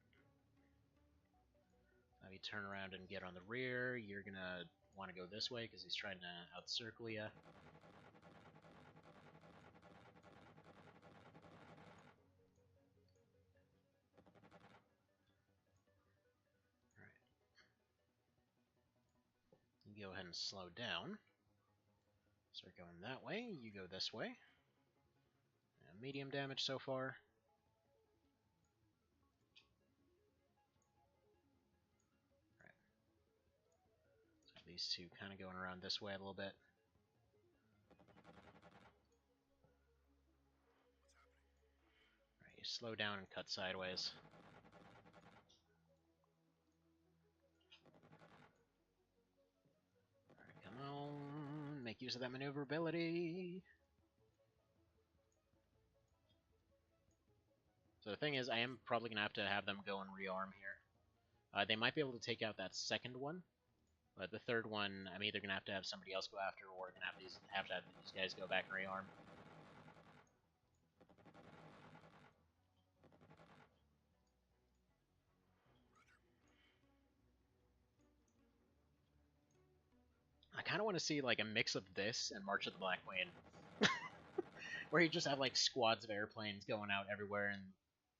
Now you turn around and get on the rear. You're gonna want to go this way because he's trying to out-circle you. You go ahead and slow down. Start going that way. You go this way. Medium damage so far. Right. So these two kind of going around this way a little bit. Right, you slow down and cut sideways. Alright, come on. Make use of that maneuverability. So the thing is, I am probably going to have them go and rearm here. They might be able to take out that second one, but the third one, I'm either going to have somebody else go after, or going to have to have these guys go back and rearm. I kind of want to see like a mix of this and March of the Black Queen. Where you just have like squads of airplanes going out everywhere and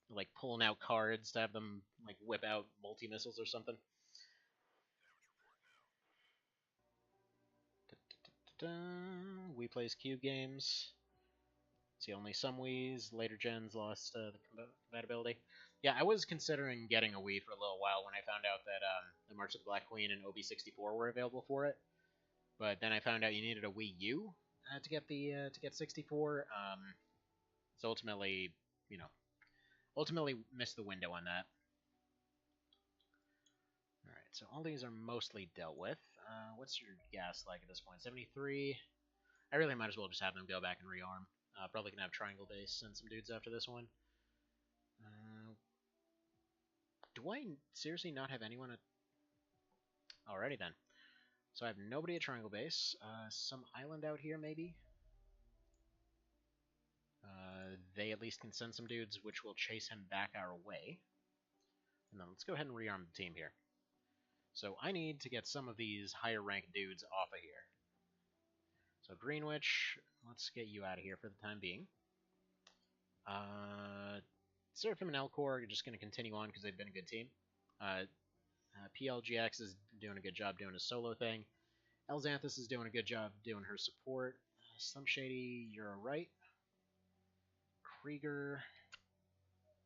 like pulling out cards to have them like whip out multi-missiles or something. Wii plays cube games. See, only some Wii's. Later gens lost the compatibility. Yeah, I was considering getting a Wii for a little while when I found out that the March of the Black Queen and OB64 were available for it. But then I found out you needed a Wii U to get 64. So ultimately, ultimately missed the window on that. All right, so all these are mostly dealt with. What's your gas like at this point? 73. I really might as well just have them go back and rearm. Probably gonna have triangle base, send some dudes after this one. Do I seriously not have anyone at... Alrighty then. So I have nobody at triangle base. Some island out here, maybe? They at least can send some dudes, which will chase him back our way. And then let's go ahead and rearm the team here. So I need to get some of these higher ranked dudes off of here. So Greenwich, let's get you out of here for the time being. Seraphim and Elcor are just going to continue on because they've been a good team. PLGX is doing a good job doing his solo thing. Elxanthus is doing a good job doing her support. Slim Shady, you're alright. Krieger,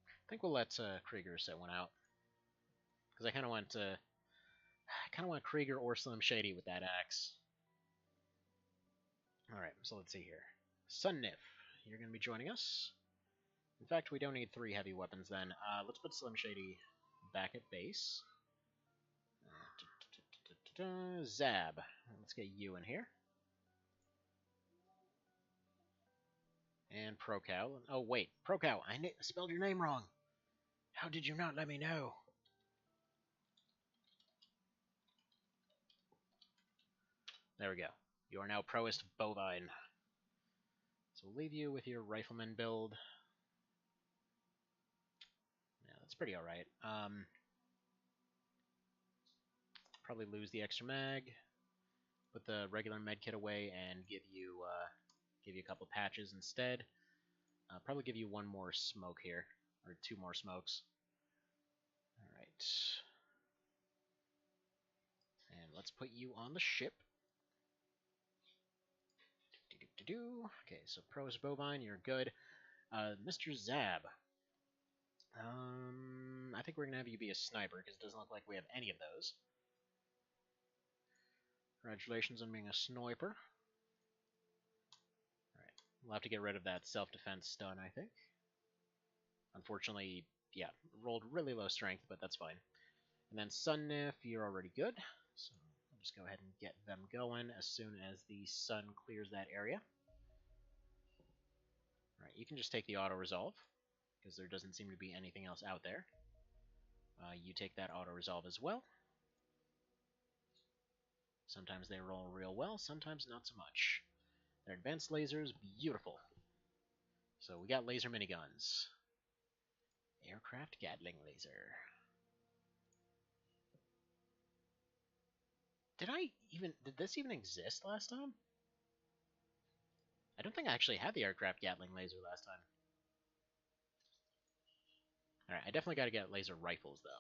I think we'll let Krieger sit one out because I kind of want Krieger or Slim Shady with that axe. All right, so let's see here. Sunnif, you're going to be joining us. In fact, we don't need 3 heavy weapons then. Let's put Slim Shady back at base. Zab, let's get you in here. And Procow. Oh, wait. Procow, I spelled your name wrong. How did you not let me know? There we go. You are now Proest Bovine. So we'll leave you with your Rifleman build. Yeah, that's pretty alright. Probably lose the extra mag. Put the regular medkit away and give you a couple patches instead. Probably give you 1 more smoke here. Or 2 more smokes. Alright. And let's put you on the ship. Okay, so Proest Bovine, you're good. Mr. Zab. I think we're going to have you be a sniper, because it doesn't look like we have any of those. Congratulations on being a sniper. Alright, we'll have to get rid of that self-defense stun, I think. Unfortunately, yeah, rolled really low strength, but that's fine. And then Sunnif, you're already good. So I'll just go ahead and get them going as soon as the sun clears that area. Alright, you can just take the auto-resolve, because there doesn't seem to be anything else out there. You take that auto-resolve as well. Sometimes they roll real well, sometimes not so much. Their advanced lasers, beautiful. So we got laser miniguns. Aircraft Gatling laser. Did this even exist last time? I don't think I actually had the aircraft Gatling laser last time. Alright, I definitely gotta get laser rifles though.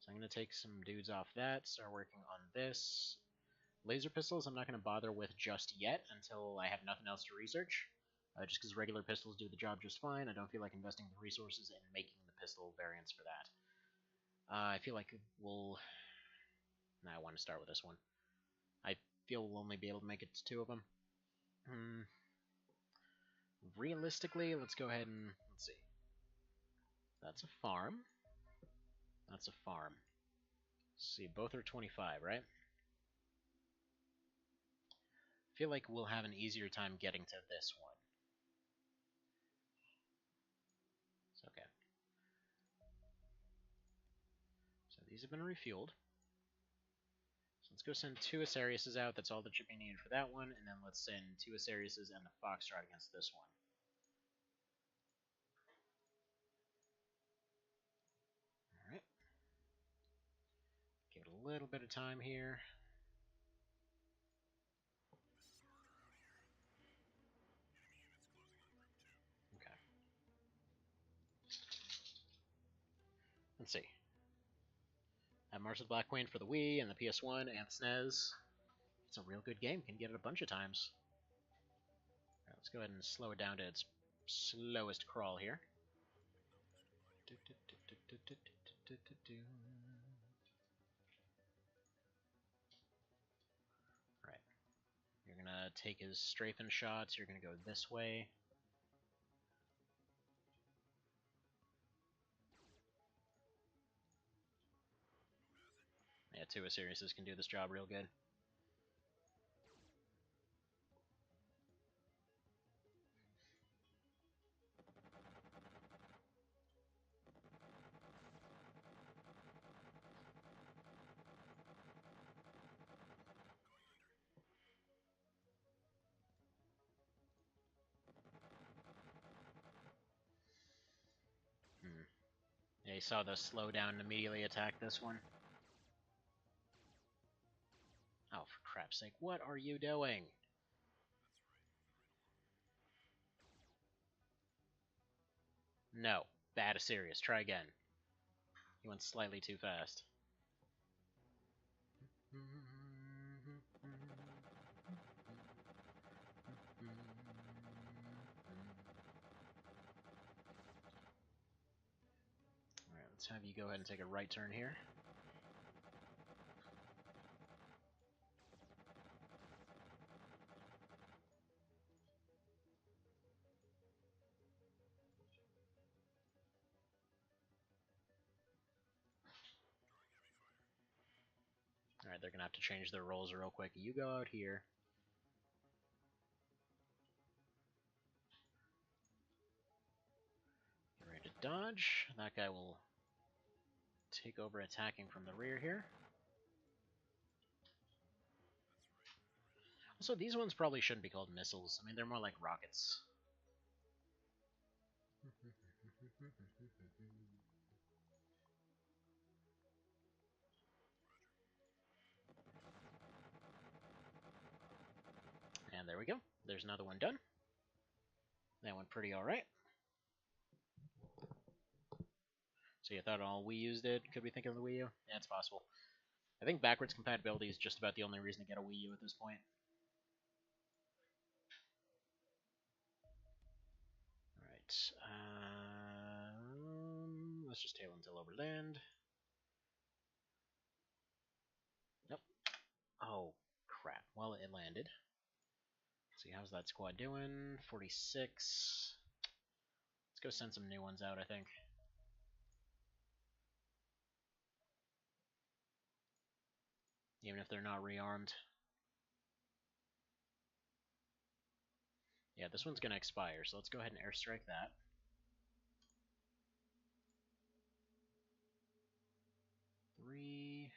So I'm going to take some dudes off that, start working on this. Laser pistols I'm not going to bother with just yet until I have nothing else to research. Just because regular pistols do the job just fine. I don't feel like investing the resources in making the pistol variants for that. I feel like we'll... I want to start with this one. I feel we'll only be able to make it to 2 of them. Realistically, let's go ahead and... Let's see. That's a farm. That's a farm. Let's see, both are 25, right? I feel like we'll have an easier time getting to this one. It's okay. So these have been refueled. So let's go send 2 Asariuses out. That's all that should be needed for that one. And then let's send 2 Asariuses and the Foxtrot against this one. Alright. Give it a little bit of time here. Let's see. I have March of the Black Queen for the Wii and the PS1 and the SNES. It's a real good game. Can get it a bunch of times. Right, let's go ahead and slow it down to its slowest crawl here. Right. You're gonna take his strafing shots. You're gonna go this way. Yeah, two Osiriuses can do this job real good. Yeah, you saw the slow down and immediately attack this one. Oh, for crap's sake, what are you doing? No. Bad Asirius. Try again. He went slightly too fast. Alright, let's have you go ahead and take a right turn here. Alright, they're gonna have to change their roles real quick. You go out here. Get ready to dodge. That guy will take over attacking from the rear here. Also, these ones probably shouldn't be called missiles. I mean, they're more like rockets. And there we go. There's another one done. That went pretty alright. So you thought all Wii U's did? Could we think of the Wii U? Yeah, it's possible. I think backwards compatibility is just about the only reason to get a Wii U at this point. Alright. Let's just tail until overland. Nope. Oh, crap. Well, it landed. Let's see, how's that squad doing? 46. Let's go send some new ones out, I think. Even if they're not rearmed. Yeah, this one's going to expire, so let's go ahead and airstrike that. Three,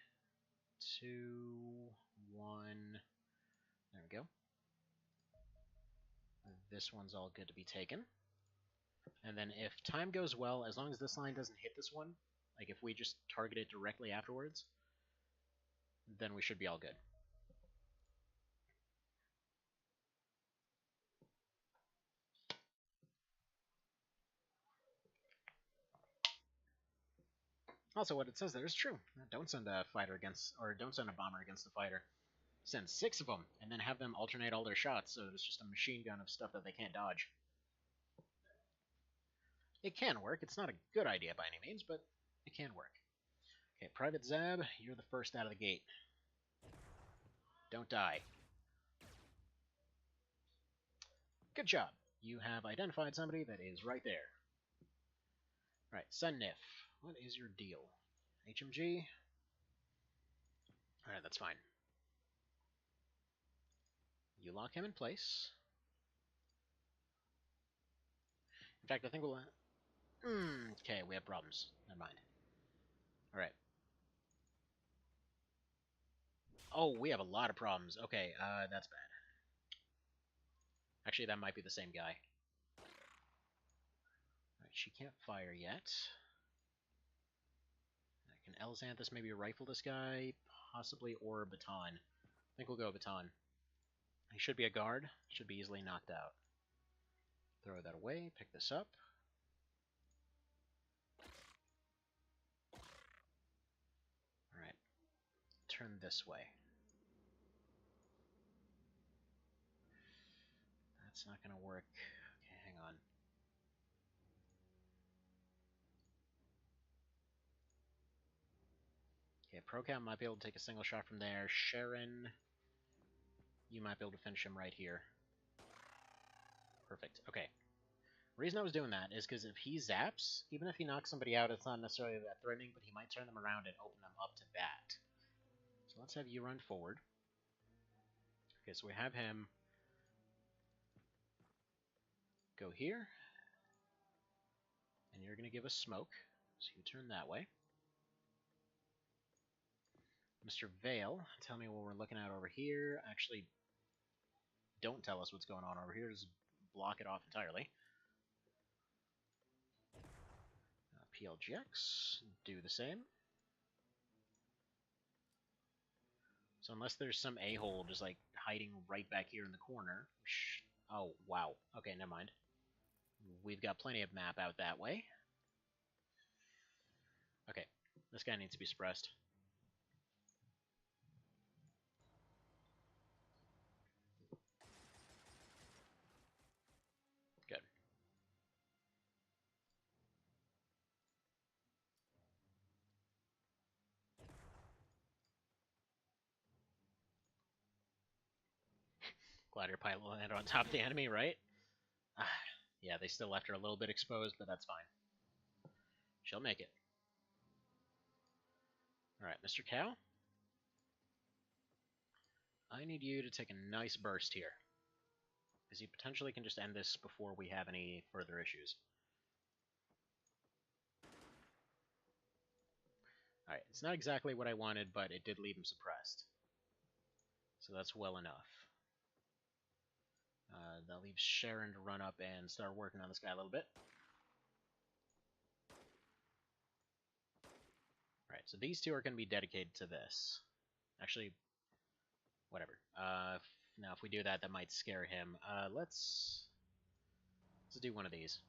two, one. There we go. This one's all good to be taken. And then if time goes well, as long as this line doesn't hit this one, like if we just target it directly afterwards, then we should be all good. Also, what it says there is true. Don't send a fighter against, or don't send a bomber against a fighter. Send 6 of them, and then have them alternate all their shots, so it's just a machine gun of stuff that they can't dodge. It can work. It's not a good idea by any means, but it can work. Okay, Private Zab, you're the first out of the gate. Don't die. Good job. You have identified somebody that is right there. Alright, Sunnif, what is your deal? HMG? Alright, that's fine. You lock him in place. In fact, I think we'll... okay, we have problems. Never mind. Alright. Oh, we have a lot of problems. Okay, that's bad. Actually, that might be the same guy. Alright, she can't fire yet. Can Elzanthus maybe rifle this guy? Possibly, or a baton. I think we'll go baton. He should be a guard. Should be easily knocked out. Throw that away. Pick this up. turn this way. That's not gonna work. Okay, hang on. Okay, ProCam might be able to take a single shot from there. Sharon, you might be able to finish him right here. Perfect. Okay. The reason I was doing that is because if he zaps, even if he knocks somebody out, it's not necessarily that threatening, but he might turn them around and open them up to bat. So let's have you run forward. Okay, so we have him go here. And you're going to give us smoke. So you turn that way. Mr. Vale, tell me what we're looking at over here. Actually, don't tell us what's going on over here. Just block it off entirely. PLGX, do the same. So unless there's some a-hole just like hiding right back here in the corner. Oh, wow. Okay, never mind. We've got plenty of map out that way. Okay, this guy needs to be suppressed. Good. Glider pilot landed on top of the enemy, right? Yeah, they still left her a little bit exposed, but that's fine. She'll make it. Alright, Mr. Cow. I need you to take a nice burst here. Because you potentially can just end this before we have any further issues. Alright, it's not exactly what I wanted, but it did leave him suppressed. So that's well enough. That leaves Sharon to run up and start working on this guy a little bit. Alright, so these two are going to be dedicated to this. Actually, whatever. Now, if we do that, that might scare him. Let's do one of these.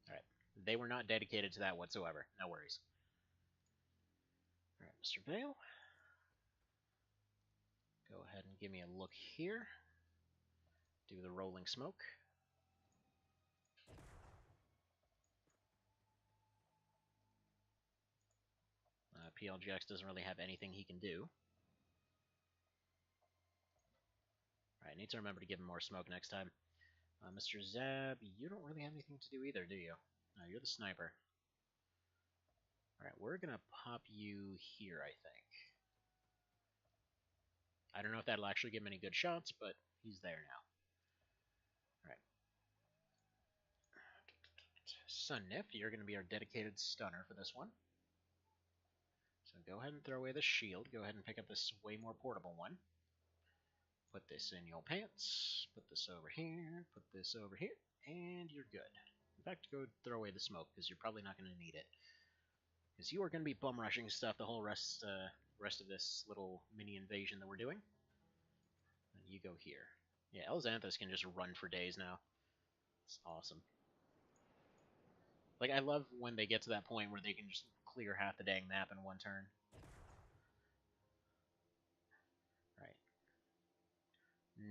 Alright, they were not dedicated to that whatsoever. No worries. Alright, Mr. Vale. Go ahead and give me a look here. Do the rolling smoke. PLGX doesn't really have anything he can do. Alright, need to remember to give him more smoke next time. Mr. Zab, you don't really have anything to do either, do you? No, you're the sniper. Alright, we're gonna pop you here, I think. I don't know if that'll actually give him any good shots, but he's there now. Alright. Sunnif, you're gonna be our dedicated stunner for this one. So go ahead and throw away the shield. Go ahead and pick up this way more portable one. Put this in your pants. Put this over here. Put this over here. And you're good. In fact, go throw away the smoke, because you're probably not going to need it. Because you are going to be bum rushing stuff the whole rest of this little mini invasion that we're doing. And you go here. Yeah, Elxanthus can just run for days now. It's awesome. Like, I love when they get to that point where they can just clear half the dang map in one turn. Right.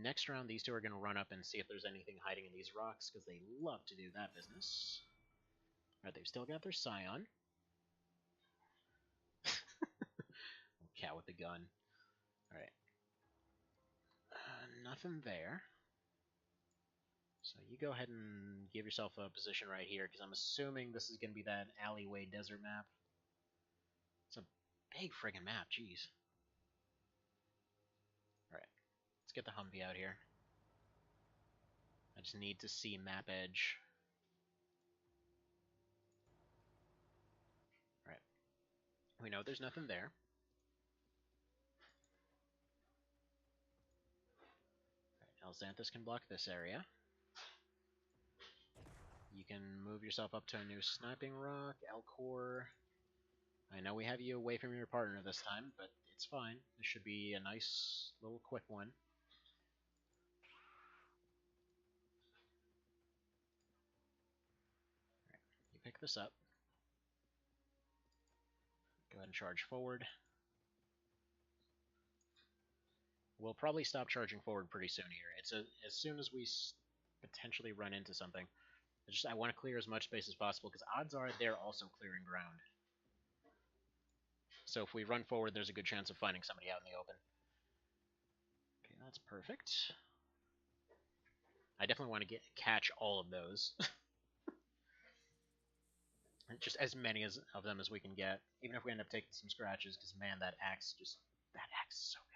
Next round, these two are going to run up and see if there's anything hiding in these rocks, because they love to do that business. Alright, they've still got their Scion. Cat with the gun. Alright. Nothing there. So you go ahead and give yourself a position right here, because I'm assuming this is going to be that alleyway desert map. It's a big friggin' map, jeez. Alright, let's get the Humvee out here. I just need to see map edge. Alright. We know there's nothing there. Alright, Elxanthus can block this area. You can move yourself up to a new sniping rock, Elcor. I know we have you away from your partner this time, but it's fine. This should be a nice little quick one. Alright, you pick this up. ahead and charge forward. We'll probably stop charging forward pretty soon here. It's as soon as we potentially run into something. I want to clear as much space as possible, because odds are they're also clearing ground. So if we run forward, there's a good chance of finding somebody out in the open. Okay, that's perfect. I definitely want to catch all of those. Just as many of them as we can get, even if we end up taking some scratches, because man, that axe is so good.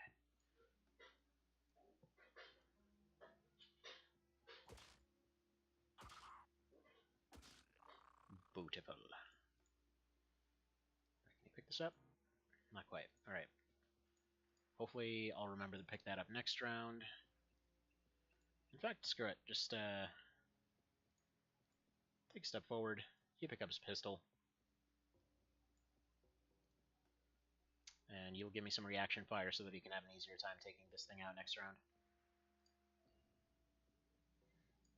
Beautiful. Can you pick this up? Not quite. Alright. Hopefully I'll remember to pick that up next round. In fact, screw it. Just take a step forward. You pick up his pistol. And you'll give me some reaction fire so that he can have an easier time taking this thing out next round.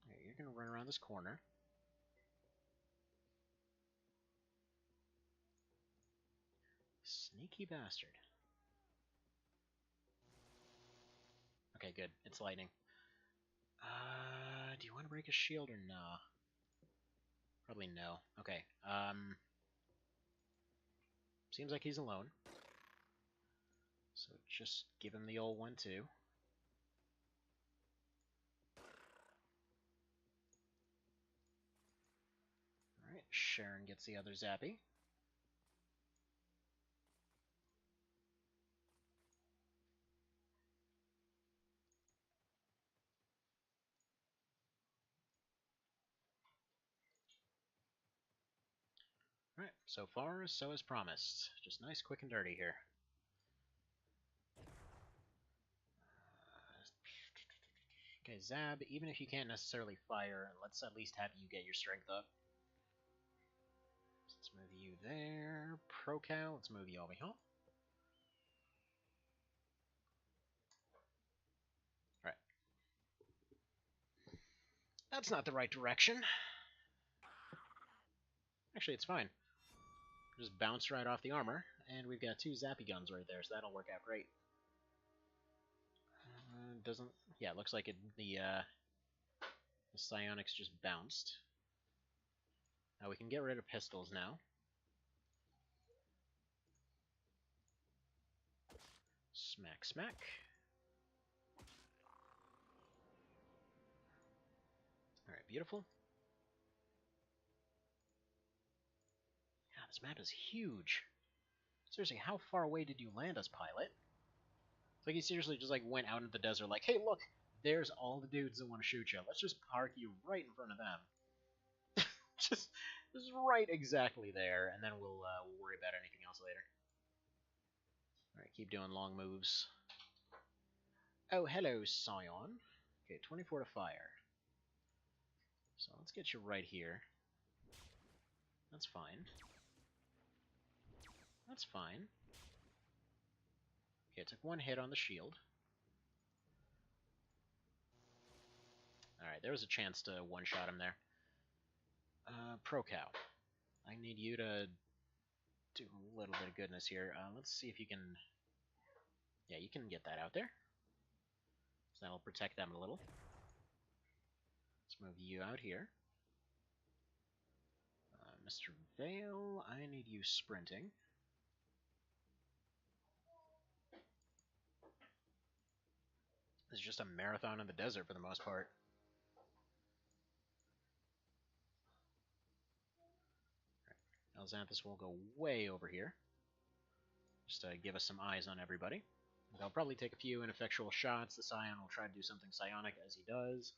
Okay, you're going to run around this corner. Sneaky bastard. Okay, good. It's lightning. Do you want to break his shield or no? Probably no. Okay. Seems like he's alone. So just give him the old 1-2. Alright, Sharon gets the other zappy. Alright, so far, so as promised. Just nice, quick, and dirty here. Okay, Zab, even if you can't necessarily fire, let's at least have you get your strength up. So let's move you there. Pro-Cow, let's move you over here. Alright. That's not the right direction. Actually, it's fine. Just bounce right off the armor, and we've got 2 zappy guns right there, so that'll work out great. Doesn't... Yeah, it looks like the psionics just bounced. Now we can get rid of pistols now. Smack, smack. Alright, beautiful. Yeah, this map is huge. Seriously, how far away did you land us, pilot? It's like he seriously just like went out into the desert like, hey, look, there's all the dudes that want to shoot you. Let's just park you right in front of them. just right exactly there, and then we'll worry about anything else later. Alright, keep doing long moves. Oh, hello, Scion. Okay, 24 to fire. So let's get you right here. That's fine. That's fine. Okay, it took 1 hit on the shield. Alright, there was a chance to one-shot him there. Pro-Cow. I need you to do a little bit of goodness here. Let's see if you can... Yeah, you can get that out there. So that'll protect them a little. Let's move you out here. Mr. Vale, I need you sprinting. It's just a marathon in the desert for the most part. Right. Elxanthus will go way over here. Just to give us some eyes on everybody. They'll probably take a few ineffectual shots. The Scion will try to do something psionic as he does.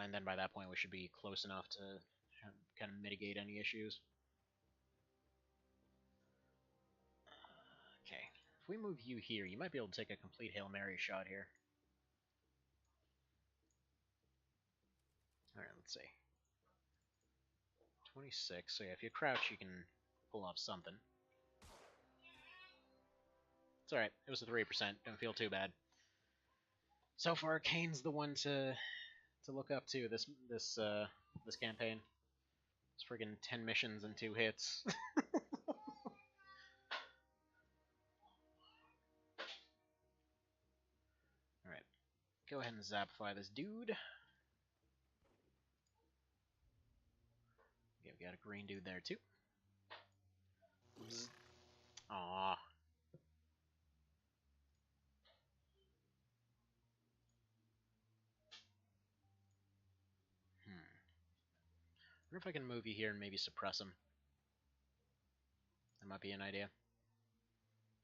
And then by that point we should be close enough to kind of mitigate any issues. Okay, if we move you here, you might be able to take a complete Hail Mary shot here. Alright, let's see. 26, so yeah, if you crouch you can pull off something. It's alright, it was a 3%, don't feel too bad. So far, Kane's the one to look up to this campaign. It's friggin' 10 missions and 2 hits. go ahead and zapify this dude. Okay, we got a green dude there too. Bzz. Aww. I wonder if I can move you here and maybe suppress him. That might be an idea.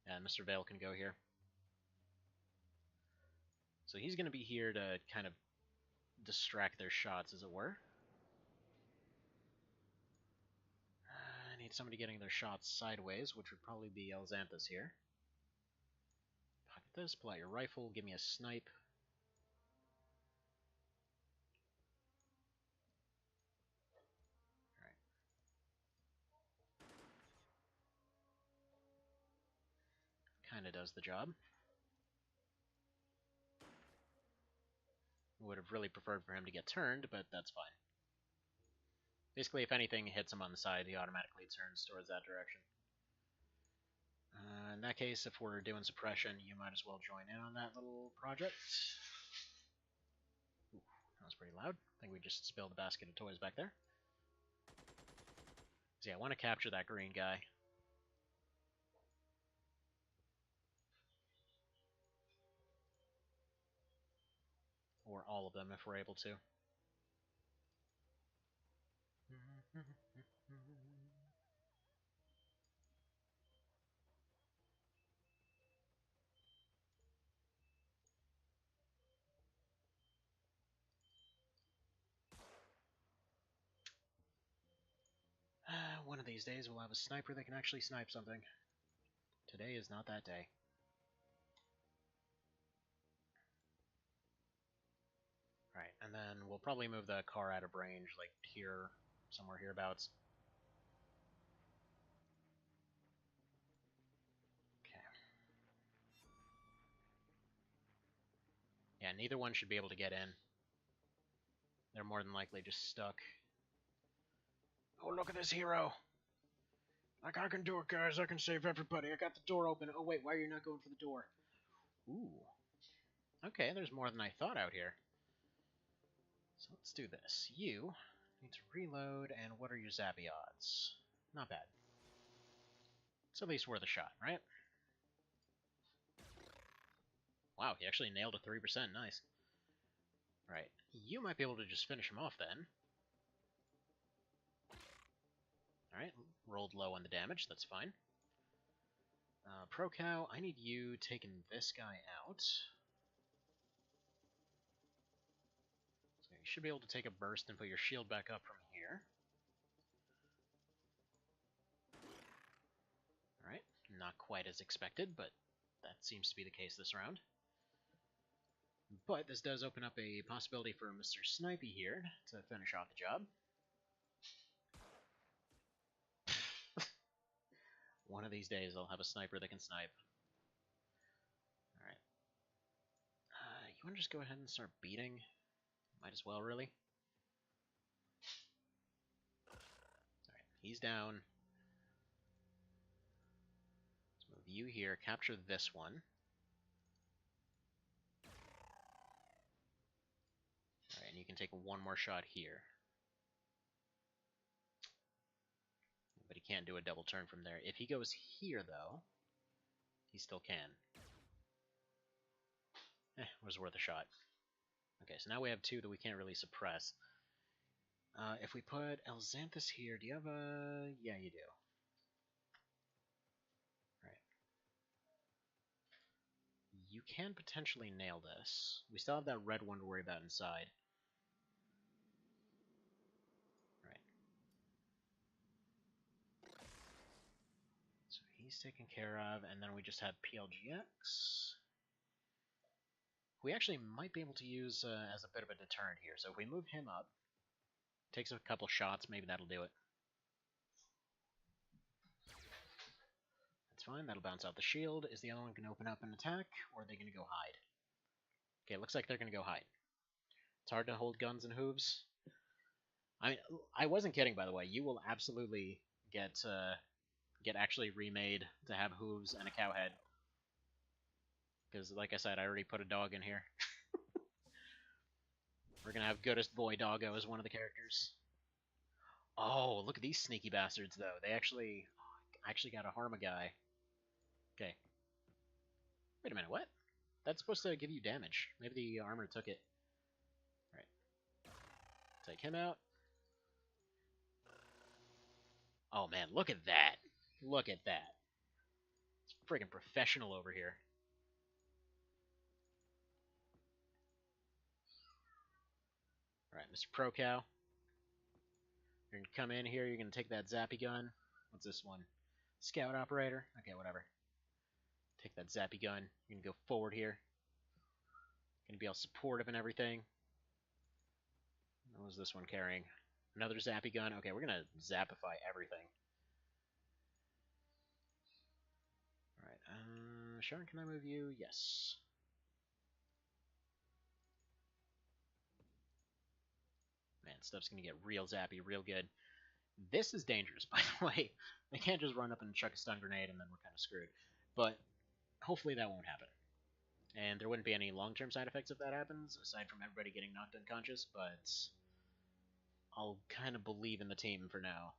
And Mr. Vale can go here. So he's going to be here to kind of distract their shots, as it were. I need somebody getting their shots sideways, which would probably be Elxanthus here. Pocket this, pull out your rifle, give me a snipe. Alright. Kinda does the job. Would have really preferred for him to get turned, but that's fine. Basically, if anything hits him on the side, he automatically turns towards that direction. In that case, if we're doing suppression, you might as well join in on that little project. Ooh, that was pretty loud. I think we just spilled a basket of toys back there. So yeah, I want to capture that green guy. Or all of them, if we're able to. One of these days we'll have a sniper that can actually snipe something. Today is not that day. Right, and then we'll probably move the car out of range, like here, somewhere hereabouts. Okay. Yeah, neither one should be able to get in. They're more than likely just stuck. Oh, look at this hero! Like, I can do it, guys. I can save everybody. I got the door open. Oh, wait, why are you not going for the door? Ooh. Okay, there's more than I thought out here. So let's do this. You need to reload, and what are your zappy odds? Not bad. It's at least worth a shot, right? Wow, he actually nailed a 3%. Nice. Right. You might be able to just finish him off then. Alright, rolled low on the damage. That's fine. Pro Cow, I need you taking this guy out. So you should be able to take a burst and put your shield back up from here. Alright, not quite as expected, but that seems to be the case this round. But this does open up a possibility for Mr. Snipey here to finish off the job. One of these days I'll have a sniper that can snipe. Alright. You want to just go ahead and start beating? Might as well, really. Alright, he's down. Let's move you here, capture this one. Alright, and you can take one more shot here. But he can't do a double turn from there. If he goes here, though, he still can. Was worth a shot. Okay, so now we have two that we can't really suppress. If we put Elxanthus here, do you have a... Yeah, you do. Right. You can potentially nail this. We still have that red one to worry about inside. Right. So he's taken care of, and then we just have PLGX. We actually might be able to use as a bit of a deterrent here. So if we move him up, takes a couple shots, maybe that'll do it. That's fine, that'll bounce out the shield. Is the other one going to open up and attack, or are they going to go hide? Okay, looks like they're going to go hide. It's hard to hold guns and hooves. I mean, I wasn't kidding, by the way. You will absolutely get actually remade to have hooves and a cow head. Because, like I said, I already put a dog in here. We're gonna have Goodest Boy Doggo as one of the characters. Oh, look at these sneaky bastards, though. They actually gotta harm a guy. Okay. Wait a minute, what? That's supposed to give you damage. Maybe the armor took it. Alright. Take him out. Oh man, look at that. Look at that. It's friggin' professional over here. Alright, Mr. Pro Cow. You're gonna come in here, you're gonna take that zappy gun. What's this one? Scout operator? Okay, whatever. Take that zappy gun. You're gonna go forward here. Gonna be all supportive and everything. What was this one carrying? Another zappy gun. Okay, we're gonna zappify everything. Alright, Sharon, can I move you? Yes. Man, stuff's gonna get real zappy, real good. This is dangerous, by the way. They can't just run up and chuck a stun grenade and then we're kind of screwed. But hopefully that won't happen. And there wouldn't be any long-term side effects if that happens, aside from everybody getting knocked unconscious, but I'll kind of believe in the team for now.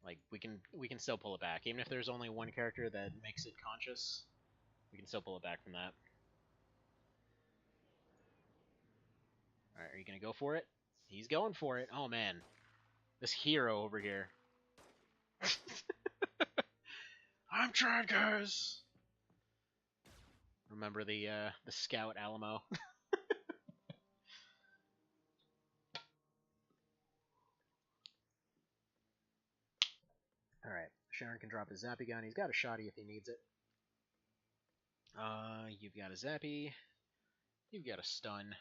Like, we can still pull it back. Even if there's only one character that makes it conscious, we can still pull it back from that. Alright, are you gonna go for it? He's going for it. Oh, man. This hero over here. I'm trying, guys! Remember the Scout Alamo? Alright, Sharon can drop his zappy gun. He's got a shotty if he needs it. You've got a zappy. You've got a stun.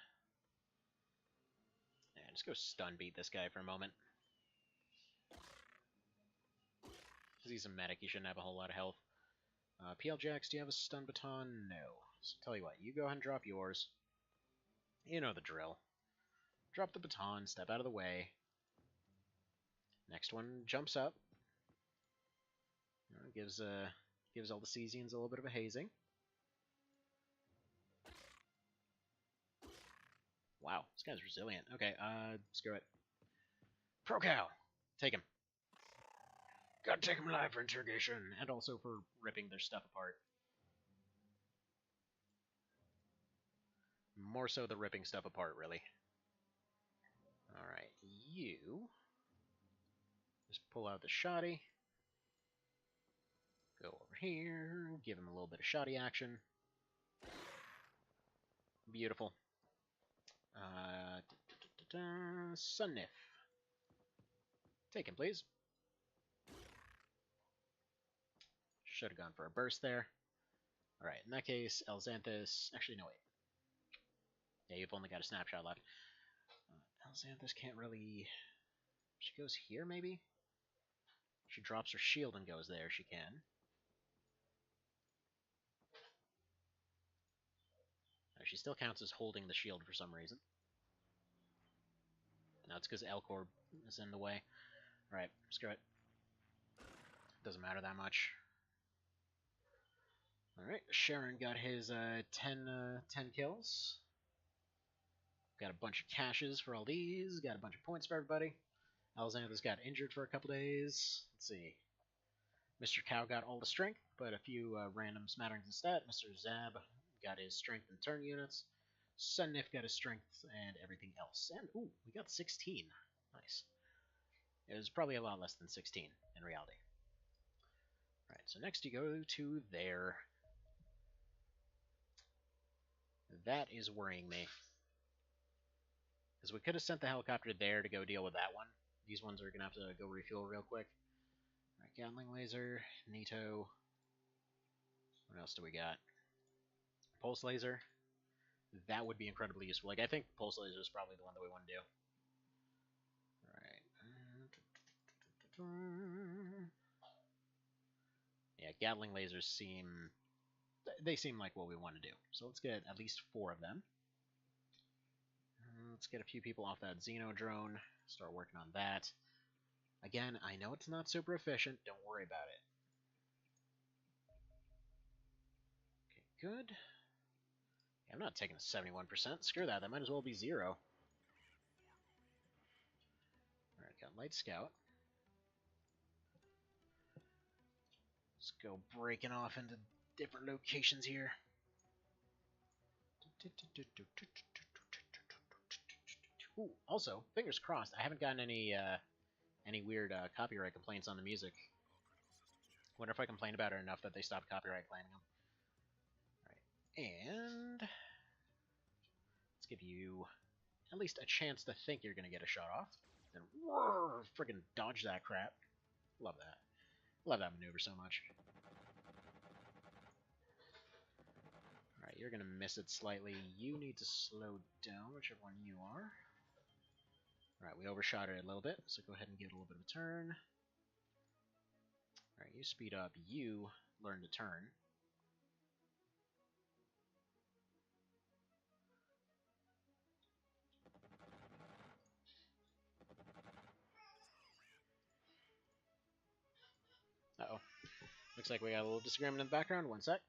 And just go stun beat this guy for a moment. Because he's a medic, he shouldn't have a whole lot of health. PL Jax, do you have a stun baton? No. So tell you what, you go ahead and drop yours. You know the drill. Drop the baton, step out of the way. Next one jumps up. Gives all the Cesians a little bit of a hazing. Wow, this guy's resilient. Okay, screw it. Pro Cow! Take him. Gotta take him alive for interrogation, and also for ripping their stuff apart. More so the ripping stuff apart, really. Alright, you... just pull out the shotty. Go over here, give him a little bit of shotty action. Beautiful. Sunnif. Take him, please. Should have gone for a burst there. Alright, in that case, Elxanthus... actually, no, wait. Yeah, you've only got a snapshot left. Elxanthus can't really... she goes here, maybe? She drops her shield and goes there, she can. She still counts as holding the shield for some reason. No, it's because Elcor is in the way. Alright, screw it. Doesn't matter that much. Alright, Sharon got his 10 kills. Got a bunch of caches for all these. Got a bunch of points for everybody. Elxanthus got injured for a couple days. Let's see. Mr. Cow got all the strength, but a few random smatterings of stat. Mr. Zab got his strength and turn units. Sunnif got his strength and everything else. And, ooh, we got 16. Nice. It was probably a lot less than 16 in reality. Alright, so next you go to there. That is worrying me. Because we could have sent the helicopter there to go deal with that one. These ones are going to have to go refuel real quick. Alright, Gatling Laser, Nito. What else do we got? Pulse Laser. That would be incredibly useful. Like, I think Pulse Laser is probably the one that we want to do. Alright. Yeah, Gatling Lasers seem... they seem like what we want to do. So let's get at least 4 of them. Let's get a few people off that Xeno drone. Start working on that. Again, I know it's not super efficient. Don't worry about it. Okay, good. I'm not taking a 71%. Screw that. That might as well be 0. Alright, got Light Scout. Let's go breaking off into different locations here. Ooh, also, fingers crossed, I haven't gotten any weird copyright complaints on the music. Wonder if I complained about it enough that they stopped copyright claiming them. Alright, and let's give you at least a chance to think you're gonna get a shot off. Then friggin' dodge that crap. Love that. Love that maneuver so much. Alright, you're gonna miss it slightly. You need to slow down, whichever one you are. Alright, we overshot it a little bit, so go ahead and give it a little bit of a turn. Alright, you speed up. You learn to turn. Uh-oh. Looks like we got a little disagreement in the background. One sec.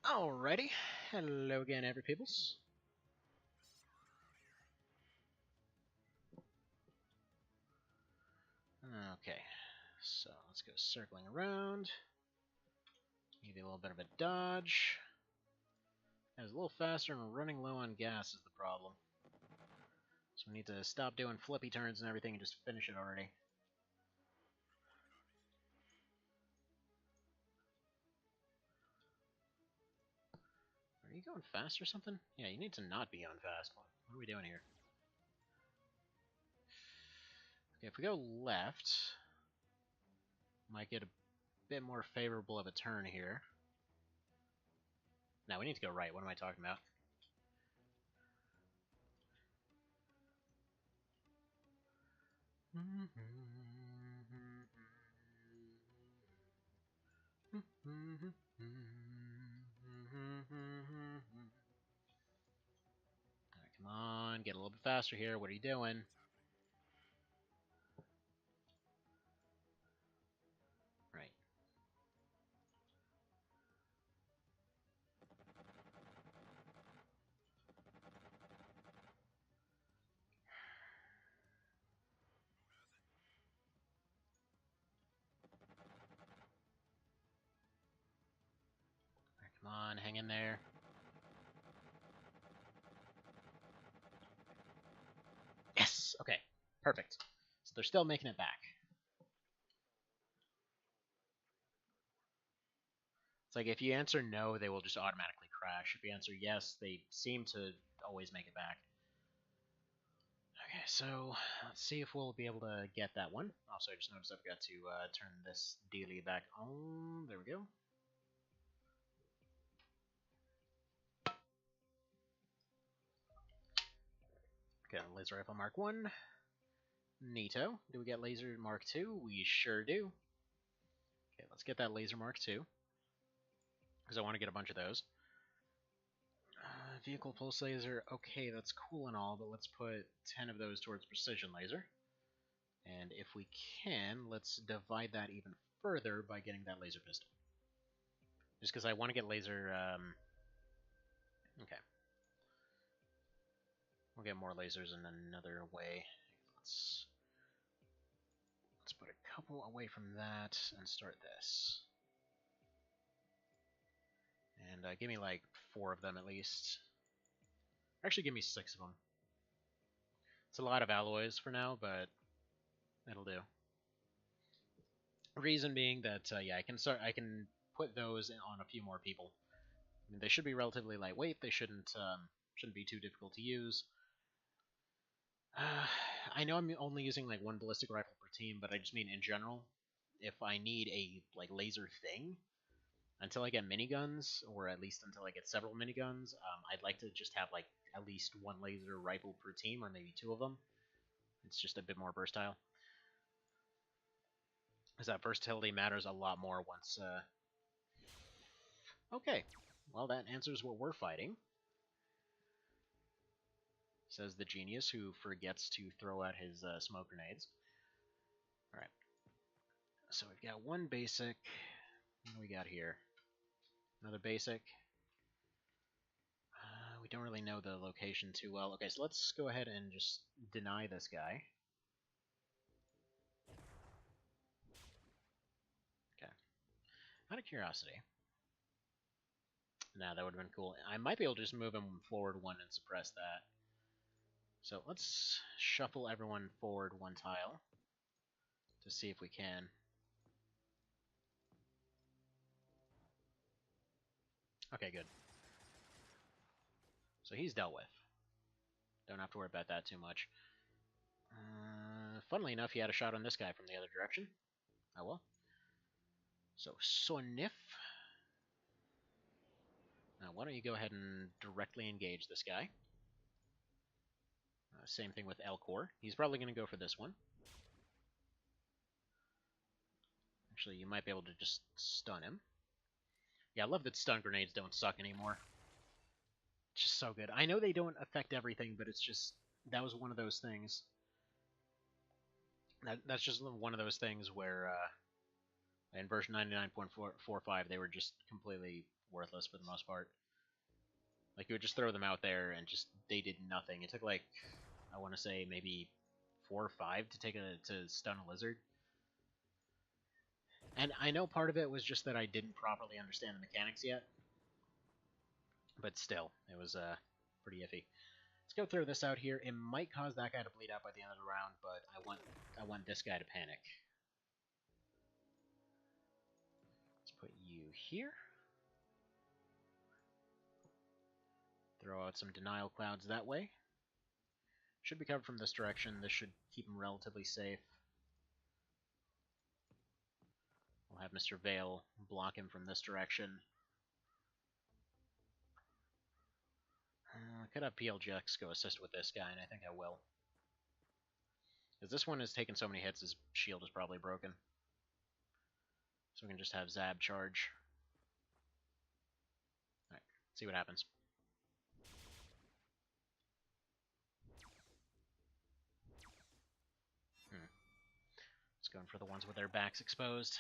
Alrighty. Hello again, every peoples. Okay. So let's go circling around. Maybe a little bit of a dodge. I was a little faster and running low on gas is the problem. So we need to stop doing flippy turns and everything and just finish it already. Are you going fast or something? Yeah, you need to not be going fast. What are we doing here? Okay, if we go left, might get a bit more favorable of a turn here. Now we need to go right. What am I talking about? Alright, come on, get a little bit faster here. What are you doing? Right. on, hang in there. Yes! Okay, perfect. So they're still making it back. It's like if you answer no, they will just automatically crash. If you answer yes, they seem to always make it back. Okay, so let's see if we'll be able to get that one. Also, I just noticed I've got to turn this dealie back on. There we go. Okay, laser rifle Mark 1. Neato. Do we get laser Mark 2? We sure do. Okay, let's get that laser Mark 2. Because I want to get a bunch of those. Vehicle pulse laser. Okay, that's cool and all, but let's put 10 of those towards precision laser. And if we can, let's divide that even further by getting that laser pistol. Just because I want to get laser... Okay. We'll get more lasers in another way. Let's put a couple away from that and start this. And give me like 4 of them at least. Actually, give me 6 of them. It's a lot of alloys for now, but it'll do. Reason being that yeah, I can put those on a few more people. I mean, they should be relatively lightweight. They shouldn't be too difficult to use. I know I'm only using like 1 ballistic rifle per team, but I just mean in general. If I need a like laser thing, until I get miniguns, or at least until I get several miniguns, I'd like to just have like at least 1 laser rifle per team, or maybe 2 of them. It's just a bit more versatile. Because that versatility matters a lot more once... Okay, well that answers what we're fighting. Says the genius who forgets to throw out his smoke grenades. Alright. So we've got 1 basic. What do we got here? Another basic. We don't really know the location too well. Okay, so let's go ahead and just deny this guy. Okay. Out of curiosity. Nah, that would have been cool. I might be able to just move him forward 1 and suppress that. So let's shuffle everyone forward 1 tile to see if we can. Okay, good. So he's dealt with. Don't have to worry about that too much. Funnily enough, he had a shot on this guy from the other direction. Oh well. So, Sonif. Now, why don't you go ahead and directly engage this guy. Same thing with Elcor. He's probably going to go for this one. Actually, you might be able to just stun him. Yeah, I love that stun grenades don't suck anymore. It's just so good. I know they don't affect everything, but it's just... That was one of those things. That's just one of those things where... in version 99.45, they were just completely worthless for the most part. Like, you would just throw them out there and just... They did nothing. It took, like... I want to say maybe 4 or 5 to stun a lizard. And I know part of it was just that I didn't properly understand the mechanics yet. But still, it was pretty iffy. Let's go throw this out here. It might cause that guy to bleed out by the end of the round, but I want this guy to panic. Let's put you here. Throw out some denial clouds that way. Should be covered from this direction. This should keep him relatively safe. We'll have Mr. Vale block him from this direction. I could have PLGX go assist with this guy, and I think I will. Because this one has taken so many hits, his shield is probably broken. So we can just have Zab charge. Alright, see what happens. Just going for the ones with their backs exposed.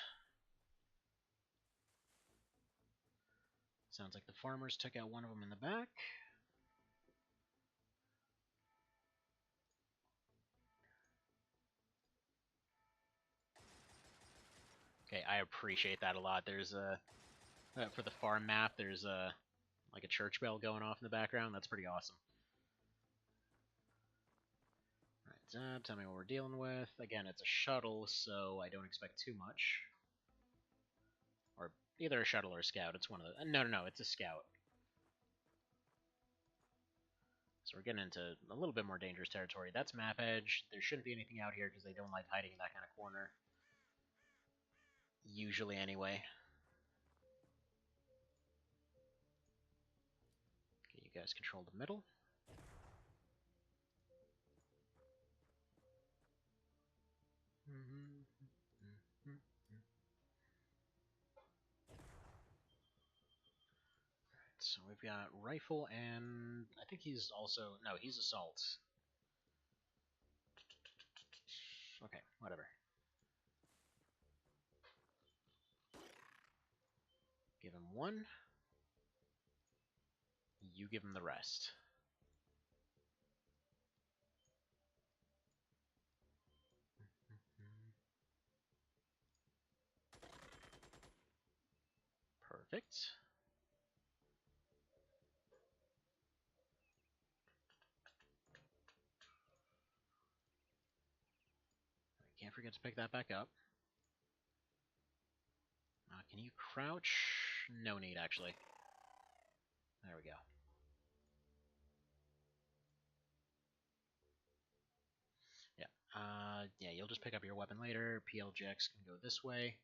Sounds like the farmers took out one of them in the back. Okay, I appreciate that a lot. There's for the farm map, there's like a church bell going off in the background. That's pretty awesome. Alright, tell me what we're dealing with. Again, it's a shuttle, so I don't expect too much. Or either a shuttle or a scout. It's one of the... No, it's a scout. So we're getting into a little bit more dangerous territory. That's map edge. There shouldn't be anything out here because they don't like hiding in that kind of corner. Usually, anyway. Okay, you guys control the middle. So we've got rifle and I think he's also... No, he's assault. Okay, whatever. Give him one. You give him the rest. Perfect. Can't forget to pick that back up. Can you crouch? No need, actually. There we go. Yeah. Yeah, you'll just pick up your weapon later. PLGX can go this way.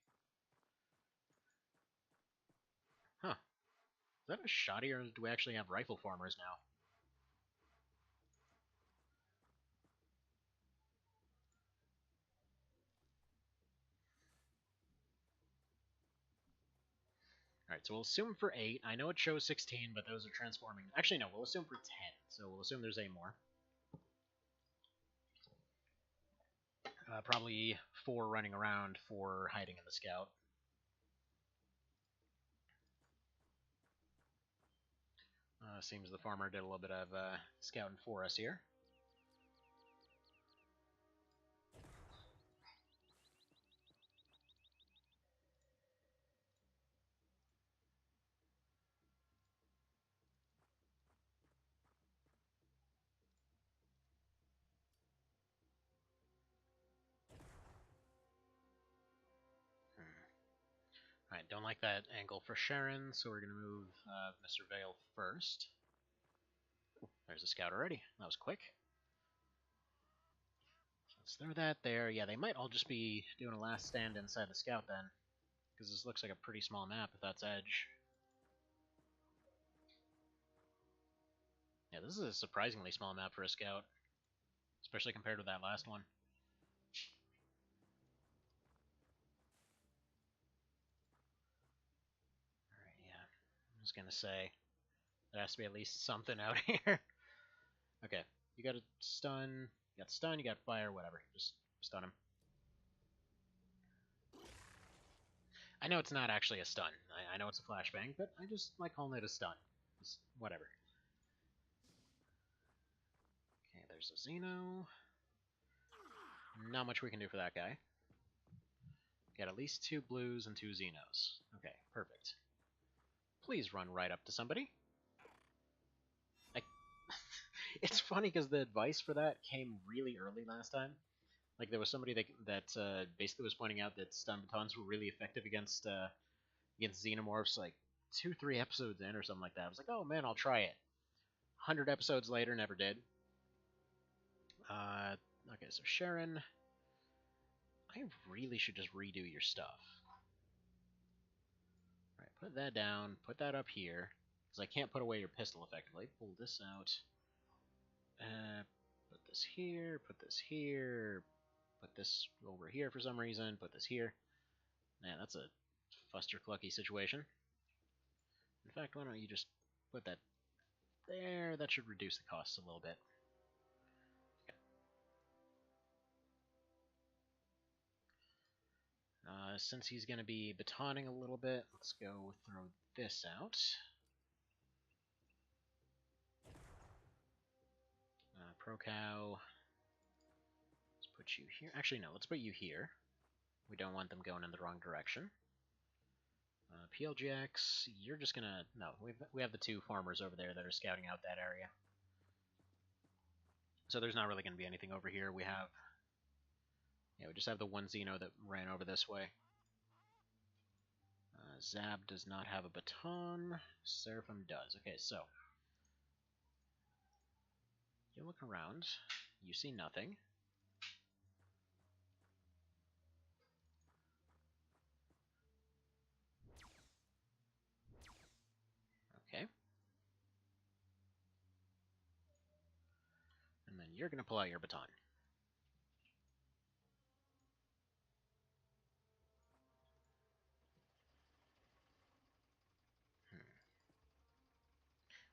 Huh. Is that a shoddy, or do we actually have rifle farmers now? Alright, so we'll assume for 8. I know it shows 16, but those are transforming. Actually, no, we'll assume for 10. So we'll assume there's 8 more. Probably 4 running around, 4 hiding in the scout. Seems the farmer did a little bit of scouting for us here. Alright, don't like that angle for Sharon, so we're going to move Mr. Vale first. There's a scout already. That was quick. So let's throw that there. Yeah, they might all just be doing a last stand inside the scout then, because this looks like a pretty small map if that's edge. Yeah, this is a surprisingly small map for a scout, especially compared with that last one. Alright, yeah. I was going to say, there has to be at least something out here. Okay, you got a stun, you got stun, you got fire, whatever. Just stun him. I know it's not actually a stun. I know it's a flashbang, but I just like calling it a stun. Just whatever. Okay, there's a Xeno. Not much we can do for that guy. Got at least 2 blues and 2 Xenos. Okay, perfect. Please run right up to somebody. It's funny because the advice for that came really early last time. Like there was somebody that basically was pointing out that stun batons were really effective against xenomorphs like 2-3 episodes in or something like that. I was like, oh man, I'll try it. 100 episodes later, never did. Okay, so Sharon, I really should just redo your stuff. Alright, put that down, put that up here, because I can't put away your pistol effectively. Pull this out. Put this here, put this here, put this over here for some reason, put this here. Man, that's a fuster-clucky situation. In fact, why don't you just put that there? That should reduce the costs a little bit. Since he's going to be batoning a little bit, let's go throw this out. Pro-Cow. Let's put you here. Actually, no, let's put you here. We don't want them going in the wrong direction. PLGX, you're just gonna... No, we have the two farmers over there that are scouting out that area. So there's not really going to be anything over here. We have... Yeah, we just have the one Xeno that ran over this way. Zab does not have a baton. Seraphim does. Okay, so... You look around. You see nothing. Okay. And then you're going to pull out your baton.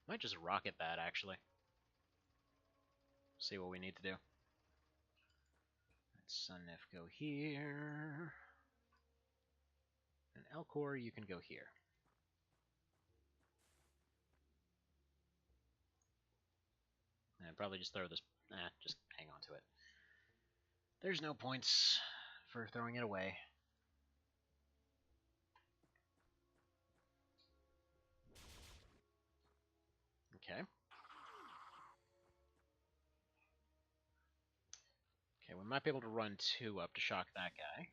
Might just rocket that, actually. See what we need to do. Let Sunnif go here. And Elcor, you can go here. And probably just throw this... just hang on to it. There's no points for throwing it away. Okay. Okay, we might be able to run 2 up to shock that guy.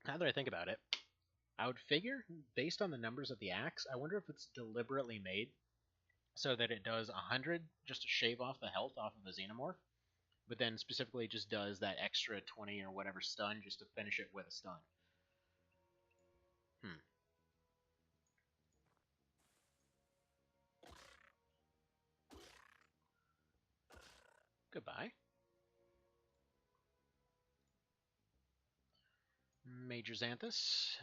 Now that I think about it, I would figure, based on the numbers of the axe, I wonder if it's deliberately made so that it does 100 just to shave off the health off of a Xenomorph, but then specifically just does that extra 20 or whatever stun just to finish it with a stun. Goodbye. Major Xanthus,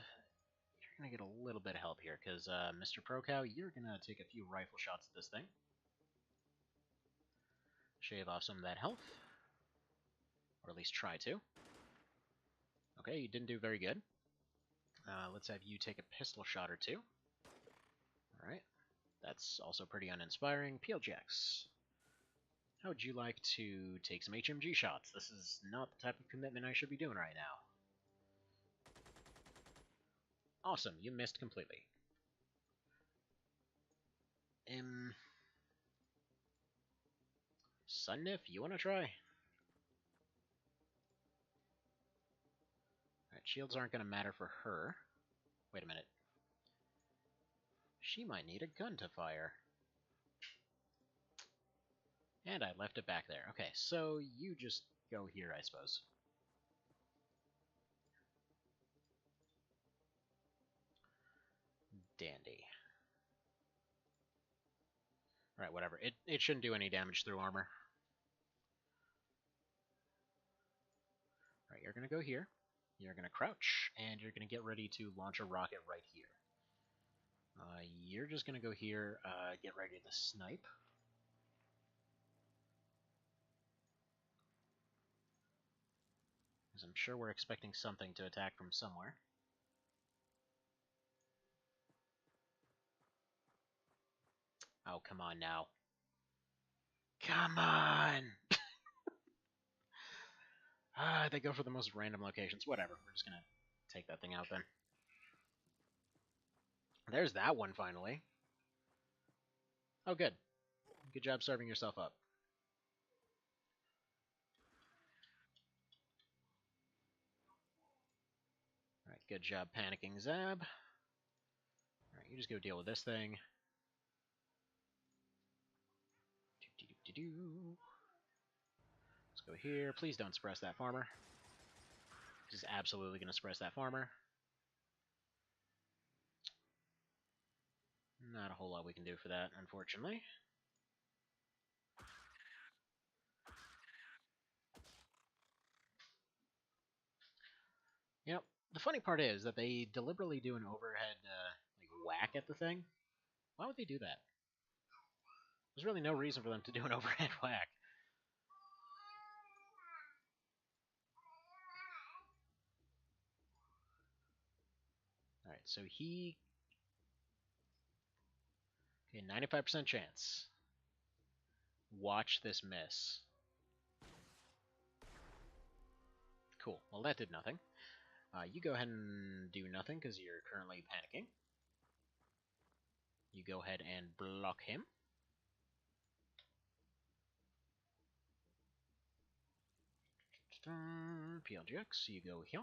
you're going to get a little bit of help here, because Mr. Procow, you're going to take a few rifle shots at this thing. Shave off some of that health. Or at least try to. Okay, you didn't do very good. Let's have you take a pistol shot or 2. Alright. That's also pretty uninspiring. PLGX. How would you like to take some HMG shots? This is not the type of commitment I should be doing right now. Awesome, you missed completely. Sunnif, you want to try? Alright, shields aren't going to matter for her. Wait a minute. She might need a gun to fire. And I left it back there. Okay, so you just go here, I suppose. Dandy. Alright, whatever. It shouldn't do any damage through armor. Alright, you're going to go here. You're going to crouch, and you're going to get ready to launch a rocket right here. You're just going to go here, get ready to snipe. Because I'm sure we're expecting something to attack from somewhere. Oh, come on now. Come on! They go for the most random locations. Whatever, we're just going to take that thing out then. There's that one, finally. Oh, good. Good job serving yourself up. Alright, good job panicking Zab. Alright, you just go deal with this thing. Let's go here. Please don't suppress that farmer. This is absolutely going to suppress that farmer. Not a whole lot we can do for that, unfortunately. You know, the funny part is that they deliberately do an overhead like whack at the thing. Why would they do that? There's really no reason for them to do an overhead whack. Alright, so he... Okay, 95% chance. Watch this miss. Cool. Well, that did nothing. You go ahead and do nothing because you're currently panicking. You go ahead and block him. PLGX, you go here.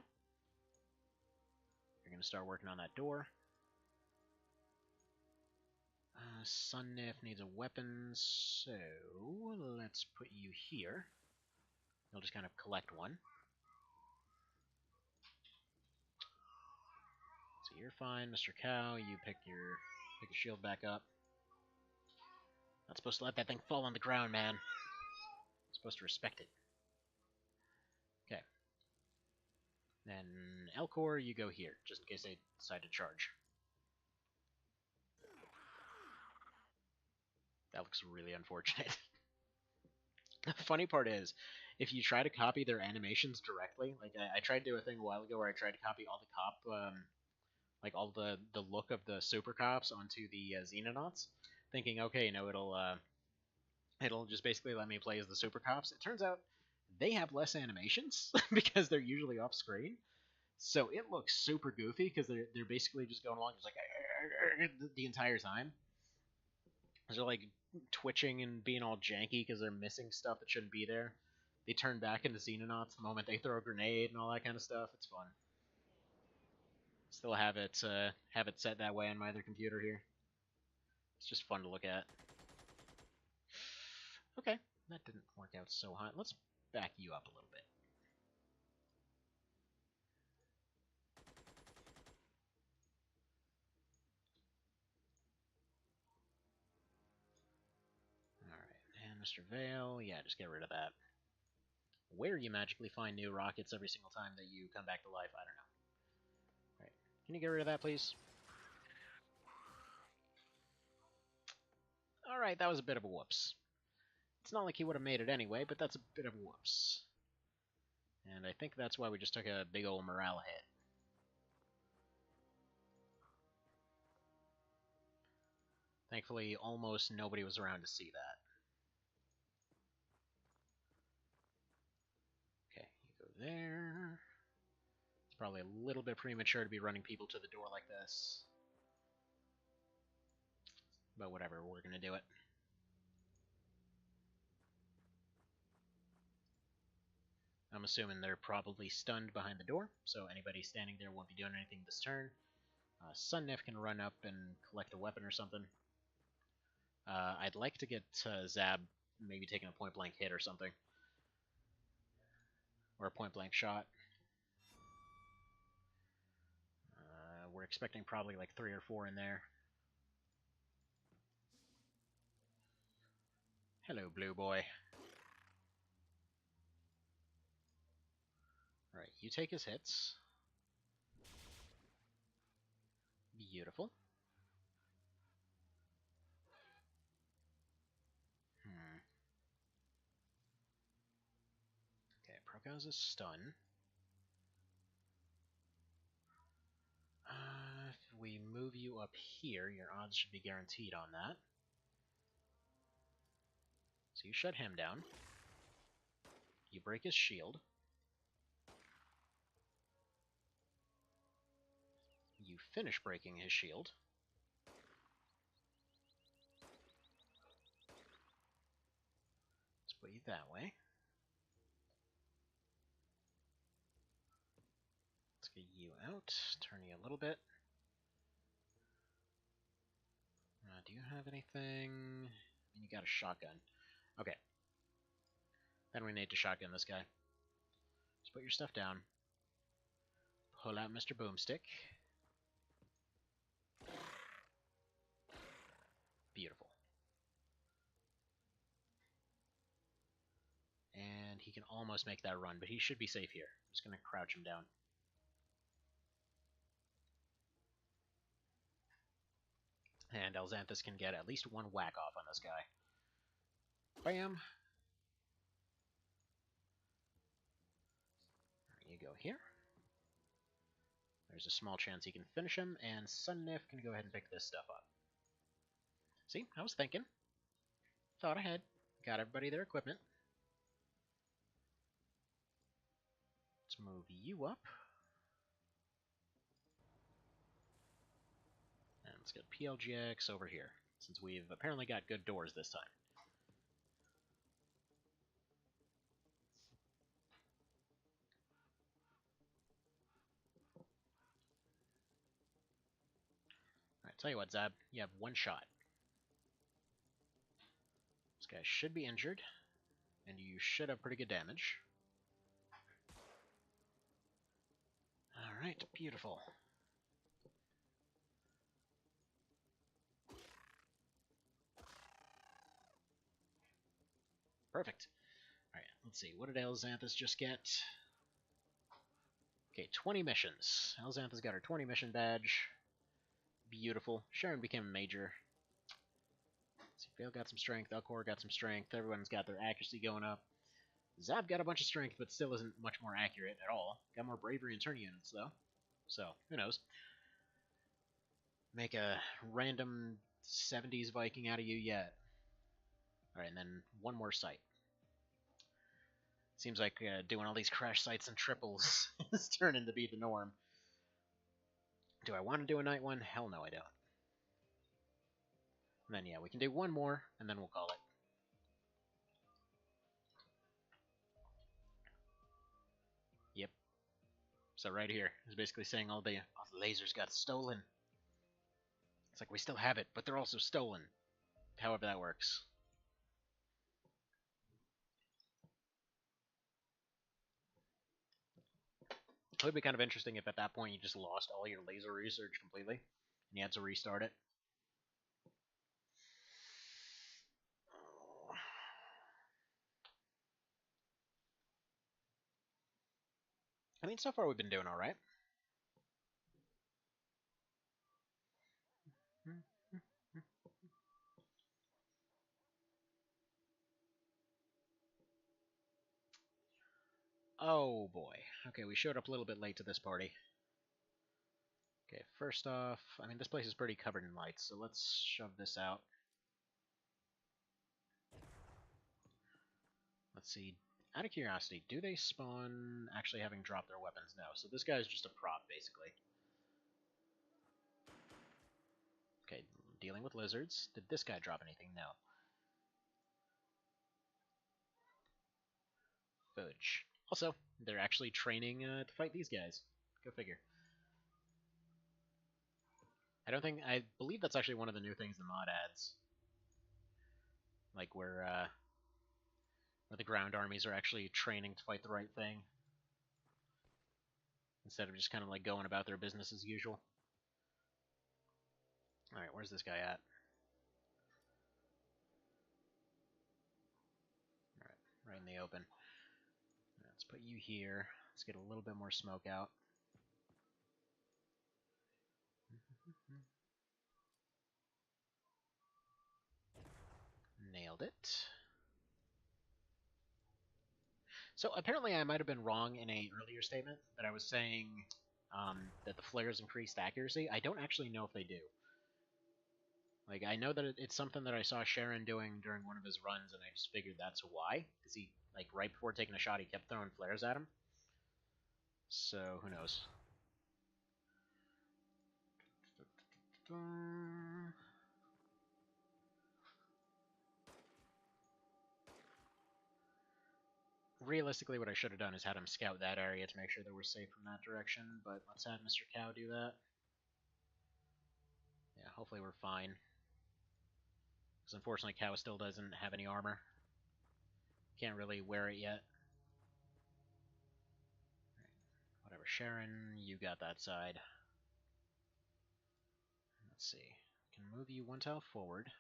You're going to start working on that door. Sunnif needs a weapon, so let's put you here. You'll just kind of collect one. So you're fine, Mr. Cow. You pick your shield back up. Not supposed to let that thing fall on the ground, man. Supposed to respect it. Okay. Then Elcor, you go here, just in case they decide to charge. That looks really unfortunate. The funny part is, if you try to copy their animations directly, like I tried to do a thing a while ago where I tried to copy all the cop, like all the look of the super cops onto the Xenonauts, thinking, okay, you know, it'll just basically let me play as the super cops. It turns out they have less animations because they're usually off screen, so it looks super goofy because they're basically just going along just like the entire time. They're like twitching and being all janky because they're missing stuff that shouldn't be there. They turn back into Xenonauts the moment they throw a grenade and all that kind of stuff. It's fun. Still have it set that way on my other computer here. It's just fun to look at. Okay, that didn't work out so hot. Let's back you up a little bit. Alright, and Mr. Vale, yeah, just get rid of that. Where you magically find new rockets every single time that you come back to life, I don't know. Alright, can you get rid of that, please? Alright, that was a bit of a whoops. It's not like he would have made it anyway, but that's a bit of a whoops. And I think that's why we just took a big old morale hit. Thankfully, almost nobody was around to see that. Okay, you go there. It's probably a little bit premature to be running people to the door like this. But whatever, we're gonna do it. I'm assuming they're probably stunned behind the door, so anybody standing there won't be doing anything this turn. Sunnif can run up and collect a weapon or something. I'd like to get Zab maybe taking a point-blank hit or something. Or a point-blank shot. We're expecting probably like 3 or 4 in there. Hello, blue boy. Alright, you take his hits. Beautiful. Okay, Prokaz is stun. If we move you up here, your odds should be guaranteed on that. So you shut him down. You break his shield. You finish breaking his shield. Let's put you that way. Let's get you out. Turn you a little bit. Do you have anything? You got a shotgun. Okay. Then we need to shotgun this guy. Just put your stuff down. Pull out Mr. Boomstick. Beautiful. And he can almost make that run, but he should be safe here. I'm just going to crouch him down. And Elxanthus can get at least one whack off on this guy. Bam! There you go here. There's a small chance he can finish him, and Sunnif can go ahead and pick this stuff up. See, I was thinking. Thought ahead. Got everybody their equipment. Let's move you up. And let's get PLGX over here, since we've apparently got good doors this time. Alright, tell you what, Zab, you have one shot. This guy should be injured, and you should have pretty good damage. Alright, beautiful. Perfect. Alright, let's see, what did Elxanthus just get? Okay, 20 missions. Elxanthus got her 20 mission badge. Beautiful. Sharon became a major. Let's see, Vale got some strength, Elcor got some strength, everyone's got their accuracy going up. Zab got a bunch of strength, but still isn't much more accurate at all. Got more bravery and turn units, though. So, who knows? Make a random 70s Viking out of you yet. Alright, and then one more site. Seems like doing all these crash sites and triples is turning to be the norm. Do I want to do a night one? Hell no, I don't. And then, yeah, we can do one more, and then we'll call it. Yep. So right here is basically saying all the lasers got stolen. It's like we still have it, but they're also stolen. However that works. It would be kind of interesting if at that point you just lost all your laser research completely, and you had to restart it. I mean, so far we've been doing alright. Oh boy. Okay, we showed up a little bit late to this party. Okay, first off, I mean, this place is pretty covered in lights, so let's shove this out. Let's see. Out of curiosity, do they spawn actually having dropped their weapons? No, so this guy's just a prop, basically. Okay, dealing with lizards. Did this guy drop anything? No. Fudge. Also, they're actually training to fight these guys. Go figure. I believe that's actually one of the new things the mod adds. Like where the ground armies are actually training to fight the right thing. Instead of just kind of like going about their business as usual. Alright, where's this guy at? Alright, right in the open. Let's put you here. Let's get a little bit more smoke out. Nailed it. So apparently I might have been wrong in a earlier statement that I was saying that the flares increased accuracy. I don't actually know if they do. Like, I know that it's something that I saw Sharon doing during one of his runs, and I just figured that's why. Because he, like, right before taking a shot, he kept throwing flares at him. So, who knows? Realistically, what I should have done is had him scout that area to make sure that we're safe from that direction, but let's have Mr. Cow do that. Yeah, hopefully we're fine. Because unfortunately, Cow still doesn't have any armor. Can't really wear it yet. Right. Whatever, Sharon, you got that side. Let's see. Can move you one tile forward.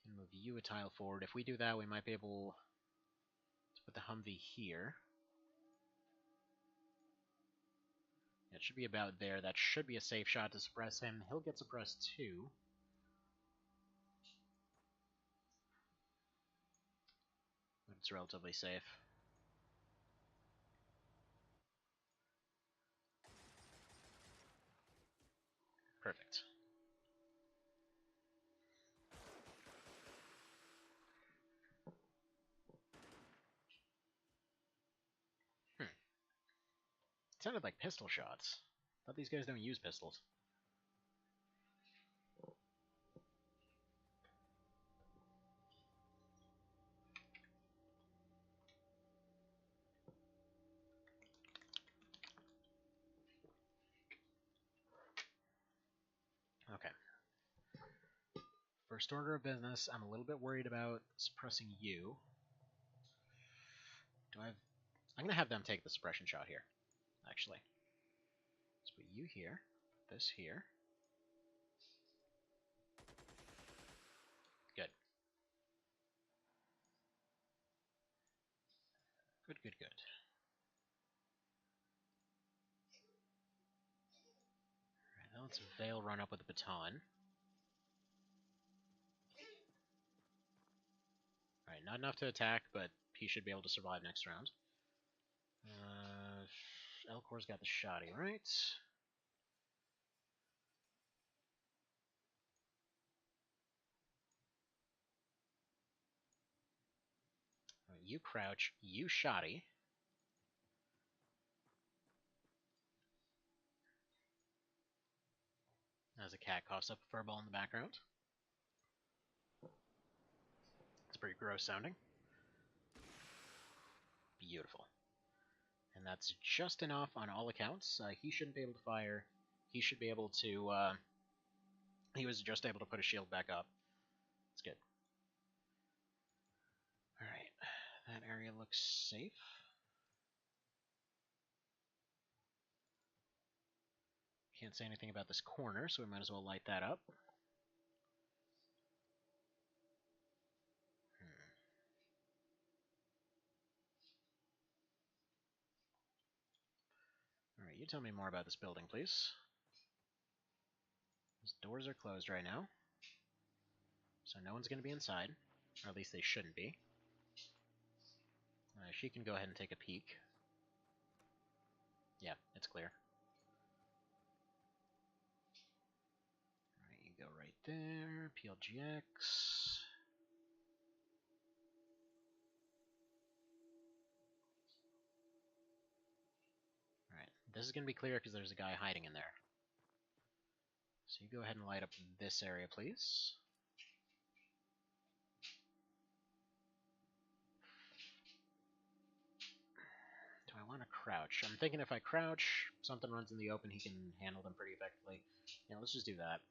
Can move you a tile forward. If we do that, we might be able to put the Humvee here. It should be about there. That should be a safe shot to suppress him. He'll get suppressed too. But it's relatively safe. Perfect. It sounded like pistol shots. Thought these guys don't use pistols. Okay. First order of business, I'm a little bit worried about suppressing you. Do I have... I'm going to have them take the suppression shot here, actually. Let's put you here, this here. Good. Good, good, good. Alright, now let's Vale run up with the baton. Alright, not enough to attack, but he should be able to survive next round. Elcor's got the shoddy, right? Right, you crouch, you shoddy. As a cat coughs up a furball in the background. It's pretty gross sounding. Beautiful. And that's just enough on all accounts. He shouldn't be able to fire. He should be able to... he was just able to put his shield back up. It's good. Alright. That area looks safe. Can't say anything about this corner, so we might as well light that up. Alright, you tell me more about this building, please. These doors are closed right now, so no one's going to be inside. Or at least they shouldn't be. She can go ahead and take a peek. Yeah, it's clear. Alright, you go right there. PLGX. Alright, this is going to be clear because there's a guy hiding in there. So you go ahead and light up this area, please. Do I want to crouch? I'm thinking if I crouch, something runs in the open, he can handle them pretty effectively. Yeah, let's just do that.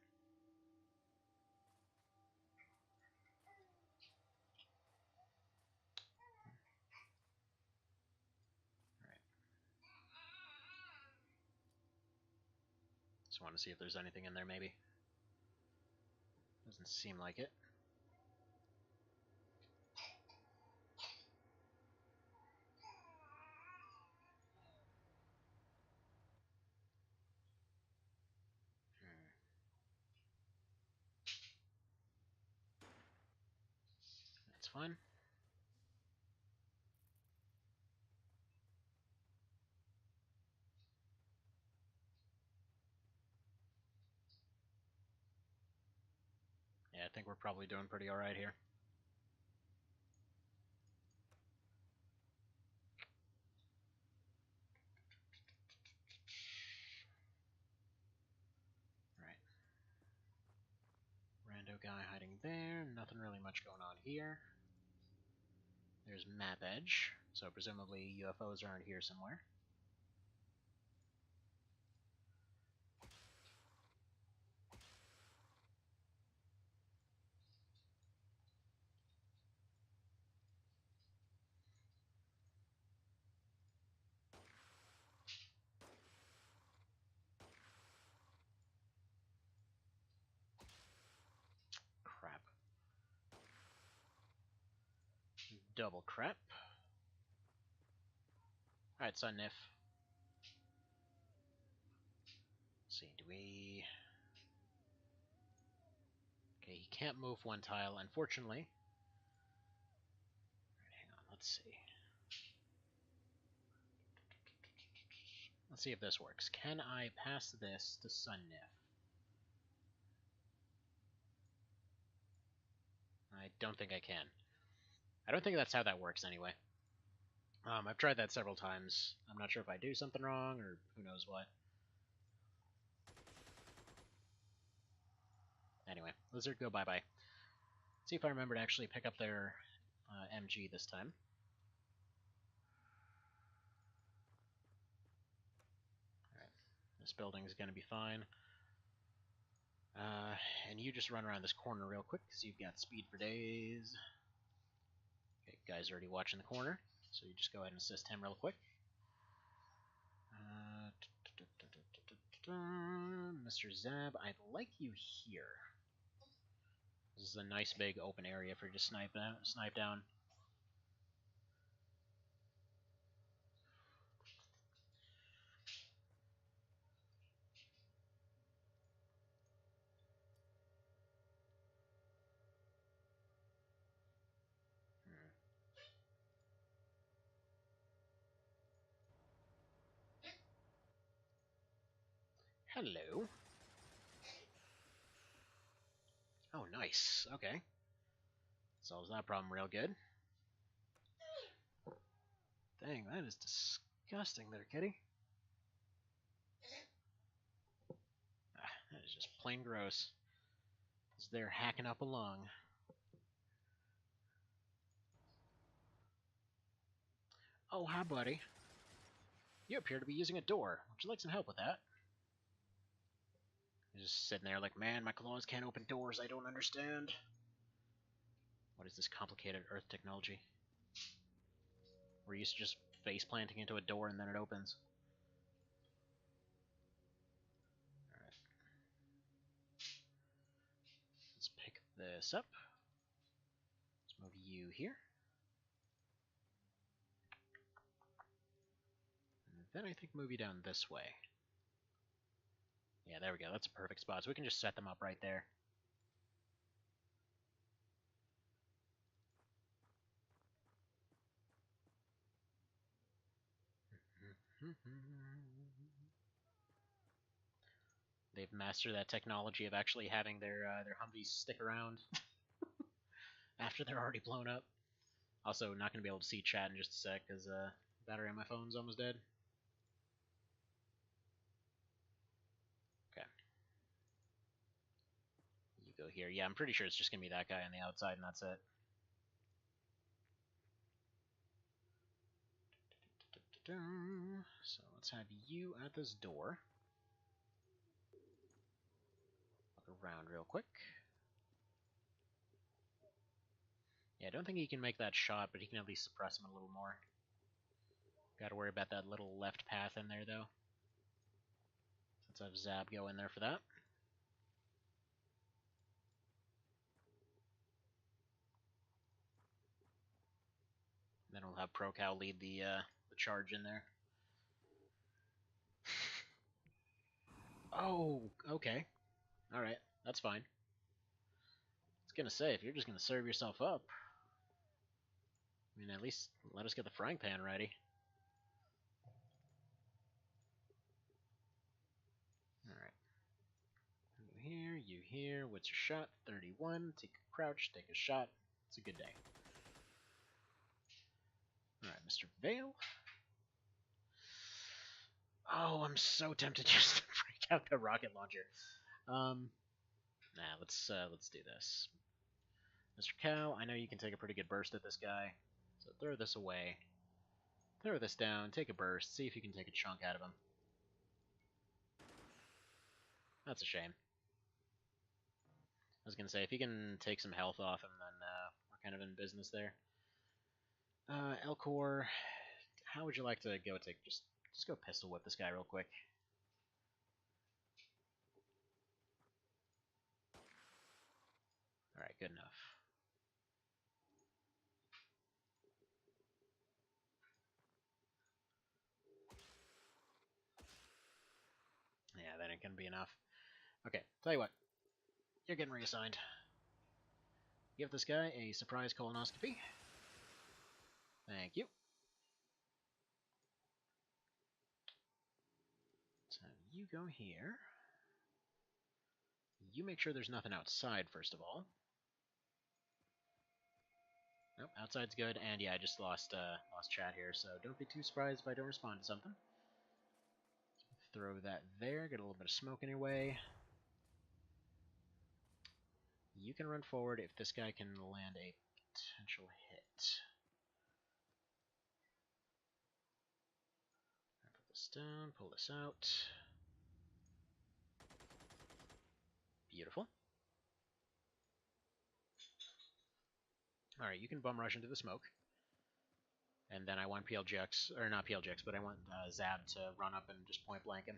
Alright. Just want to see if there's anything in there, maybe. Doesn't seem like it. That's fine. Yeah, I think we're probably doing pretty alright here. Right. Rando guy hiding there. Nothing really much going on here. There's map edge, so presumably UFOs around here somewhere. Crap. Double crap. Alright, Sun Nif. Let's see, do we... Okay, he can't move one tile, unfortunately. Right, hang on, let's see. Let's see if this works. Can I pass this to Sun Nif? I don't think I can. I don't think that's how that works anyway. I've tried that several times. I'm not sure if I do something wrong or who knows what. Anyway, Lizard, go bye-bye. See if I remember to actually pick up their MG this time. Alright, this building's gonna be fine. And you just run around this corner real quick, because you've got speed for days. Okay, guy's already watching the corner, so you just go ahead and assist him real quick. Mr. Zab, I'd like you here. This is a nice big open area for you to snipe down. Hello. Oh, nice. Okay. Solves that problem real good. Dang, that is disgusting there, kitty. That is just plain gross. As they're hacking up a lung. Oh, hi, buddy. You appear to be using a door. Would you like some help with that? He's just sitting there like, man, my claws can't open doors. I don't understand. What is this complicated Earth technology? We're used to just face planting into a door and then it opens. Alright. Let's pick this up. Let's move you here. And then I think move you down this way. Yeah, there we go. That's a perfect spot. So we can just set them up right there. They've mastered that technology of actually having their Humvees stick around after they're already blown up. Also, not going to be able to see chat in just a sec because battery on my phone's almost dead. Okay. You go here. Yeah, I'm pretty sure it's just going to be that guy on the outside and that's it. So let's have you at this door. Look around real quick. Yeah, I don't think he can make that shot, but he can at least suppress him a little more. Gotta worry about that little left path in there, though. Let's have Zab go in there for that. Then we'll have ProCal lead the charge in there. Oh, okay. Alright, that's fine. I was gonna say, if you're just gonna serve yourself up, I mean, at least let us get the frying pan ready. Alright. You here. What's your shot? 31. Take a crouch, take a shot. It's a good day. Alright, Mr. Vale. Oh, I'm so tempted just to break out the rocket launcher. Nah, let's do this. Mr. Cal, I know you can take a pretty good burst at this guy, so throw this away. Throw this down, take a burst, see if you can take a chunk out of him. That's a shame. I was gonna say, if you can take some health off him, then we're kind of in business there. Elcor, how would you like to go take, just go pistol whip this guy real quick. Alright, good enough. Yeah, that ain't gonna be enough. Okay, tell you what. You're getting reassigned. Give this guy a surprise colonoscopy. Thank you. So you go here. You make sure there's nothing outside, first of all. Nope, outside's good, and yeah, I just lost chat here, so don't be too surprised if I don't respond to something. Throw that there, get a little bit of smoke in your way. You can run forward if this guy can land a potential hit. Put this down, pull this out. Beautiful. Alright, you can bum rush into the smoke. And then I want PLGX, or not PLGX, but I want Zab to run up and just point blank him.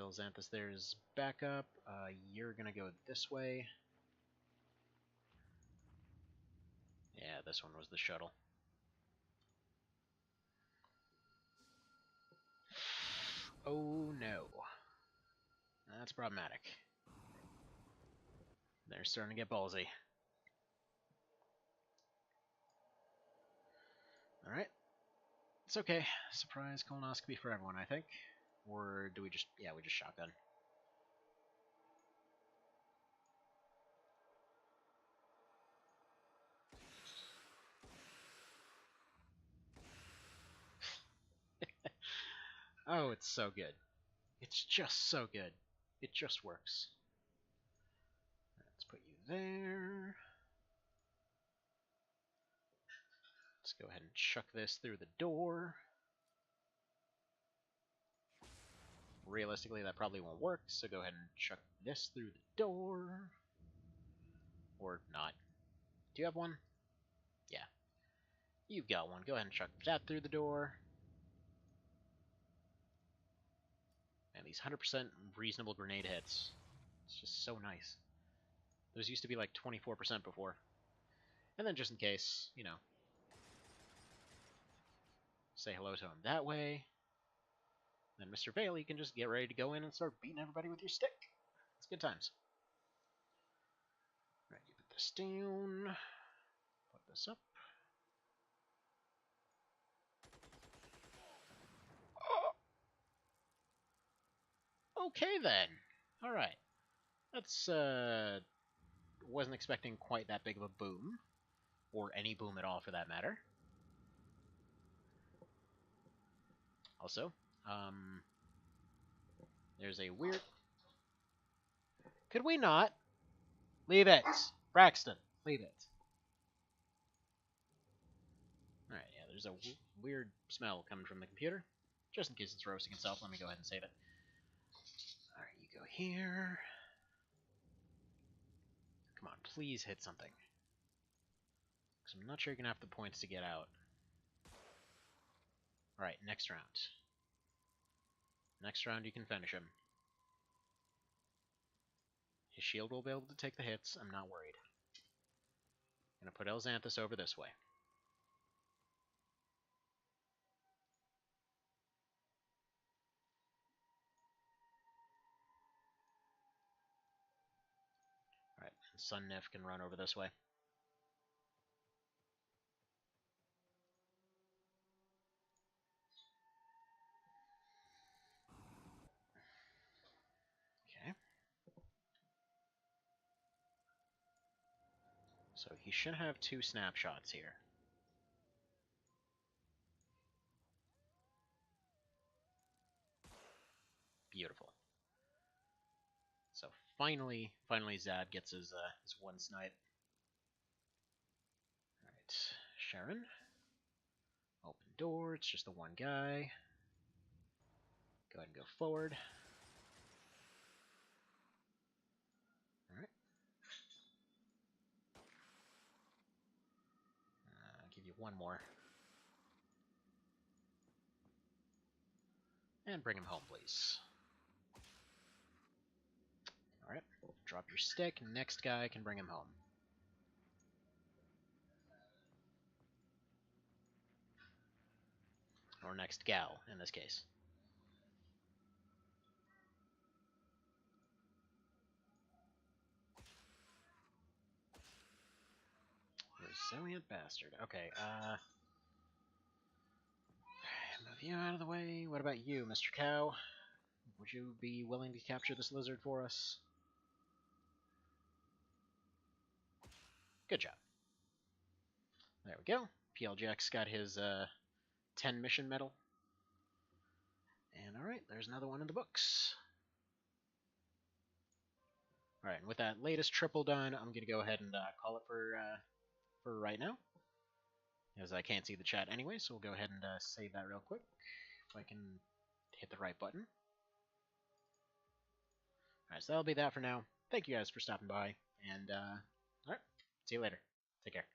Xanthus there's backup. You're gonna go this way. Yeah, this one was the shuttle. Oh no. That's problematic. They're starting to get ballsy. Alright. It's okay. Surprise colonoscopy for everyone, I think. Or do we just... yeah, we just shotgun. Oh, it's so good. It's just so good. It just works. Let's put you there. Let's go ahead and chuck this through the door. Realistically, that probably won't work, so go ahead and chuck this through the door. Or not. Do you have one? Yeah. You've got one. Go ahead and chuck that through the door. And these 100% reasonable grenade hits. It's just so nice. Those used to be like 24% before. And then just in case, you know, say hello to him that way. Then Mr. Vale, you can just get ready to go in and start beating everybody with your stick. It's good times. Alright, you put this down. Put this up. Oh. Okay then. Alright. That's, wasn't expecting quite that big of a boom. Or any boom at all, for that matter. Also, there's a weird... Could we not? Leave it! Braxton, leave it. Alright, yeah, there's a weird smell coming from the computer. Just in case it's roasting itself, let me go ahead and save it. Alright, you go here. Come on, please hit something. Because I'm not sure you're going to have the points to get out. Alright, next round. Next round you can finish him. His shield will be able to take the hits, I'm not worried. I'm going to put Xanthus over this way. Alright, Sun Nif can run over this way. Okay. So he should have 2 snapshots here. Beautiful. So finally Zab gets his one snipe. Alright, Sharon. Open door, it's just the one guy. Go ahead and go forward. Alright. I'll give you one more. And bring him home, please. Alright, drop your stick, next guy can bring him home. Or next gal, in this case. Resilient bastard. Okay, move you out of the way. What about you, Mr. Cow? Would you be willing to capture this lizard for us? Good job. There we go. PLJX got his 10 mission medal. And alright, there's another one in the books. Alright, and with that latest triple done, I'm going to go ahead and call it for right now. As I can't see the chat anyway, so we'll go ahead and save that real quick. If I can hit the right button. Alright, so that'll be that for now. Thank you guys for stopping by, and alright, see you later. Take care.